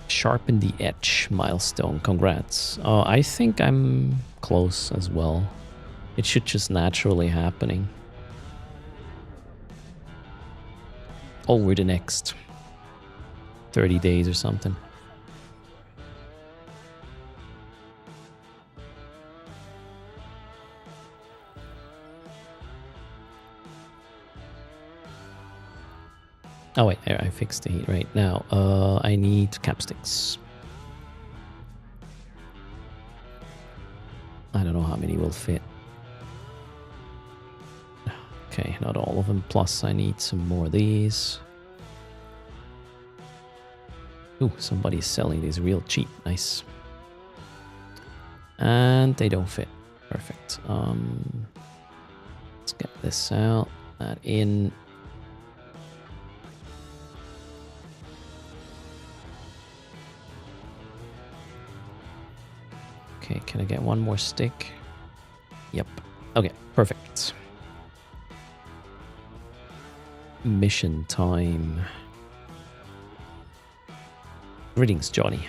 Sharpen the Edge milestone. Congrats. Oh, I think I'm close as well. It should just naturally happening. over the next 30 days or something. Oh wait, I fixed the heat right now. I need capsticks. I don't know how many will fit. Okay, not all of them. Plus I need some more of these. Ooh, somebody's selling these real cheap. Nice. And they don't fit. Perfect. Let's get this out. That in. Okay, can I get one more stick? Yep. Okay, perfect. Mission time. Greetings, Johnny.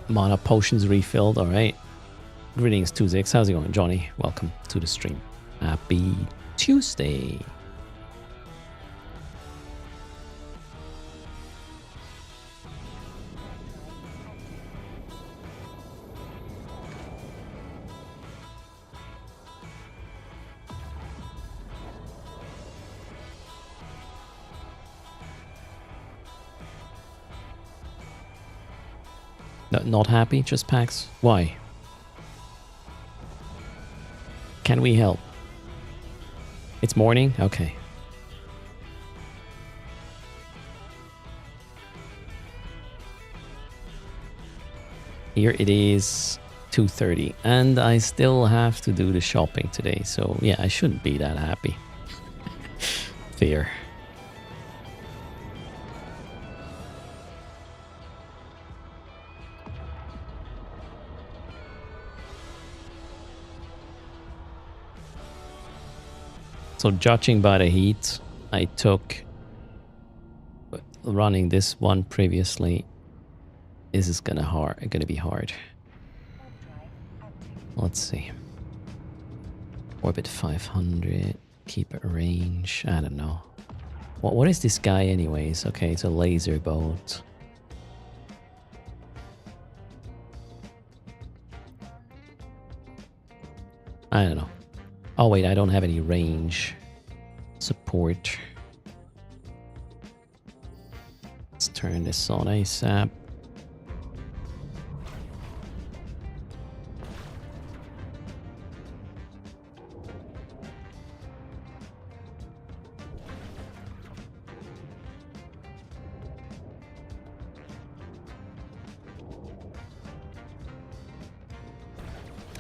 Mana potions refilled. All right. Greetings, 2Zix. How's it going, Johnny? Welcome to the stream. Happy Tuesday. Not happy, just packs? Why? Can we help? It's morning? Okay. Here it is 2:30 and I still have to do the shopping today. So yeah, I shouldn't be that happy. Fair. So judging by the heat I took running this one previously, this is gonna be hard. Let's see. Orbit 500, keep it range. I don't know. What is this guy anyways? Okay, it's a laser boat. I don't know. Oh wait, I don't have any range support. Let's turn this on ASAP.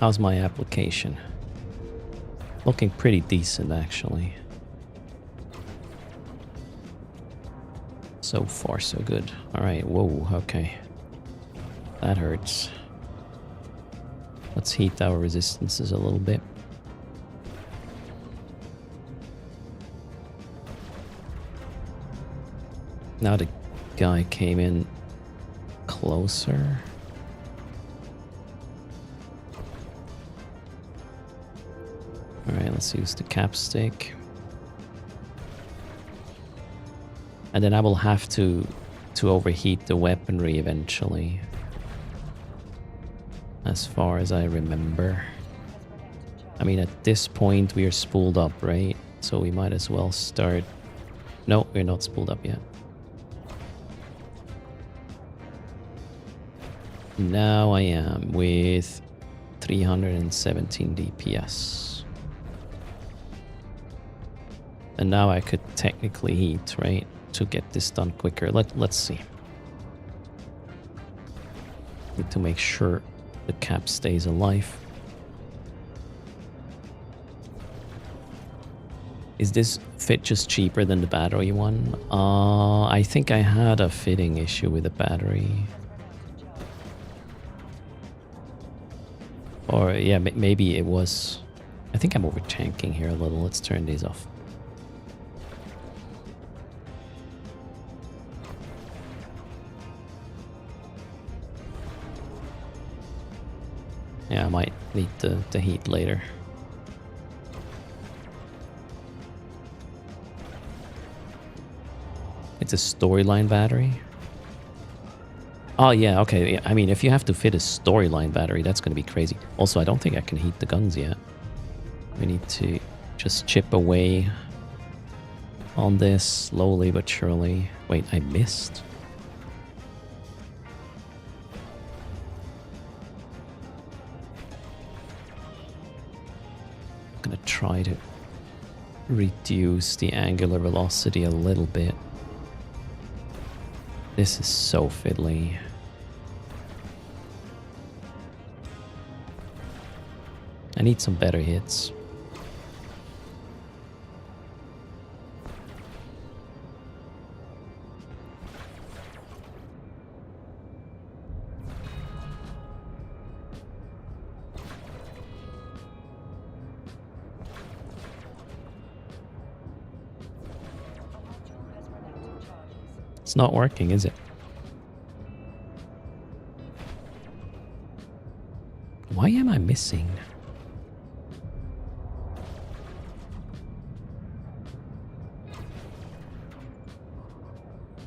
How's my application? Looking pretty decent, actually. So far, so good. Alright, whoa, okay. That hurts. Let's heat our resistances a little bit. Now the guy came in closer. Alright, let's use the capstick. And then I will have to overheat the weaponry eventually. As far as I remember. I mean, at this point we are spooled up, right? So we might as well start... No, we're not spooled up yet. Now I am with 317 DPS. And now I could technically heat, right? To get this done quicker. Let's see. Need to make sure the cap stays alive. Is this fit just cheaper than the battery one? I think I had a fitting issue with the battery. Or yeah, maybe it was. I think I'm over tanking here a little. Let's turn these off. Yeah, I might need the heat later. It's a storyline battery. Oh yeah, okay. Yeah, I mean, if you have to fit a storyline battery, that's going to be crazy. Also, I don't think I can heat the guns yet. We need to just chip away on this slowly but surely. Wait, I missed. I'm gonna try to reduce the angular velocity a little bit. This is so fiddly. I need some better hits. It's not working, is it? Why am I missing?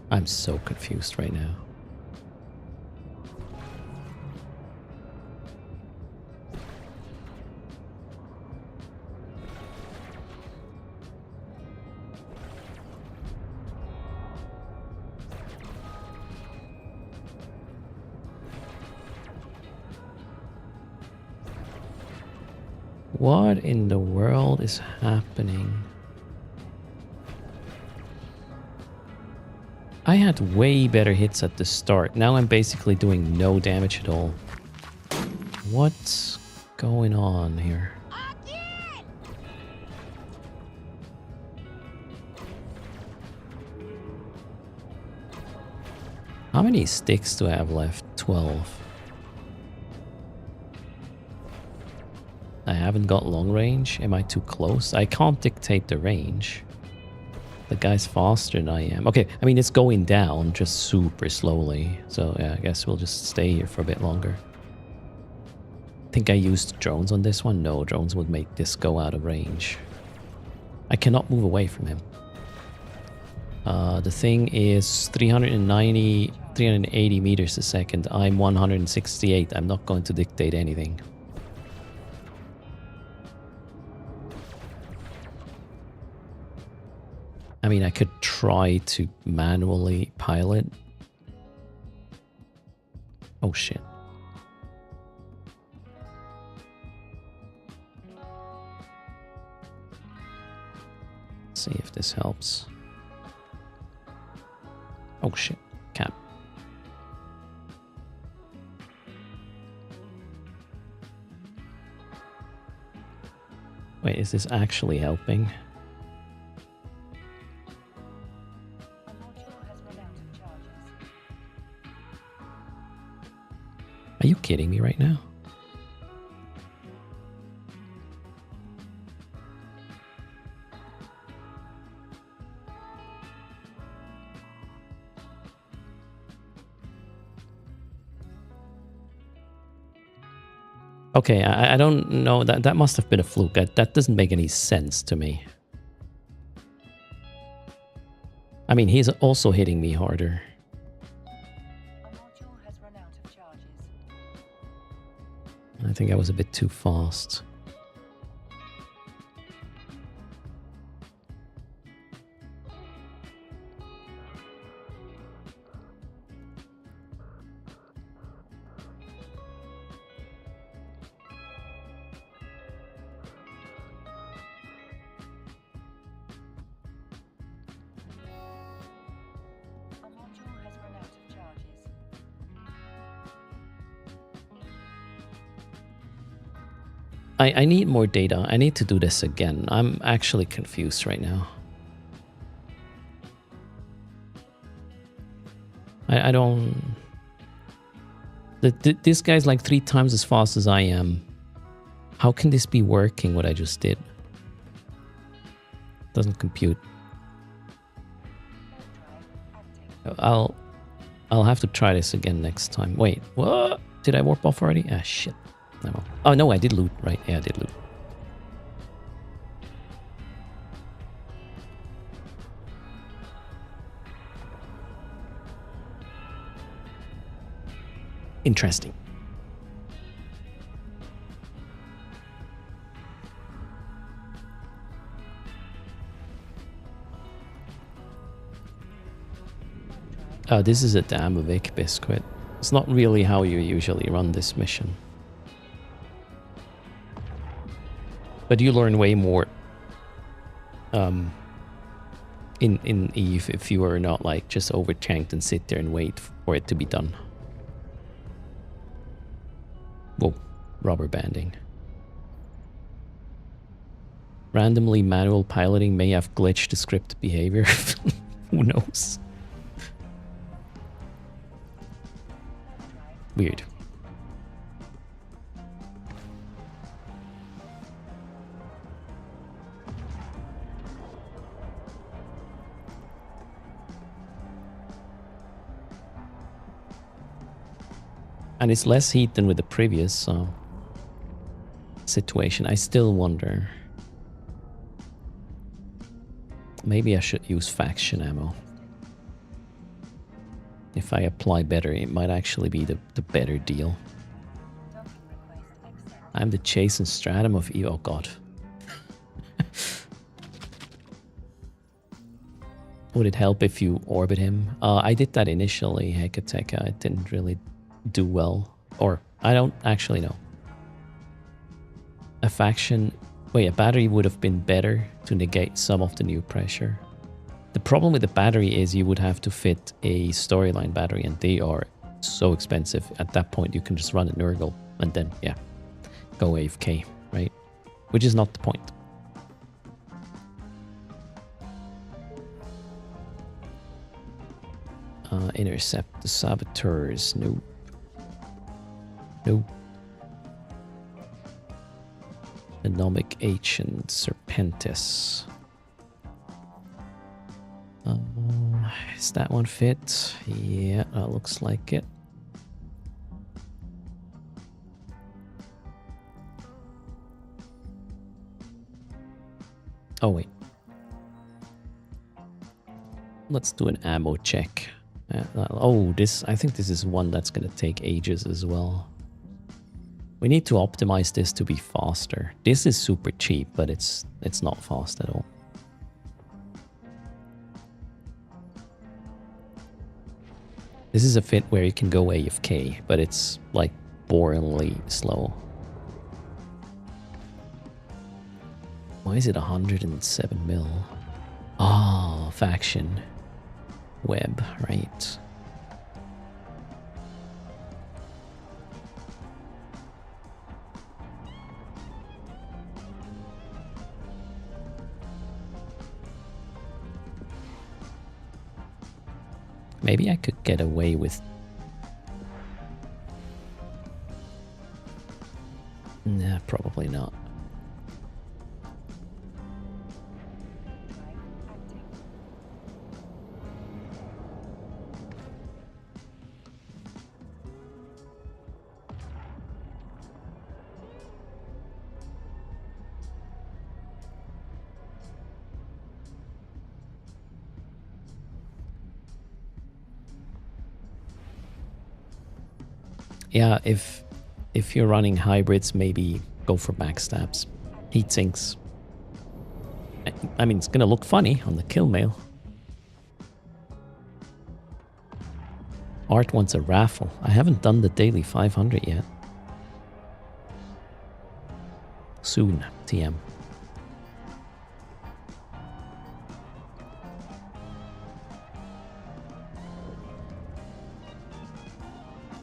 I'm so confused right now. What in the world is happening? I had way better hits at the start. Now I'm basically doing no damage at all. What's going on here? How many sticks do I have left? 12. I haven't got long range. Am I too close? I can't dictate the range. The guy's faster than I am. Okay, I mean, it's going down just super slowly. So yeah, I guess we'll just stay here for a bit longer. Think I used drones on this one? No, drones would make this go out of range. I cannot move away from him. The thing is 380 meters a second. I'm 168. I'm not going to dictate anything. I mean, I could try to manually pilot. Oh shit. Let's see if this helps. Oh shit. Cap. Wait, is this actually helping? Are you kidding me right now? Okay, I don't know. That must have been a fluke. That doesn't make any sense to me. I mean, he's also hitting me harder. I think I was a bit too fast. I need more data. I need to do this again. I'm actually confused right now. I don't... This guy's like 3 times as fast as I am. How can this be working, what I just did? Doesn't compute. I'll have to try this again next time. Wait, what? Did I warp off already? Ah, shit. No. Oh, no, I did loot, right? Yeah, I did loot. Interesting. This is a Damovic biscuit. It's not really how you usually run this mission. But you learn way more in Eve if you are not like just overtanked and sit there and wait for it to be done. Whoa, rubber banding. Randomly manual piloting may have glitched the script behavior. Who knows? Weird. And it's less heat than with the previous situation. I still wonder. Maybe I should use faction ammo. If I apply better, it might actually be the better deal. I'm the Chase and Stratum of Eve. Oh god. Would it help if you orbit him? I did that initially, Hekateka. It didn't really do well. Or, I don't actually know. A faction... Wait, a battery would have been better to negate some of the new pressure. The problem with the battery is you would have to fit a storyline battery, and they are so expensive. At that point, you can just run a Nurgle and then, yeah, go AFK, right? Which is not the point. Intercept the saboteurs. Nope. Nope. Anomic Ancient Serpentis. Is that one fit? Yeah, that looks like it. Oh, wait. Let's do an ammo check. Oh, I think this is one that's going to take ages as well. We need to optimize this to be faster. This is super cheap, but it's not fast at all. This is a fit where you can go AFK, but it's like boringly slow. Why is it 107 mil? Ah, faction. Web, right. Maybe I could get away with... Nah, probably not. Yeah, if you're running hybrids, maybe go for backstabs. Heat sinks. I mean, it's gonna look funny on the kill mail. Art wants a raffle. I haven't done the daily 500 yet. Soon, TM.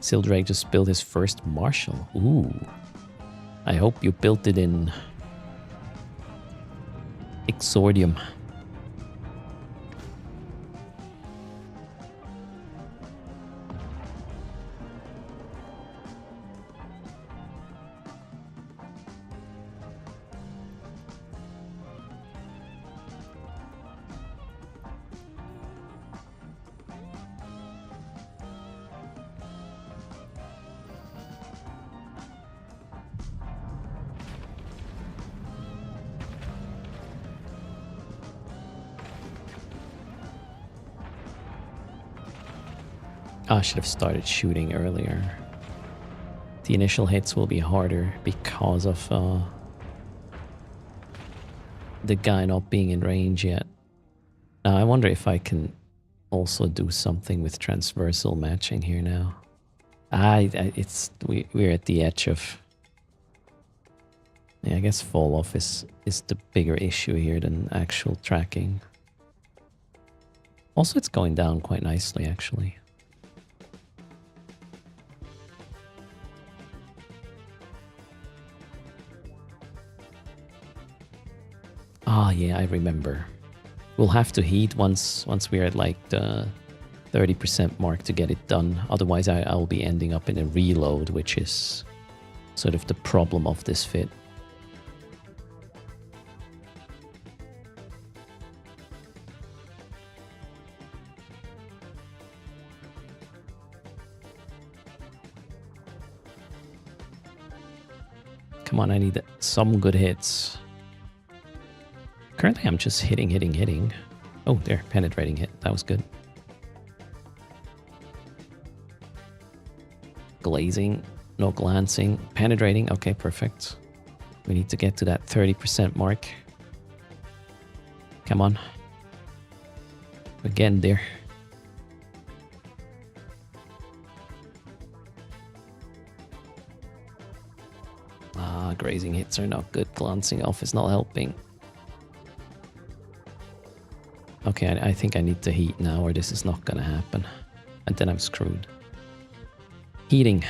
Sildrake just built his first Marshal. Ooh. I I hope you built it in Exordium. I should have started shooting earlier. The initial hits will be harder because of the guy not being in range yet. Now I wonder if I can also do something with transversal matching here now. We're at the edge of. Yeah, I guess fall off is the bigger issue here than actual tracking. Also, it's going down quite nicely actually. Ah, yeah, I remember. We'll have to heat once we're at like the 30% mark to get it done. Otherwise, I'll be ending up in a reload, which is sort of the problem of this fit. Come on, I need some good hits. Currently, I'm just hitting. Oh, there, penetrating hit. That was good. Glazing, no glancing, penetrating. Okay, perfect. We need to get to that 30% mark. Come on. Again, there. Ah, grazing hits are not good. Glancing off is not helping. Okay, I think I need to heat now or this is not gonna happen. And then I'm screwed. Heating.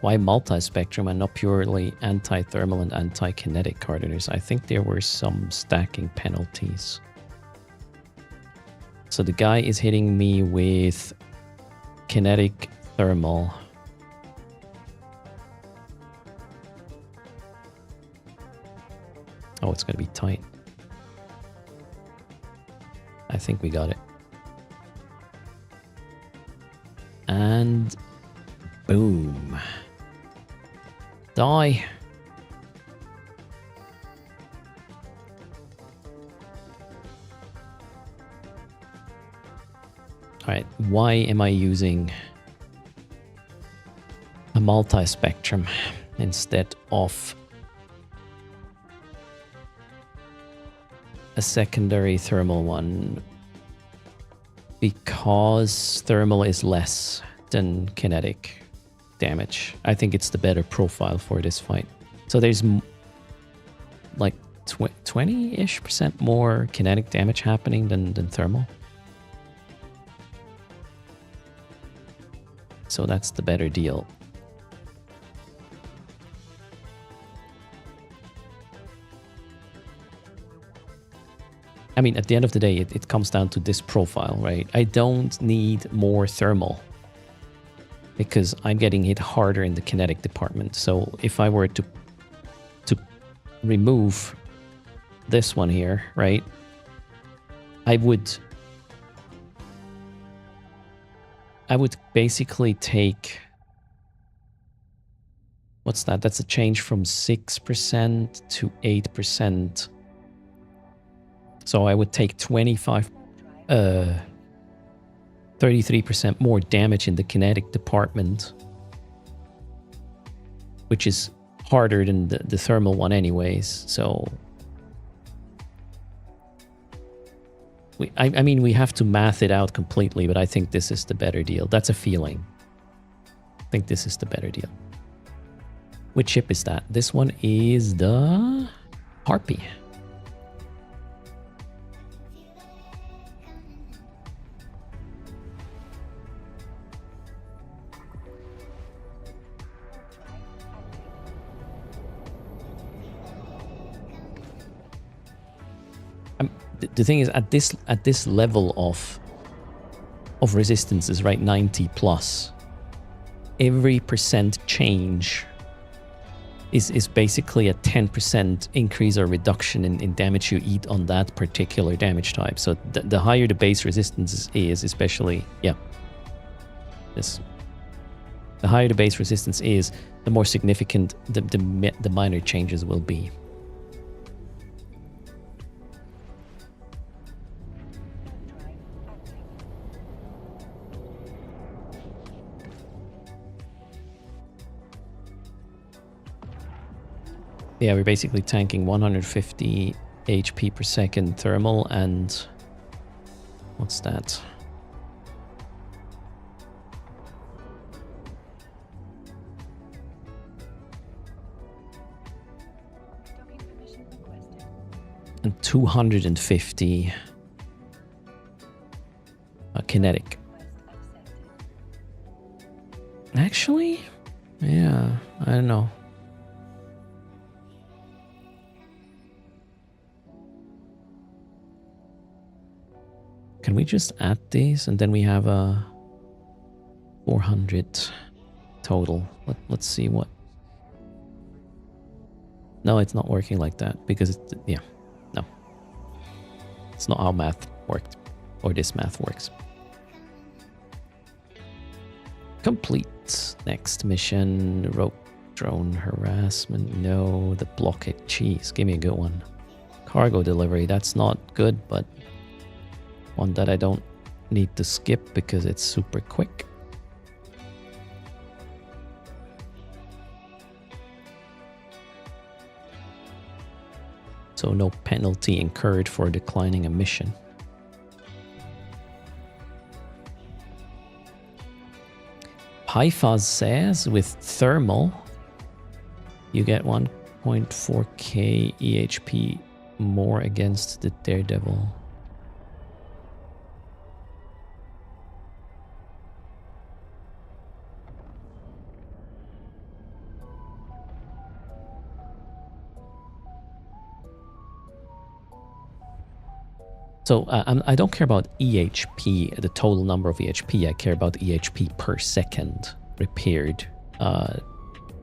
Why multi-spectrum and not purely anti-thermal and anti-kinetic hardeners? I think there were some stacking penalties. So the guy is hitting me with kinetic thermal. Oh, it's going to be tight. I think we got it. And boom. Die. Alright, why am I using a multi-spectrum instead of a secondary thermal one? Because thermal is less than kinetic damage. I think it's the better profile for this fight. So there's like 20-ish% more kinetic damage happening than thermal. So that's the better deal. I mean, at the end of the day, it comes down to this profile, right? I don't need more thermal because I'm getting hit harder in the kinetic department. So if I were to remove this one here, right, I would basically take, what's that? That's a change from 6% to 8%. So I would take 33% more damage in the kinetic department, which is harder than the thermal one anyways. So I mean, we have to math it out completely, but I think this is the better deal. That's a feeling. I think this is the better deal. Which ship is that? This one is the Harpy. the thing is, at this level of resistances, right, 90 plus, every percent change is basically a 10% increase or reduction in damage you eat on that particular damage type. So the higher the base resistance is, especially, yeah, this, the higher the base resistance is, the more significant the minor changes will be. Yeah, we're basically tanking 150 HP per second thermal and what's that? And 250 kinetic. Actually, yeah, I don't know. Can we just add these and then we have a 400 total? Let's see what. No, it's not working like that because it's, yeah, no. It's not how math worked, or this math works. Complete. Next mission, rope drone harassment. No, the blockade. Jeez, give me a good one. Cargo delivery, that's not good, but one that I don't need to skip because it's super quick. So no penalty incurred for declining a mission. Pyfaz says with thermal, you get 1.4k EHP more against the Daredevil. So I don't care about EHP, the total number of EHP. I care about EHP per second repaired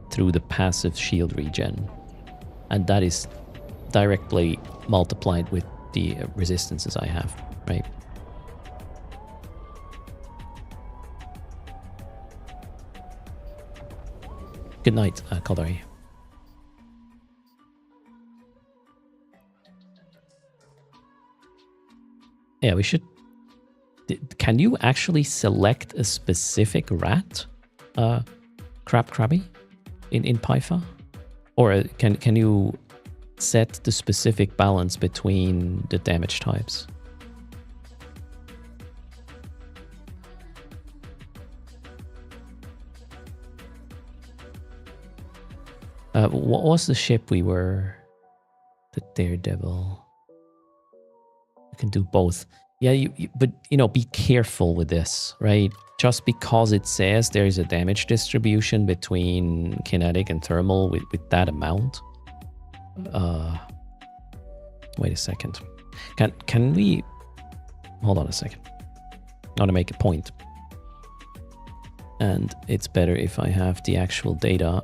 through the passive shield regen. And that is directly multiplied with the resistances I have, right? Good night, Kodari. Yeah, we should... Can you actually select a specific rat? Krabby? In Python? Or can you set the specific balance between the damage types? What was the ship we were... The Daredevil... Can do both. Yeah, but you know, be careful with this, right? Just because it says there is a damage distribution between kinetic and thermal with that amount. Wait a second. Can we hold on a second? I want to make a point. And it's better if I have the actual data.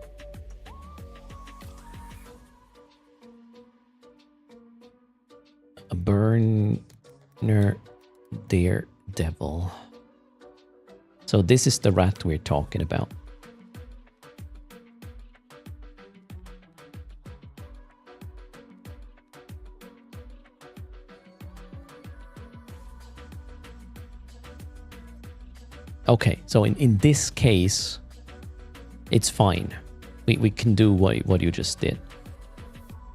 A burner Daredevil. So this is the rat we're talking about. Okay, so in this case, it's fine. We can do what you just did.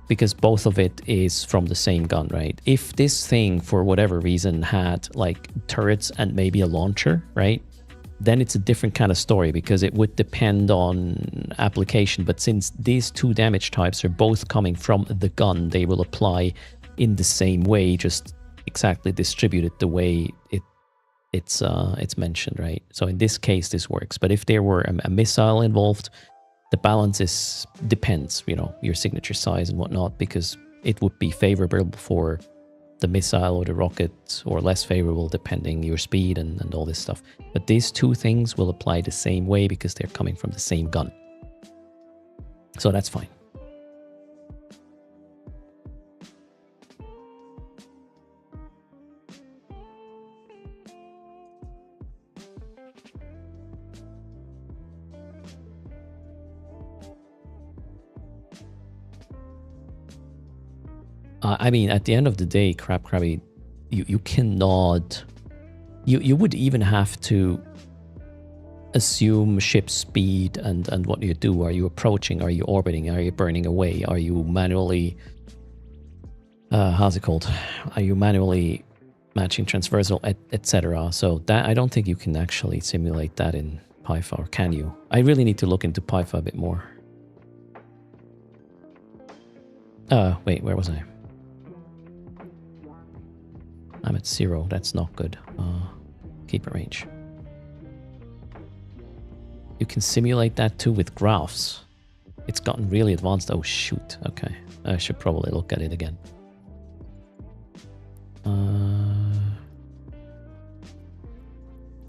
Because both of it is from the same gun, right? If this thing, for whatever reason, had like turrets and maybe a launcher, right? Then it's a different kind of story because it would depend on application. But since these two damage types are both coming from the gun, they will apply in the same way, just exactly distributed the way it's mentioned, right? So in this case, this works. But if there were a missile involved, the balance depends, you know, your signature size and whatnot, because it would be favorable for the missile or the rocket, or less favorable depending your speed and all this stuff. But these two things will apply the same way because they're coming from the same gun. So that's fine. I mean, at the end of the day, Crabby, you cannot... You would even have to assume ship speed and what you do. Are you approaching? Are you orbiting? Are you burning away? Are you manually... how's it called? Are you manually matching transversal, etc.? So that I don't think you can actually simulate that in PyFa, or can you? I really need to look into PyFa a bit more. Wait, where was I? I'm at 0. That's not good. Keep it range. You can simulate that too with graphs. It's gotten really advanced. Oh, shoot. Okay. I should probably look at it again.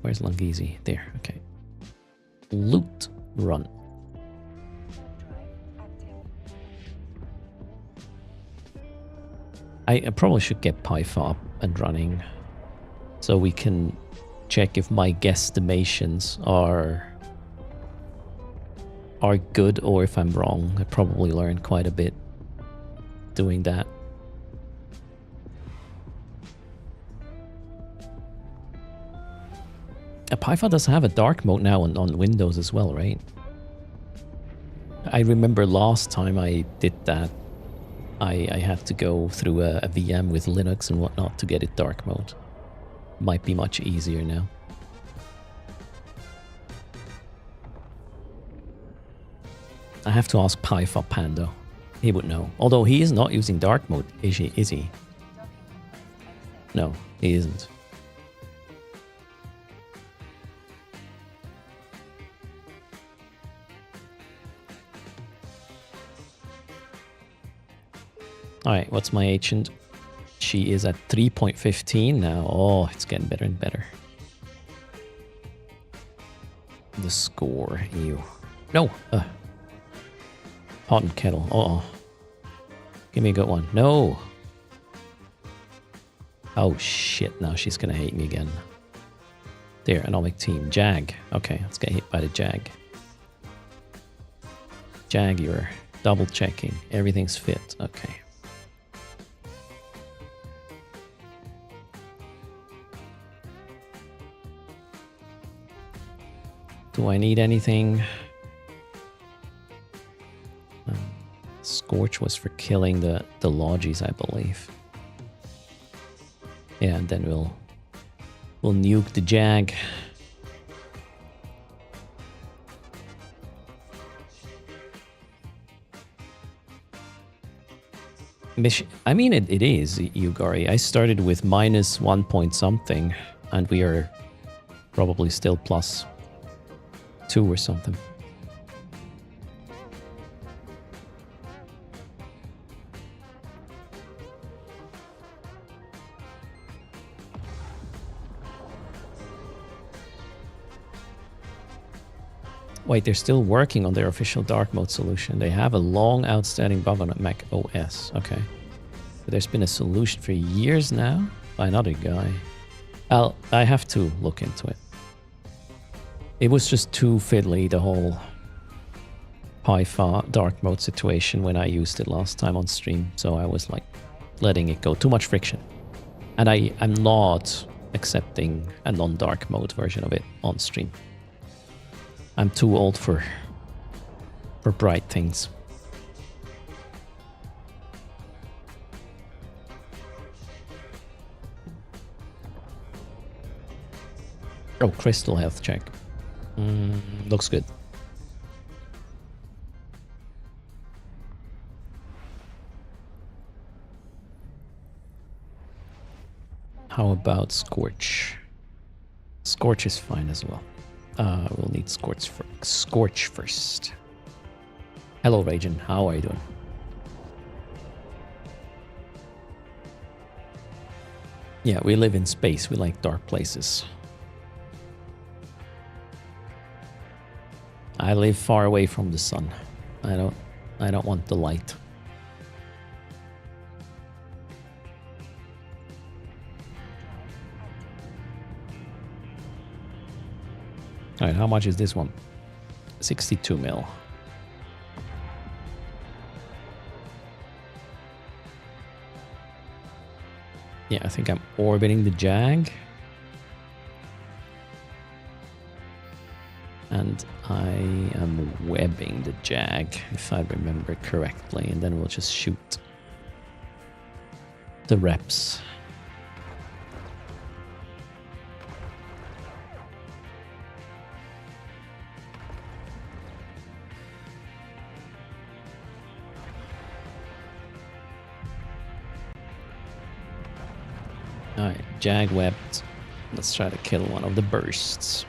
Where's Langizi? There. Okay. Loot run. I probably should get PyFa up and running so we can check if my guesstimations are good or if I'm wrong. I probably learned quite a bit doing that. PyFa does have a dark mode now on Windows as well, right? I remember last time I did that, I had to go through a VM with Linux and whatnot to get it dark mode. Might be much easier now. I have to ask PyFa Pando. He would know. Although he is not using dark mode, is he? No, he isn't. Alright, what's my agent? She is at 3.15 now. Oh, it's getting better and better. The score, ew. No! Pot and kettle. Uh-oh. Give me a good one. No! Oh shit, now she's gonna hate me again. There, Anomic Team. Jag. Okay, let's get hit by the Jag. Jag, you're double checking. Everything's fit. Okay. Do I need anything? Scorch was for killing the Logis, I believe. Yeah, and then we'll nuke the Jag. I mean, it is, Yugari. I started with minus 1 point something, and we are probably still plus 2 or something. Wait, they're still working on their official dark mode solution. They have a long outstanding bug on Mac OS. Okay. But there's been a solution for years now by another guy. I have to look into it. It was just too fiddly, the whole PyFa dark mode situation when I used it last time on stream. So I was like letting it go. Too much friction. And I'm not accepting a non-dark mode version of it on stream. I'm too old for bright things. Oh, crystal health check. Looks good. How about Scorch? Scorch is fine as well. We'll need Scorch first. Hello, Rajan. How are you doing? Yeah, we live in space. We like dark places. I live far away from the sun. I don't want the light. All right, how much is this one? 62 mil. Yeah, I think I'm orbiting the Jag. And I am webbing the Jag, if I remember correctly. And then we'll just shoot the reps. Alright, Jag webbed. Let's try to kill one of the bursts.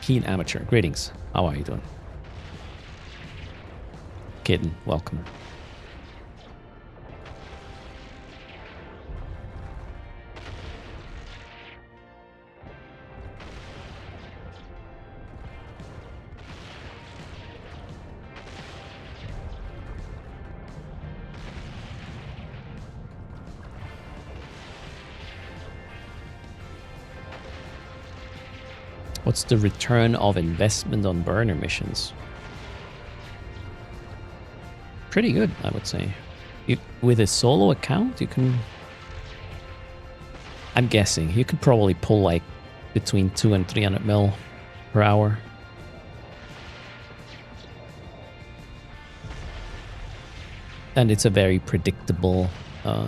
Keen Amateur, greetings. How are you doing? Kitten, welcome. What's the return of investment on burner missions? Pretty good, I would say. With a solo account, you can... I'm guessing you could probably pull like between 200 and 300 mil per hour. And it's a very predictable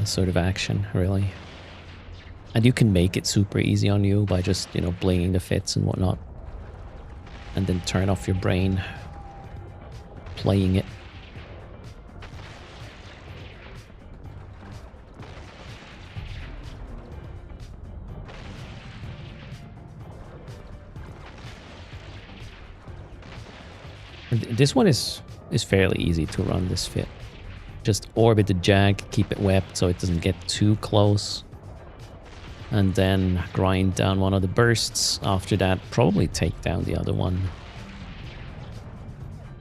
sort of action, really. And you can make it super easy on you by just, you know, blinging the fits and whatnot. And then turn off your brain playing it. This one is fairly easy to run, this fit. Just orbit the Jag, keep it webbed so it doesn't get too close. And then grind down one of the bursts. After that, probably take down the other one.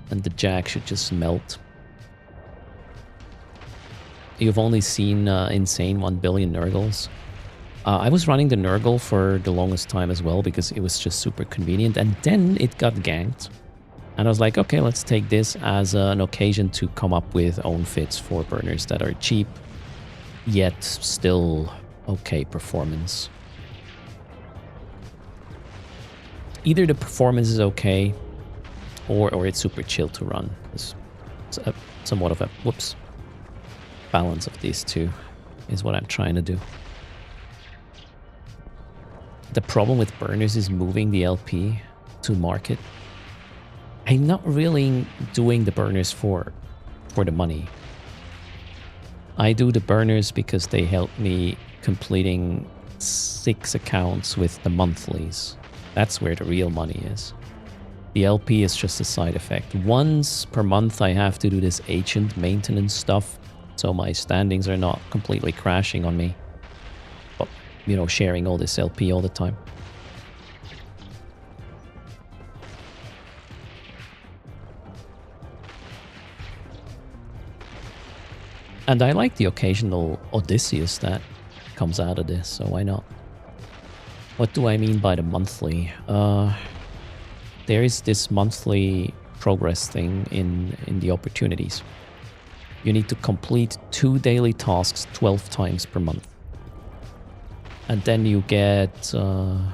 And the Jag should just melt. You've only seen insane 1 billion Nurgles. I was running the Nurgle for the longest time as well because it was just super convenient. And then it got ganked. And I was like, okay, let's take this as an occasion to come up with own fits for burners that are cheap, yet still okay performance. Either the performance is okay, or it's super chill to run. It's somewhat of a, whoops, balance of these two is what I'm trying to do. The problem with burners is moving the LP to market. I'm not really doing the burners for the money. I do the burners because they help me completing 6 accounts with the monthlies. That's where the real money is. The LP is just a side effect. Once per month I have to do this agent maintenance stuff, so my standings are not completely crashing on me. But, you know, sharing all this LP all the time. And I like the occasional Odysseus that comes out of this, so why not? What do I mean by the monthly? There is this monthly progress thing in the opportunities. You need to complete 2 daily tasks 12 times per month. And then you get some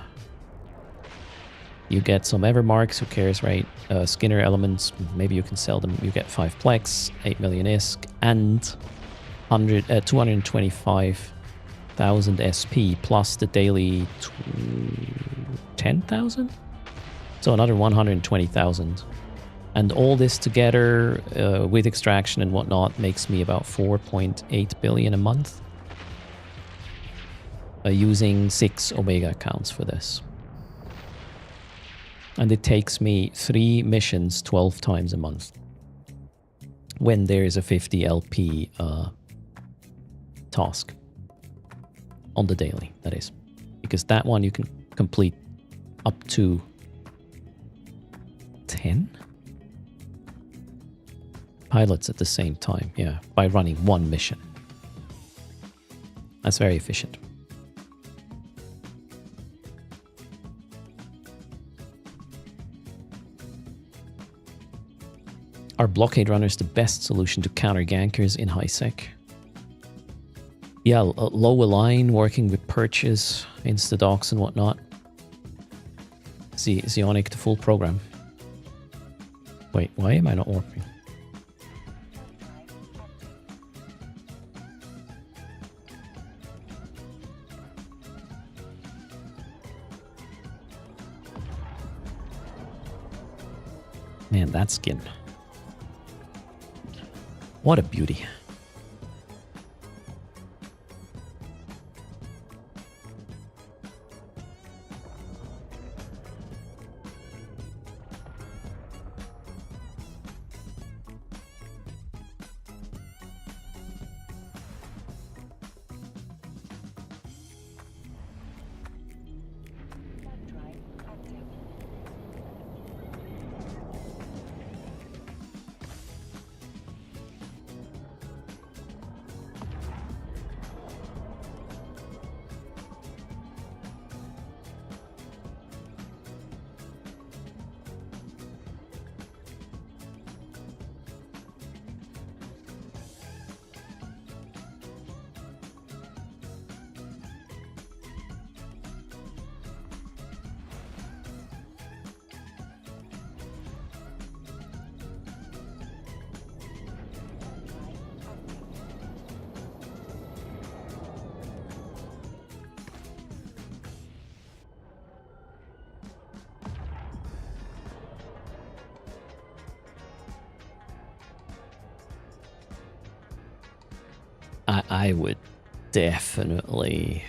Evermarks, who cares, right? Skinner elements, maybe you can sell them. You get 5 Plex, 8 million ISK, and 225,000 SP plus the daily 10,000? So another 120,000. And all this together with extraction and whatnot makes me about 4.8 billion a month. Using 6 Omega accounts for this. And it takes me 3 missions 12 times a month. When there is a 50 LP task. On the daily, that is. Because that one you can complete up to 10 pilots at the same time, yeah, by running one mission. That's very efficient. Are blockade runners the best solution to counter gankers in high sec? Yeah, low align, working with perches, insta-docs and whatnot. Zionic, the full program. Wait, why am I not working? Man, that skin. What a beauty. I would definitely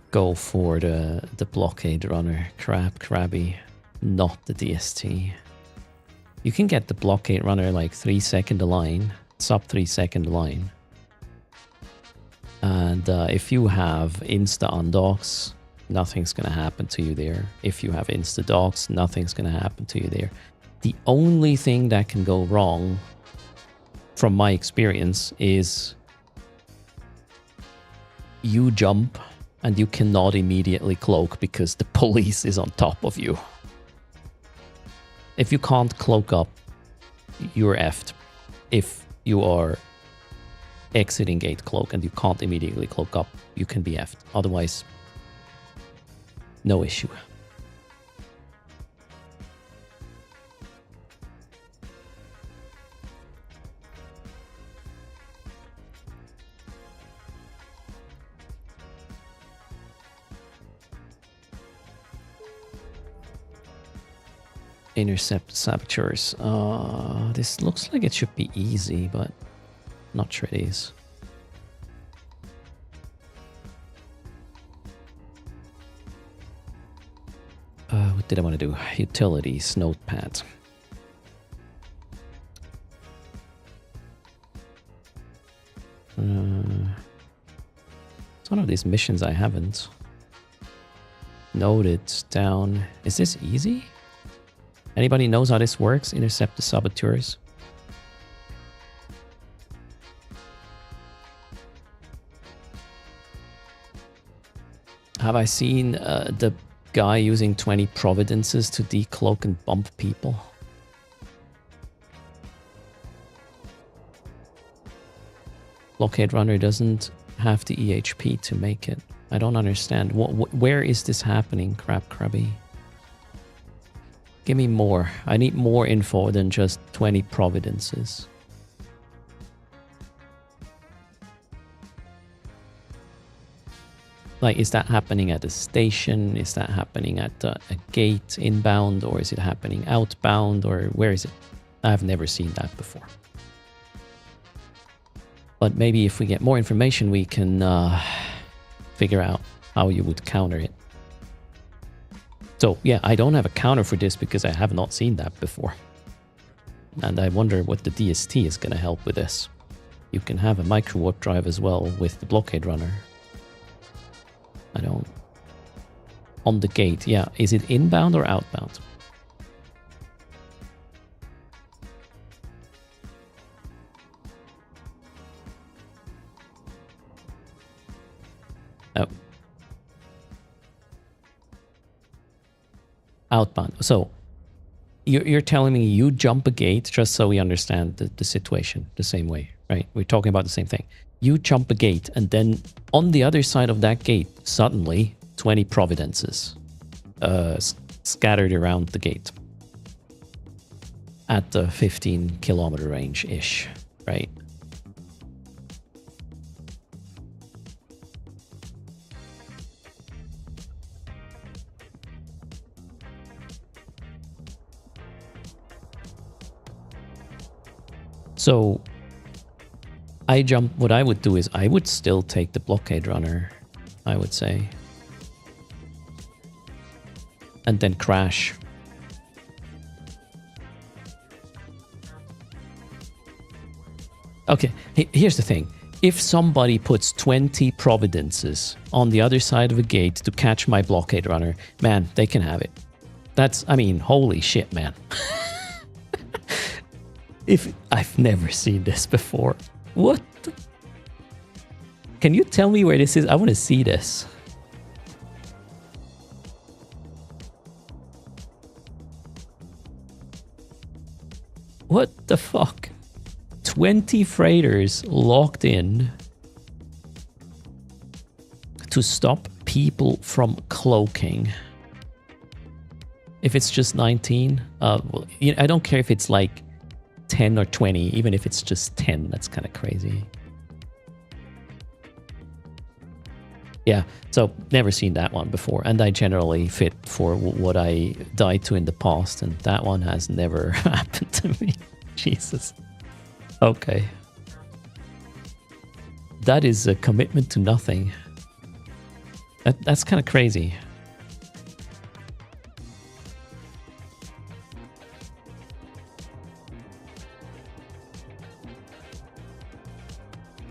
go for the blockade runner, crabby, not the DST. You can get the blockade runner like 3 second align, sub 3 second align. And if you have insta undocks, nothing's gonna happen to you there. If you have insta docks, nothing's gonna happen to you there. The only thing that can go wrong, from my experience, is you jump and you cannot immediately cloak because the police is on top of you. If you can't cloak up, you're effed. If you are exiting gate cloak and you can't immediately cloak up, you can be effed. Otherwise, no issue. Intercept saboteurs. This looks like it should be easy, but not sure it is. What did I want to do? Utilities, notepad. It's one of these missions I haven't noted down. Is this easy? Anybody knows how this works? Intercept the saboteurs. Have I seen the guy using 20 providences to decloak and bump people? Blockade runner doesn't have the EHP to make it. I don't understand. Where is this happening, Crabby? Give me more. I need more info than just 20 providences. Like, is that happening at a station? Is that happening at a gate inbound? Or is it happening outbound? Or where is it? I've never seen that before. But maybe if we get more information, we can figure out how you would counter it. So yeah, I don't have a counter for this because I have not seen that before. And I wonder what the DST is going to help with this. You can have a micro warp drive as well with the blockade runner. I don't... On the gate, yeah. Is it inbound or outbound? Oh. Outbound. So, you're telling me you jump a gate, just so we understand the situation the same way, right? We're talking about the same thing. You jump a gate, and then on the other side of that gate, suddenly 20 providences scattered around the gate at the 15-kilometer range-ish, right? So what I would do is I would still take the blockade runner, I would say. And then crash. Okay, here's the thing. If somebody puts 20 providences on the other side of a gate to catch my blockade runner, man, they can have it. That's, I mean, holy shit, man. If I've never seen this before. What? Can you tell me where this is? I want to see this. What the fuck? 20 freighters locked in to stop people from cloaking. If it's just 19, well, I don't care if it's like 10 or 20, even if it's just 10, that's kind of crazy. Yeah, so never seen that one before, and I generally fit for what I died to in the past, and that one has never happened to me. Jesus. Okay. That is a commitment to nothing. That's kind of crazy.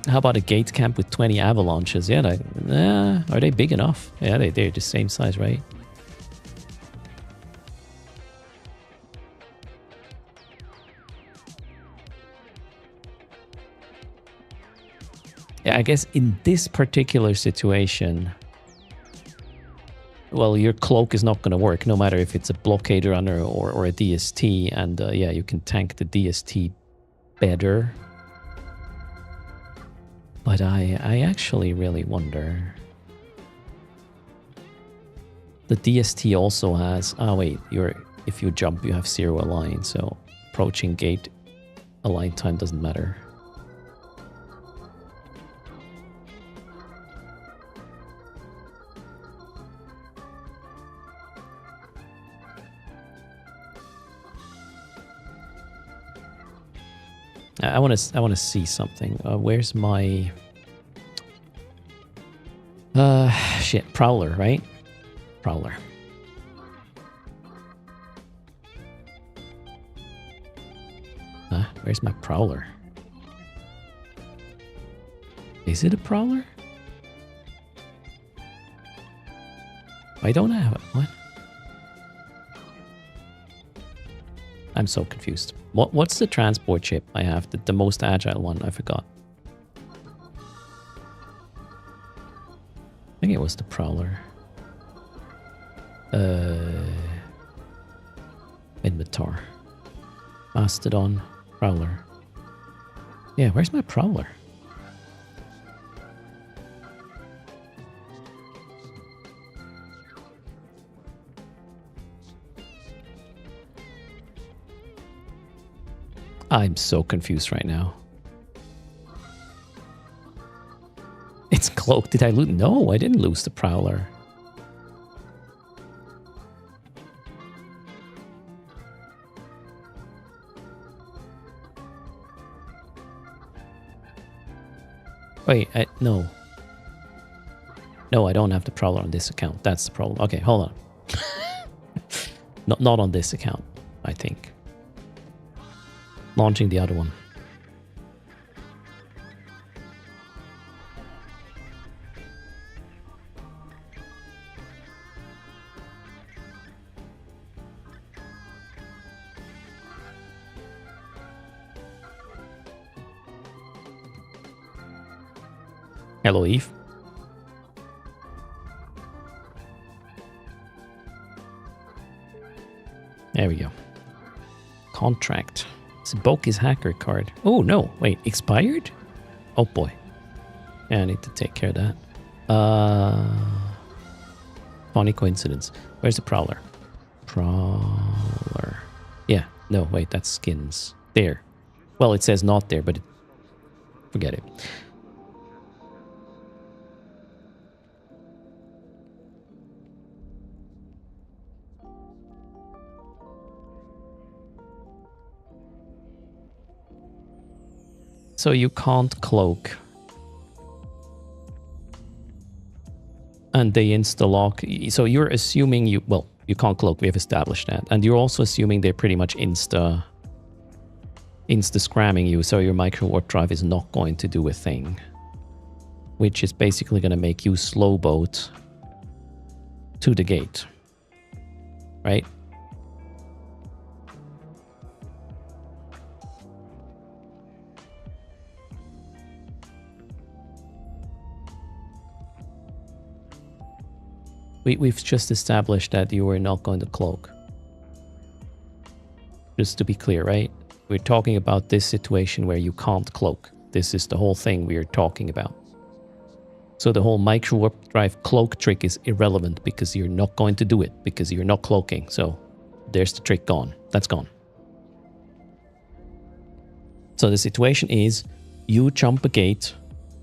How about a gate camp with 20 avalanches? Yeah, are they big enough? Yeah, they're the same size, right? Yeah, I guess in this particular situation, well, your cloak is not going to work, no matter if it's a blockade runner or a DST, and yeah, you can tank the DST better. But I actually really wonder. The DST also has... Oh wait, if you jump, you have 0 align, so approaching gate align time doesn't matter. I want to see something. Where's my shit, Prowler, right? Prowler. Where's my Prowler? Is it a Prowler? Why don't I have it? What? I'm so confused. What's the transport ship I have? The most agile one, I forgot. I think it was the Prowler. Inventor. Mastodon. Prowler. Yeah, where's my Prowler? I'm so confused right now. It's cloaked. Did I lose? No, I didn't lose the Prowler. Wait, no. No, I don't have the Prowler on this account. That's the problem. Okay, hold on. Not on this account, I think. Launching the other one. Hello, Eve. There we go. Contract. It's a Boki's hacker card. Oh, no. Wait, expired? Oh, boy. Yeah, I need to take care of that. Funny coincidence. Where's the Prowler? Prowler. Yeah. No, wait, that's skins. There. Well, it says not there, but forget it. So you can't cloak. And they insta-lock. So you're assuming you... Well, you can't cloak. We have established that. And you're also assuming they're pretty much insta-scramming you. So your micro warp drive is not going to do a thing. Which is basically going to make you slow boat to the gate. Right? We've just established that you are not going to cloak. Just to be clear, right? We're talking about this situation where you can't cloak. This is the whole thing we are talking about. So the whole micro warp drive cloak trick is irrelevant because you're not going to do it because you're not cloaking. So there's the trick gone. That's gone. So the situation is you jump a gate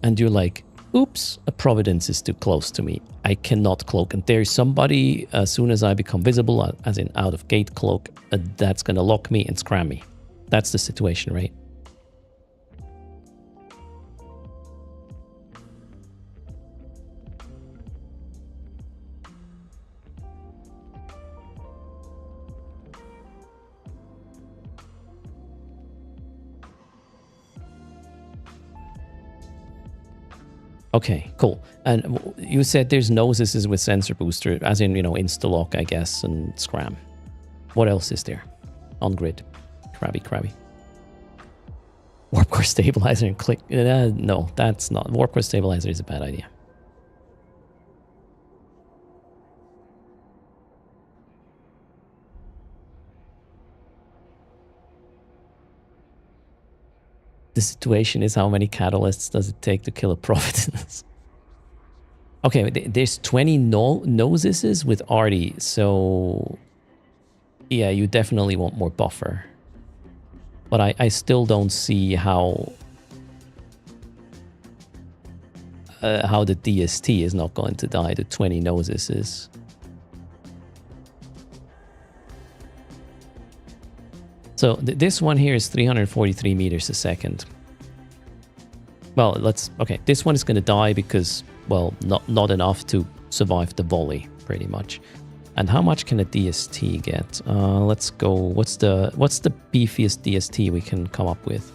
and you're like, oops, a Providence is too close to me. I cannot cloak. And there's somebody, as soon as I become visible, as in out of gate cloak, that's going to lock me and scram me. That's the situation, right? Okay, cool. And you said there's noses with sensor booster, as in, you know, insta-lock, I guess, and scram. What else is there on grid? Crabby. Warp core stabilizer and click. No, that's not. Warp core stabilizer is a bad idea. The situation is how many catalysts does it take to kill a Providence? Okay, there's 20 noses with Artie, so yeah, you definitely want more buffer. But I still don't see how the DST is not going to die to 20 noses. So this one here is 343 meters a second. Well, okay, this one is going to die because, well, not enough to survive the volley, pretty much. And how much can a DST get? Let's go. What's the beefiest DST we can come up with?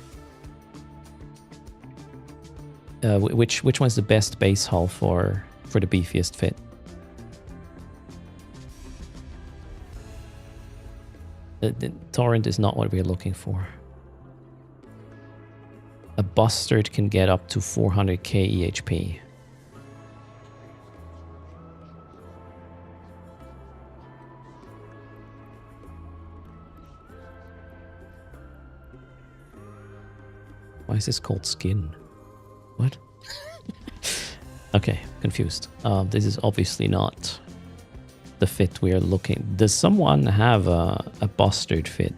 Which one's the best base hull for the beefiest fit? The torrent is not what we're looking for. A bustard can get up to 400k EHP. Why is this called skin? What? Okay, confused. This is obviously not the fit we are looking. Does someone have a bustard fit?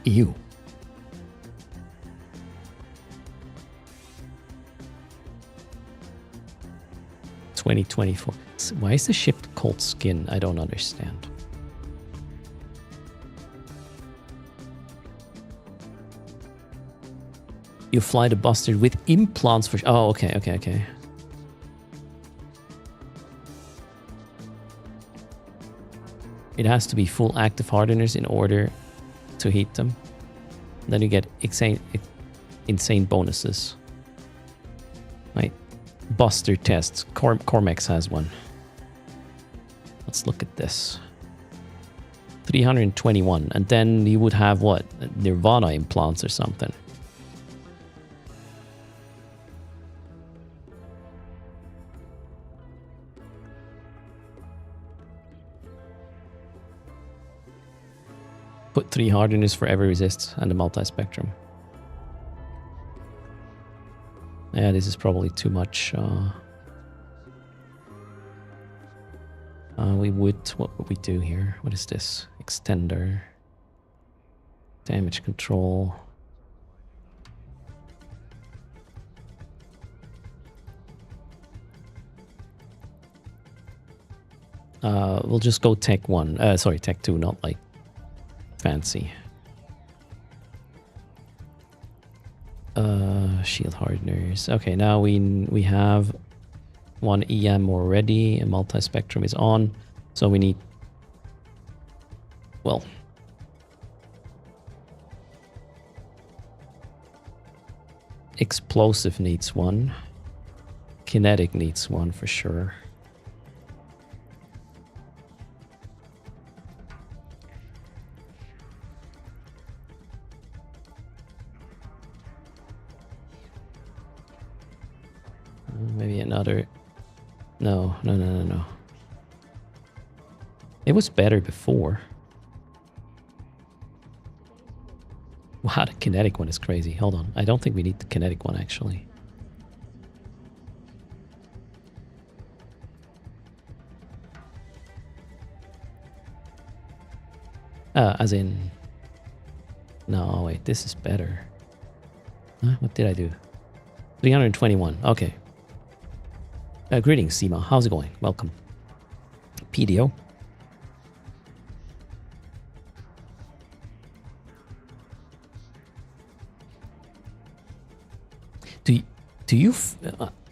You. $2024. Why is the ship called skin? I don't understand. You fly the bustard with implants for... Oh, okay. It has to be full active hardeners in order to heat them. Then you get insane bonuses. Right. Buster tests. Cormex has one. Let's look at this. 321. And then you would have what? Nirvana implants or something. Put 3 hardiness for every resist and a multi-spectrum. Yeah, this is probably too much. What would we do here? What is this? Extender. Damage control. We'll just go tech 1. Sorry, tech 2, not like fancy. Shield hardeners. Okay, now we have 1 EM already, and multi-spectrum is on. So we need, well, explosive needs 1. Kinetic needs 1 for sure. Maybe another. No. It was better before. Wow, the kinetic one is crazy. Hold on. I don't think we need the kinetic one, actually. As in... No, wait. This is better. Huh? What did I do? 321. Okay. Greetings, Seema. How's it going? Welcome. PDO. Do you...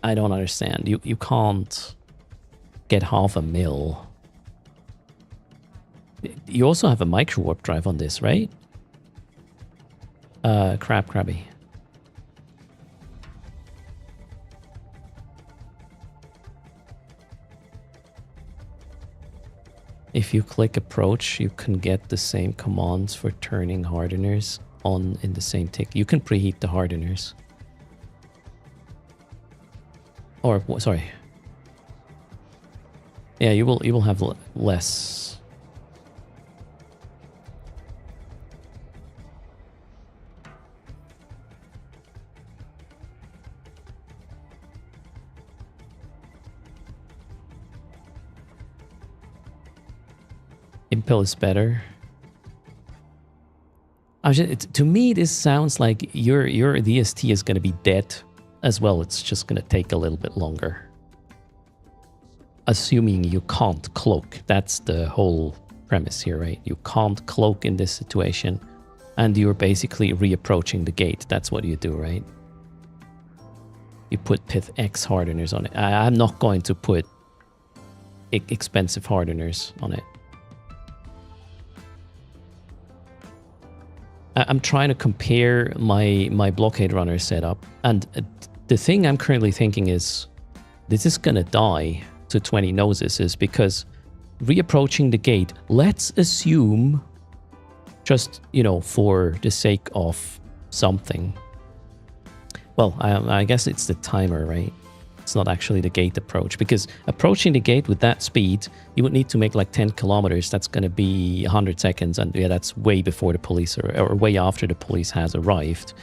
I don't understand. You can't get half a mil. You also have a micro warp drive on this, right? Crabby. If you click approach, you can get the same commands for turning hardeners on in the same tick. You can preheat the hardeners. Or, sorry. Yeah, you will have less. Impel is better. To me, this sounds like your DST is going to be dead as well. It's just going to take a little bit longer. Assuming you can't cloak. That's the whole premise here, right? You can't cloak in this situation. And you're basically reapproaching the gate. That's what you do, right? You put Pith X hardeners on it. I'm not going to put expensive hardeners on it. I'm trying to compare my blockade runner setup, and the thing I'm currently thinking is this is gonna die to 20 noses is because reapproaching the gate, let's assume, just, you know, for the sake of something. Well, I guess it's the timer, right? It's not actually the gate approach, because approaching the gate with that speed, you would need to make like 10 kilometers. That's going to be 100 seconds. And yeah, that's way before the police or way after the police has arrived.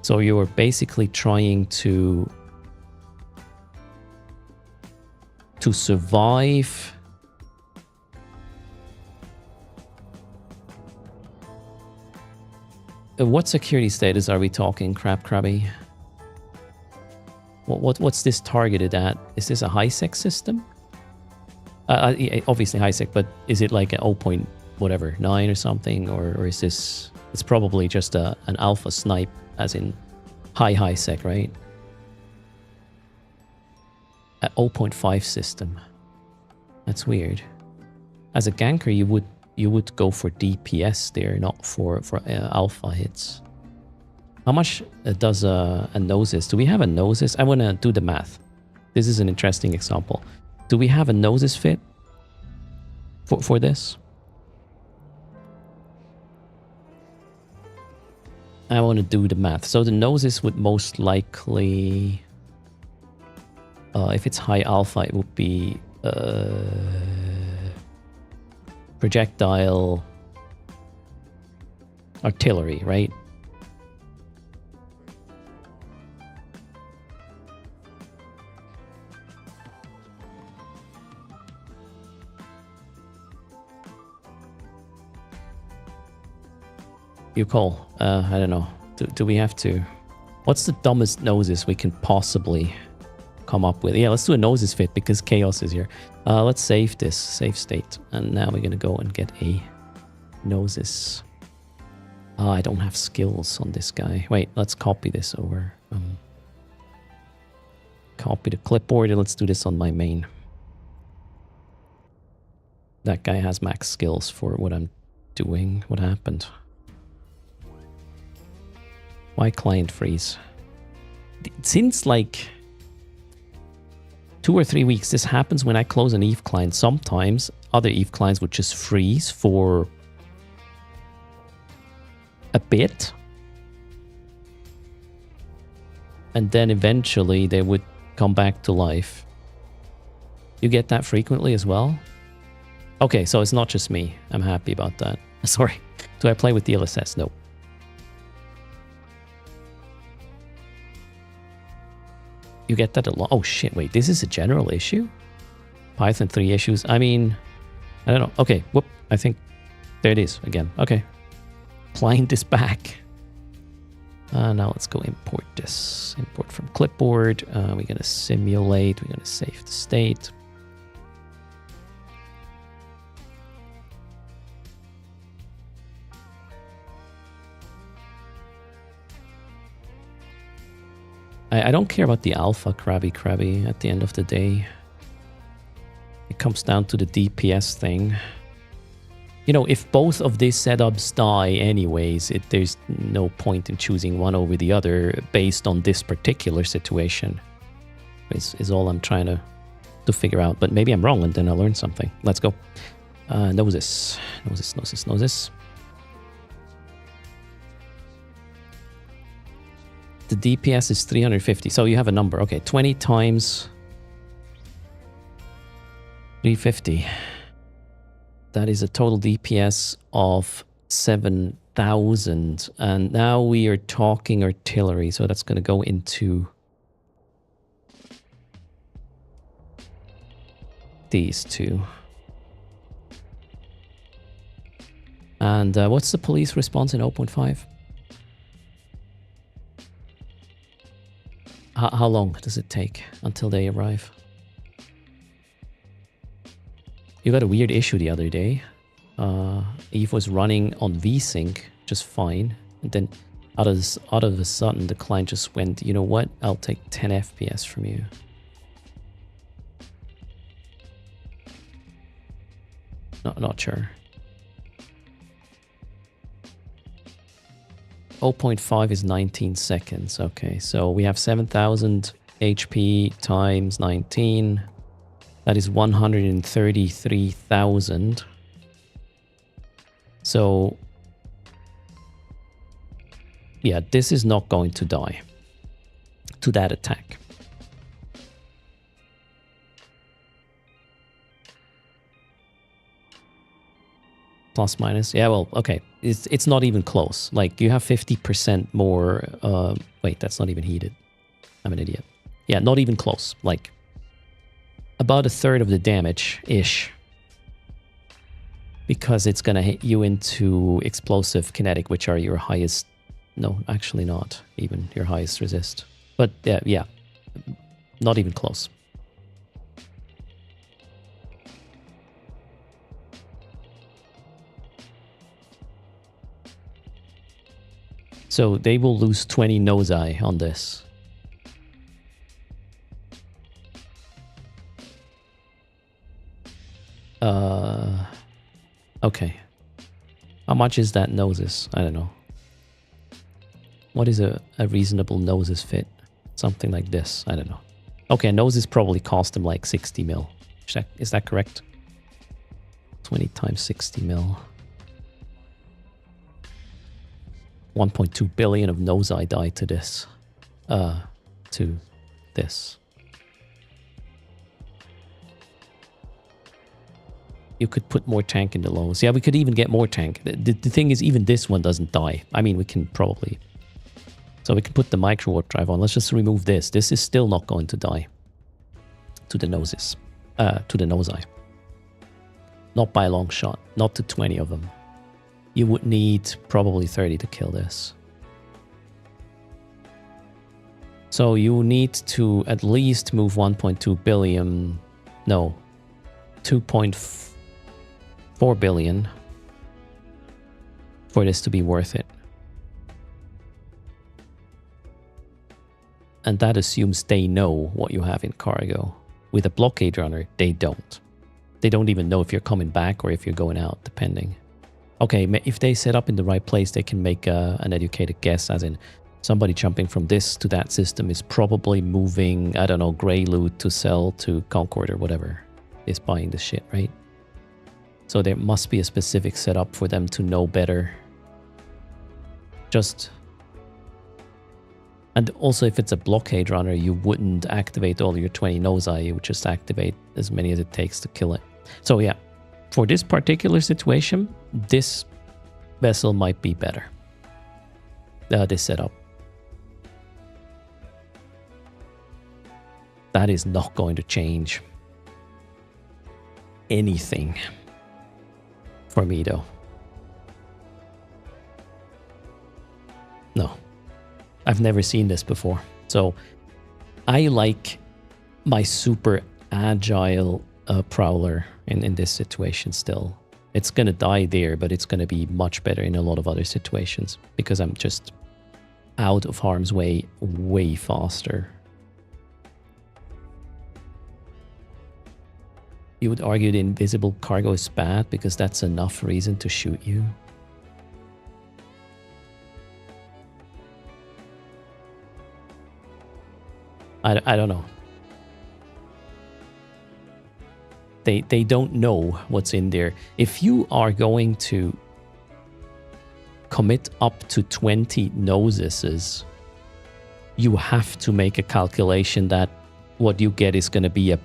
So you're basically trying to survive. What security status are we talking, Crabby? What's this targeted at? Is this a high-sec system? Obviously high-sec, but is it like a 0. Whatever, 9 or something? Or is this... It's probably just an alpha snipe, as in high-sec, right? A 0.5 system. That's weird. As a ganker, you would go for DPS there, not for alpha hits. How much does a Gnosis? Do we have a Gnosis? I want to do the math. This is an interesting example. Do we have a Gnosis fit for this? I want to do the math. So the Gnosis would most likely, if it's high alpha, it would be projectile artillery, right? You call. I don't know. Do we have to... What's the dumbest noses we can possibly come up with? Yeah, let's do a noses fit because chaos is here. Let's save this. Save state. And now we're going to go and get a noses. I don't have skills on this guy. Wait, let's copy this over. Copy the clipboard and let's do this on my main. That guy has max skills for what I'm doing. What happened? Why client freeze? Since like 2 or 3 weeks, this happens when I close an Eve client. Sometimes other Eve clients would just freeze for a bit. And then eventually they would come back to life. You get that frequently as well? Okay, so it's not just me. I'm happy about that. Sorry. Do I play with DLSS? No. You get that a lot. Oh shit, wait, this is a general issue? Python 3 issues. I mean, I don't know. Okay, whoop. I think there it is again. Okay. Client is back. Now let's go import this. Import from clipboard. We're going to simulate. We're going to save the state. I don't care about the alpha crabby at the end of the day. It comes down to the DPS thing. You know, if both of these setups die anyways, there's no point in choosing one over the other based on this particular situation. Is all I'm trying to figure out. But maybe I'm wrong and then I'll learn something. Let's go. Noses. The DPS is 350. So you have a number. Okay, 20 times 350. That is a total DPS of 7,000. And now we are talking artillery. So that's going to go into these two. And what's the police response in 0.5? How long does it take until they arrive? You got a weird issue the other day. Eve was running on VSync just fine. And then out of a sudden, the client just went, you know what? I'll take 10 FPS from you. Not sure. 0.5 is 19 seconds. Okay, so we have 7,000 HP times 19. That is 133,000. So, yeah, this is not going to die to that attack. Plus minus. Yeah, well, okay. It's not even close. Like, you have 50% more... wait, that's not even heated. I'm an idiot. Yeah, not even close. Like, about a third of the damage-ish. Because it's going to hit you into explosive kinetic, which are your highest... No, actually not even your highest resist. But, yeah. Not even close. So they will lose 20 nosei on this. Okay. How much is that noses? I don't know. What is a reasonable noses fit? Something like this. I don't know. Okay, noses probably cost them like 60 mil. Is that correct? 20 times 60 mil. 1.2 billion of nosei die to this. To this. You could put more tank in the lows. Yeah, we could even get more tank. The thing is, even this one doesn't die. I mean, we can probably... So we can put the micro warp drive on. Let's just remove this. This is still not going to die. To the noses. To the nose eye. Not by a long shot. Not to 20 of them. You would need probably 30 to kill this. So you need to at least move 1.2 billion... No. 2.4 billion for this to be worth it. And that assumes they know what you have in cargo. With a blockade runner, they don't. They don't even know if you're coming back or if you're going out, depending. Okay, if they set up in the right place, they can make an educated guess, as in somebody jumping from this to that system is probably moving, I don't know, grey loot to sell to Concord or whatever is buying the shit, right? So there must be a specific setup for them to know better. Just... And also, if it's a blockade runner, you wouldn't activate all your 20 nose eye. You would just activate as many as it takes to kill it. So yeah, for this particular situation, this vessel might be better. This setup. That is not going to change anything for me, though. No. I've never seen this before. So I like my super agile prowler in this situation still. It's going to die there, but it's going to be much better in a lot of other situations because I'm just out of harm's way way faster. You would argue the invisible cargo is bad because that's enough reason to shoot you. I don't know. They don't know what's in there. If you are going to commit up to 20 noses, you have to make a calculation that what you get is going to be a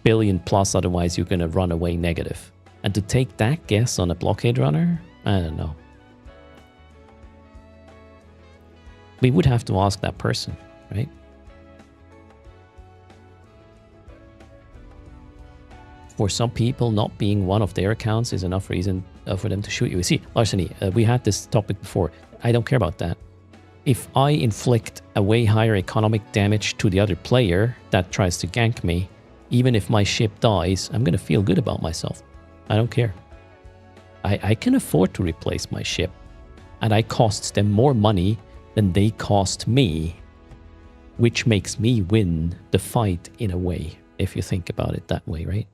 billion plus, otherwise you're going to run away negative. And to take that guess on a blockade runner, I don't know. We would have to ask that person, right? For some people, not being one of their accounts is enough reason for them to shoot you. See, Larceny, we had this topic before. I don't care about that. If I inflict a way higher economic damage to the other player that tries to gank me, even if my ship dies, I'm going to feel good about myself. I don't care. I can afford to replace my ship. And I cost them more money than they cost me, which makes me win the fight in a way, if you think about it that way, right?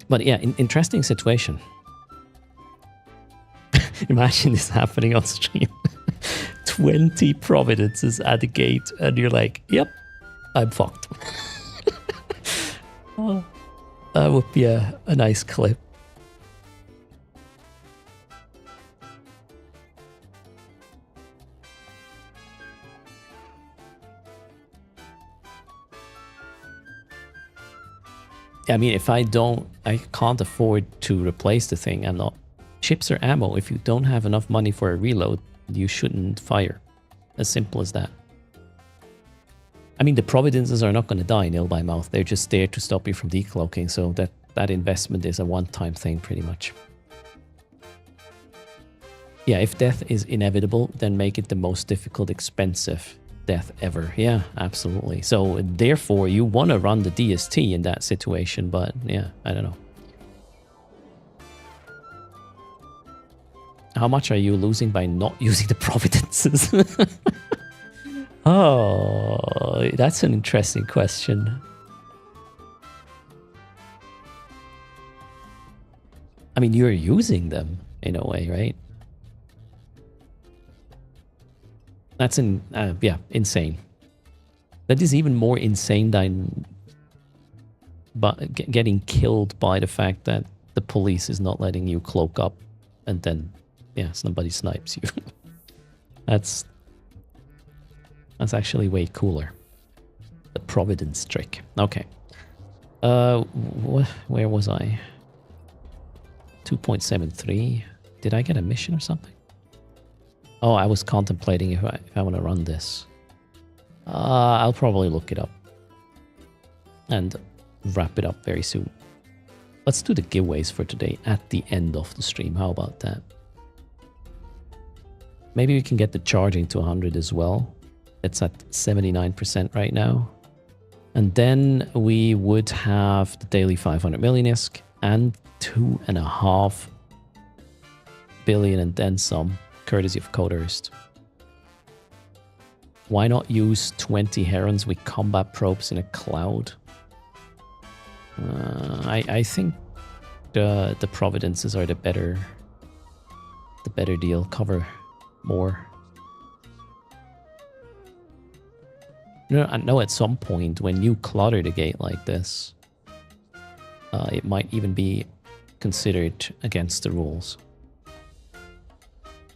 But yeah, interesting situation. Imagine this happening on stream. 20 providences at the gate, and you're like, yep, I'm fucked. Oh, that would be a nice clip. I mean, if I can't afford to replace the thing. I'm not. Chips or ammo. If you don't have enough money for a reload, you shouldn't fire. As simple as that. I mean, the providences are not going to die nil by mouth. They're just there to stop you from decloaking. So that investment is a one-time thing, pretty much. Yeah, if death is inevitable, then make it the most difficult, expensive death ever. Yeah, absolutely. So therefore, you want to run the DST in that situation, but yeah, I don't know. How much are you losing by not using the providences? Oh, that's an interesting question. I mean, you're using them in a way, right? That's yeah, insane. That is even more insane than getting killed by the fact that the police is not letting you cloak up and then, yeah, somebody snipes you. That's actually way cooler. The Providence trick. Okay. Where was I? 2.73. Did I get a mission or something? Oh, I was contemplating if I want to run this. I'll probably look it up and wrap it up very soon. Let's do the giveaways for today at the end of the stream. How about that? Maybe we can get the charging to 100 as well. It's at 79% right now. And then we would have the daily 500 million ISK and 2.5 billion and then some, courtesy of erst. Why not use 20 herons with combat probes in a cloud? I think the Providences are the better deal. Cover more. I know at some point when you clutter the gate like this, it might even be considered against the rules.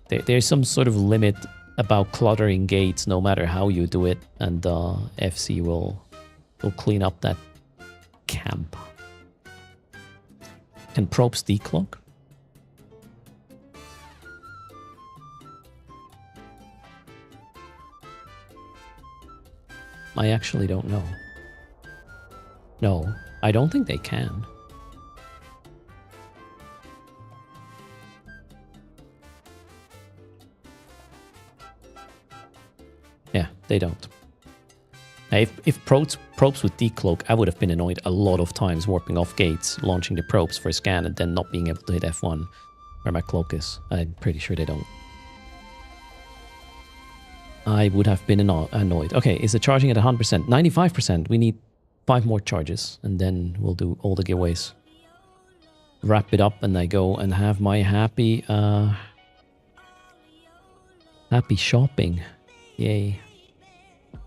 There's some sort of limit about cluttering gates, no matter how you do it, and FC will clean up that camp. Can probes decloak? I actually don't know. No, I don't think they can. Yeah, they don't. If probes would decloak, I would have been annoyed a lot of times warping off gates, launching the probes for a scan, and then not being able to hit F1 where my cloak is. I'm pretty sure they don't. I would have been annoyed. Okay, is the charging at 100%? 95%. We need 5 more charges, and then we'll do all the giveaways. Wrap it up, and I go and have my happy shopping. Yay.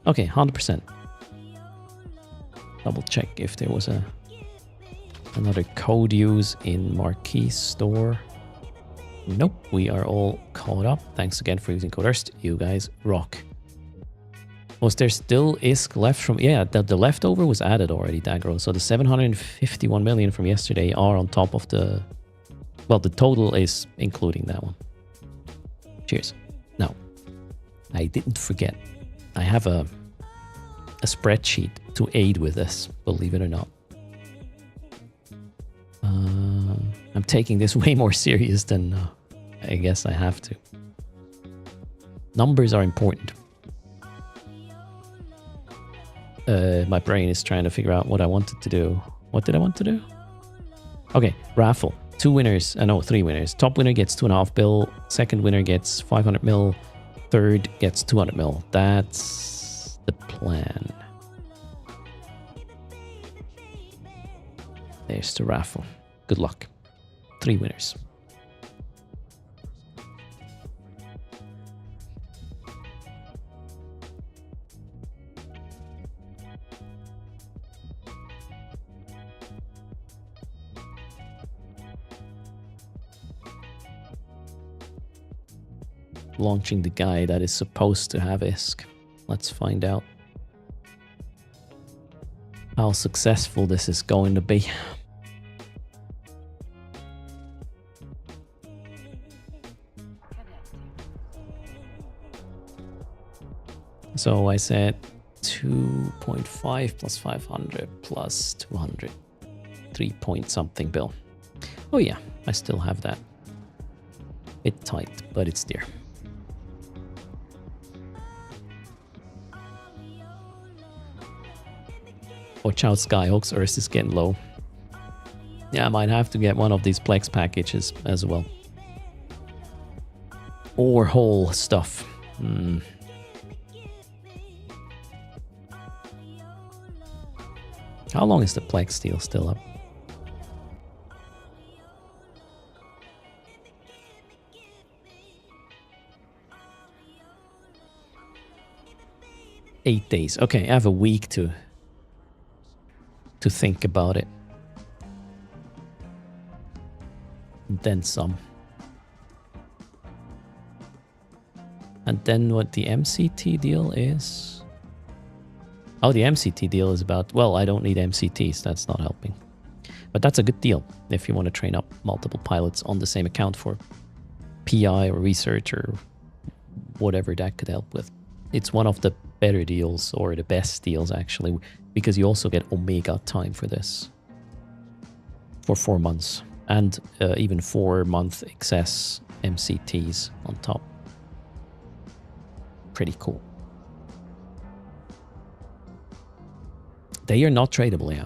Okay, 100%. Double check if there was another code use in Marquee store. Nope, we are all caught up. Thanks again for using code erst. You guys rock. Was there still ISK left from... Yeah, the leftover was added already, Dagro. So the 751 million from yesterday are on top of the... Well, the total is including that one. Cheers. Now, I didn't forget. I have a spreadsheet to aid with this, believe it or not. I'm taking this way more serious than I guess I have to. Numbers are important. My brain is trying to figure out what I wanted to do. What did I want to do? Okay, raffle. 2 winners. No, 3 winners. Top winner gets 2.5 bill. Second winner gets 500 mil. Third gets 200 mil. That's the plan. There's the raffle. Good luck. 3 winners. Launching the guy that is supposed to have ISK. Let's find out how successful this is going to be. So I said 2.5 plus 500 plus 200. 3 point something bill. Oh yeah, I still have that. Bit tight, but it's there. Watch out, Skyhawks, erst is getting low. Yeah, I might have to get one of these Plex packages as well. Or whole stuff. How long is the Plex deal still up? Eight days. Okay, I have a week to think about it. And then some. And then what the MCT deal is... Oh, the MCT deal is about, well, I don't need MCTs. That's not helping. But that's a good deal if you want to train up multiple pilots on the same account for PI or research or whatever that could help with. It's one of the better deals, or the best deals actually, because you also get Omega time for this for 4 months, and even 4-month excess MCTs on top. Pretty cool. They are not tradable, yeah.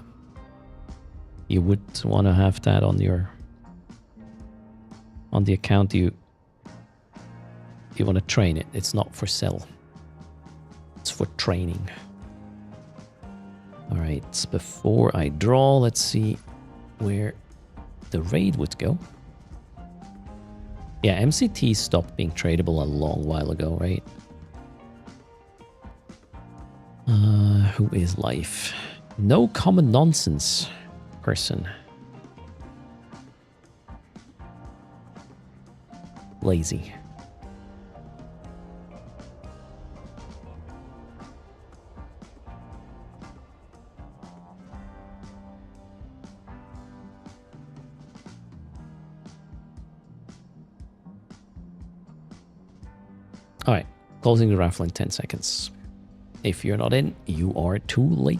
You would want to have that on your the account you want to train it. It's not for sale. It's for training. All right, before I draw, let's see where the raid would go. Yeah, MCT stopped being tradable a long while ago, right? Who is life? No common nonsense person. Lazy. All right, closing the raffle in 10 seconds. If you're not in, you are too late.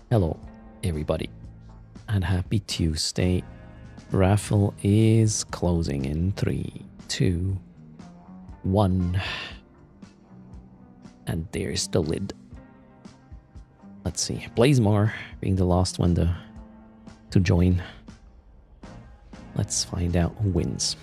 Hello, everybody, and happy Tuesday. Raffle is closing in 3, 2, 1. And there's the lid. Let's see. Blazemar being the last one to join. Let's find out who wins.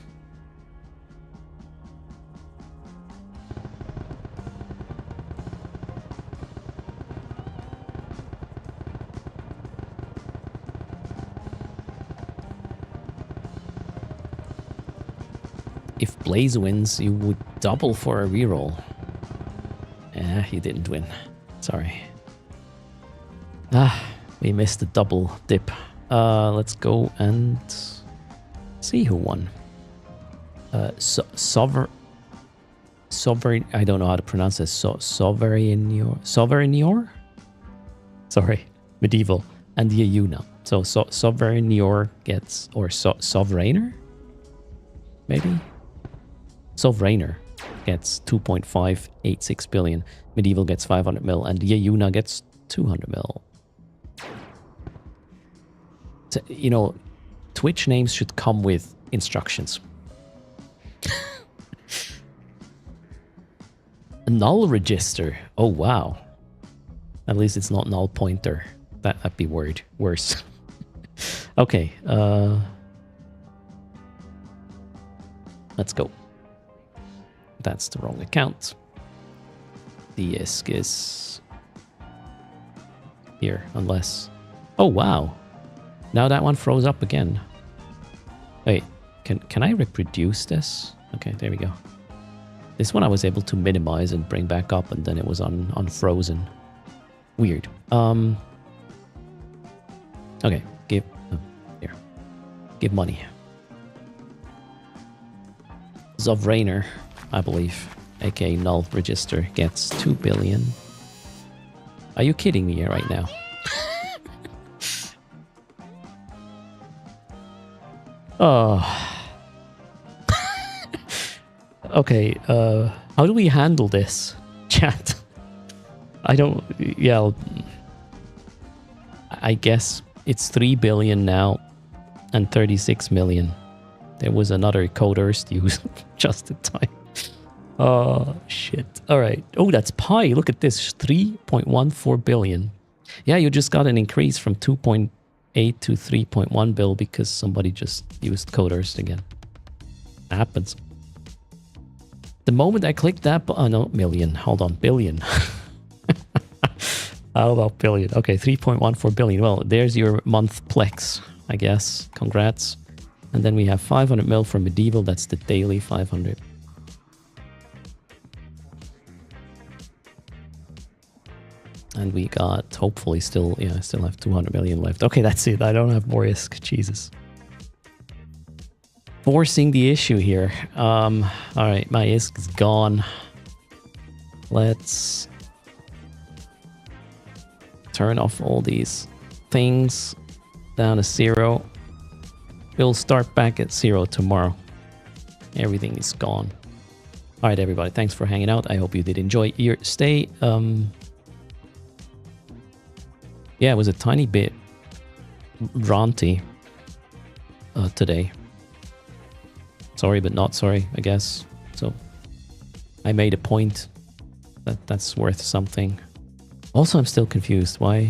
If Blaze wins, you would double for a reroll. Eh, you didn't win. Sorry. We missed the double dip. Let's go and see who won. Sovereign. I don't know how to pronounce this. Sovereignior. Sorry, medieval and the Yuna. So Sovereignior gets, or Sovereigner, maybe. Sovereigner gets 2.586 billion. Medieval gets 500 mil, and Yuna gets 200 mil. So, you know, Twitch names should come with instructions. A null register. Oh wow. At least it's not null pointer. That'd be worse. Okay. Let's go. That's the wrong account. The ISK is here, unless... Oh, wow. Now that one froze up again. Wait, can I reproduce this? Okay, there we go. This one I was able to minimize and bring back up, and then it was unfrozen. Weird. Okay, give... Oh, here. Give money. Zovrainer, I believe, aka null register, gets 2 billion. Are you kidding me right now? Oh. Okay, how do we handle this, chat? I don't... Yeah, I guess it's 3 billion now and 36 million. There was another code erst used just in time. Oh, shit. All right. Oh, that's pi. Look at this. 3.14 billion. Yeah, you just got an increase from 2.8 to 3.1 bill because somebody just used code erst again. Happens. The moment I clicked that... Oh, no, million. Hold on. Billion. How about billion? Okay, 3.14 billion. Well, there's your month plex, I guess. Congrats. And then we have 500 mil for medieval. That's the daily 500. And we got, hopefully still, yeah, I still have 200 million left. Okay, that's it. I don't have more ISK. Jesus. Forcing the issue here. All right, my ISK is gone. Let's turn off all these things down to 0. We'll start back at 0 tomorrow. Everything is gone. All right, everybody. Thanks for hanging out. I hope you did enjoy your stay. Yeah, it was a tiny bit ranty today. Sorry, but not sorry, I guess. So I made a point that's worth something. Also, I'm still confused. Why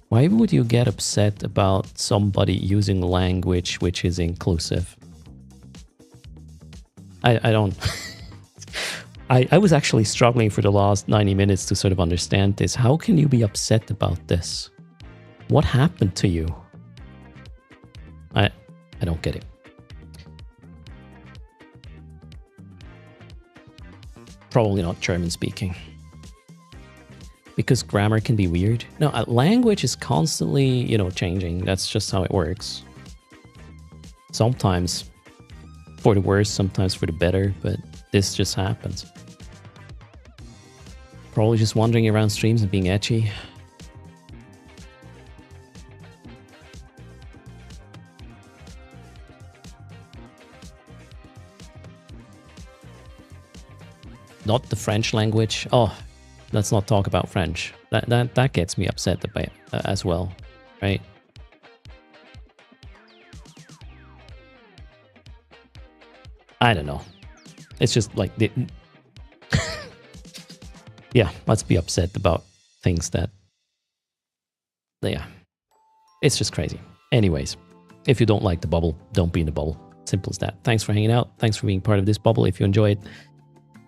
would you get upset about somebody using language which is inclusive? I don't... I was actually struggling for the last 90 minutes to sort of understand this. How can you be upset about this? What happened to you? I don't get it. Probably not German speaking. Because grammar can be weird. No, language is constantly, you know, changing. That's just how it works. Sometimes for the worse, sometimes for the better, but this just happens. Probably just wandering around streams and being etchy. Not the French language. Oh, let's not talk about French. That gets me upset about as well, right? I don't know. It's just like yeah, let's be upset about things that, yeah, it's just crazy. Anyways, if you don't like the bubble, don't be in the bubble. Simple as that. Thanks for hanging out. Thanks for being part of this bubble. If you enjoy it,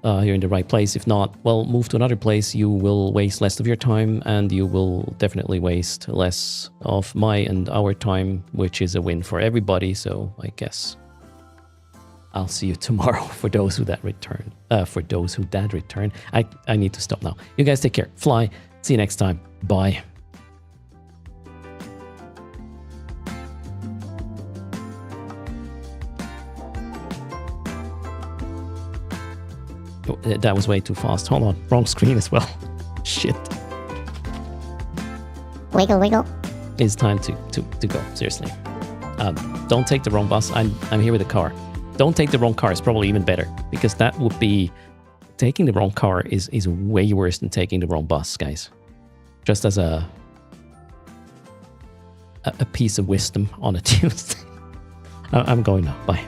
you're in the right place. If not, well, move to another place. You will waste less of your time, and you will definitely waste less of my and our time, which is a win for everybody. So I guess I'll see you tomorrow for those who that return. For those who did return. I need to stop now. You guys take care. Fly. See you next time. Bye. Oh, that was way too fast. Hold on. Wrong screen as well. Shit. Wiggle, wiggle. It's time to go. Seriously. Don't take the wrong bus. I'm here with a car. Don't take the wrong car. It's probably even better, because that would be... Taking the wrong car is way worse than taking the wrong bus, guys. Just as a piece of wisdom on a Tuesday. I'm going now. Bye.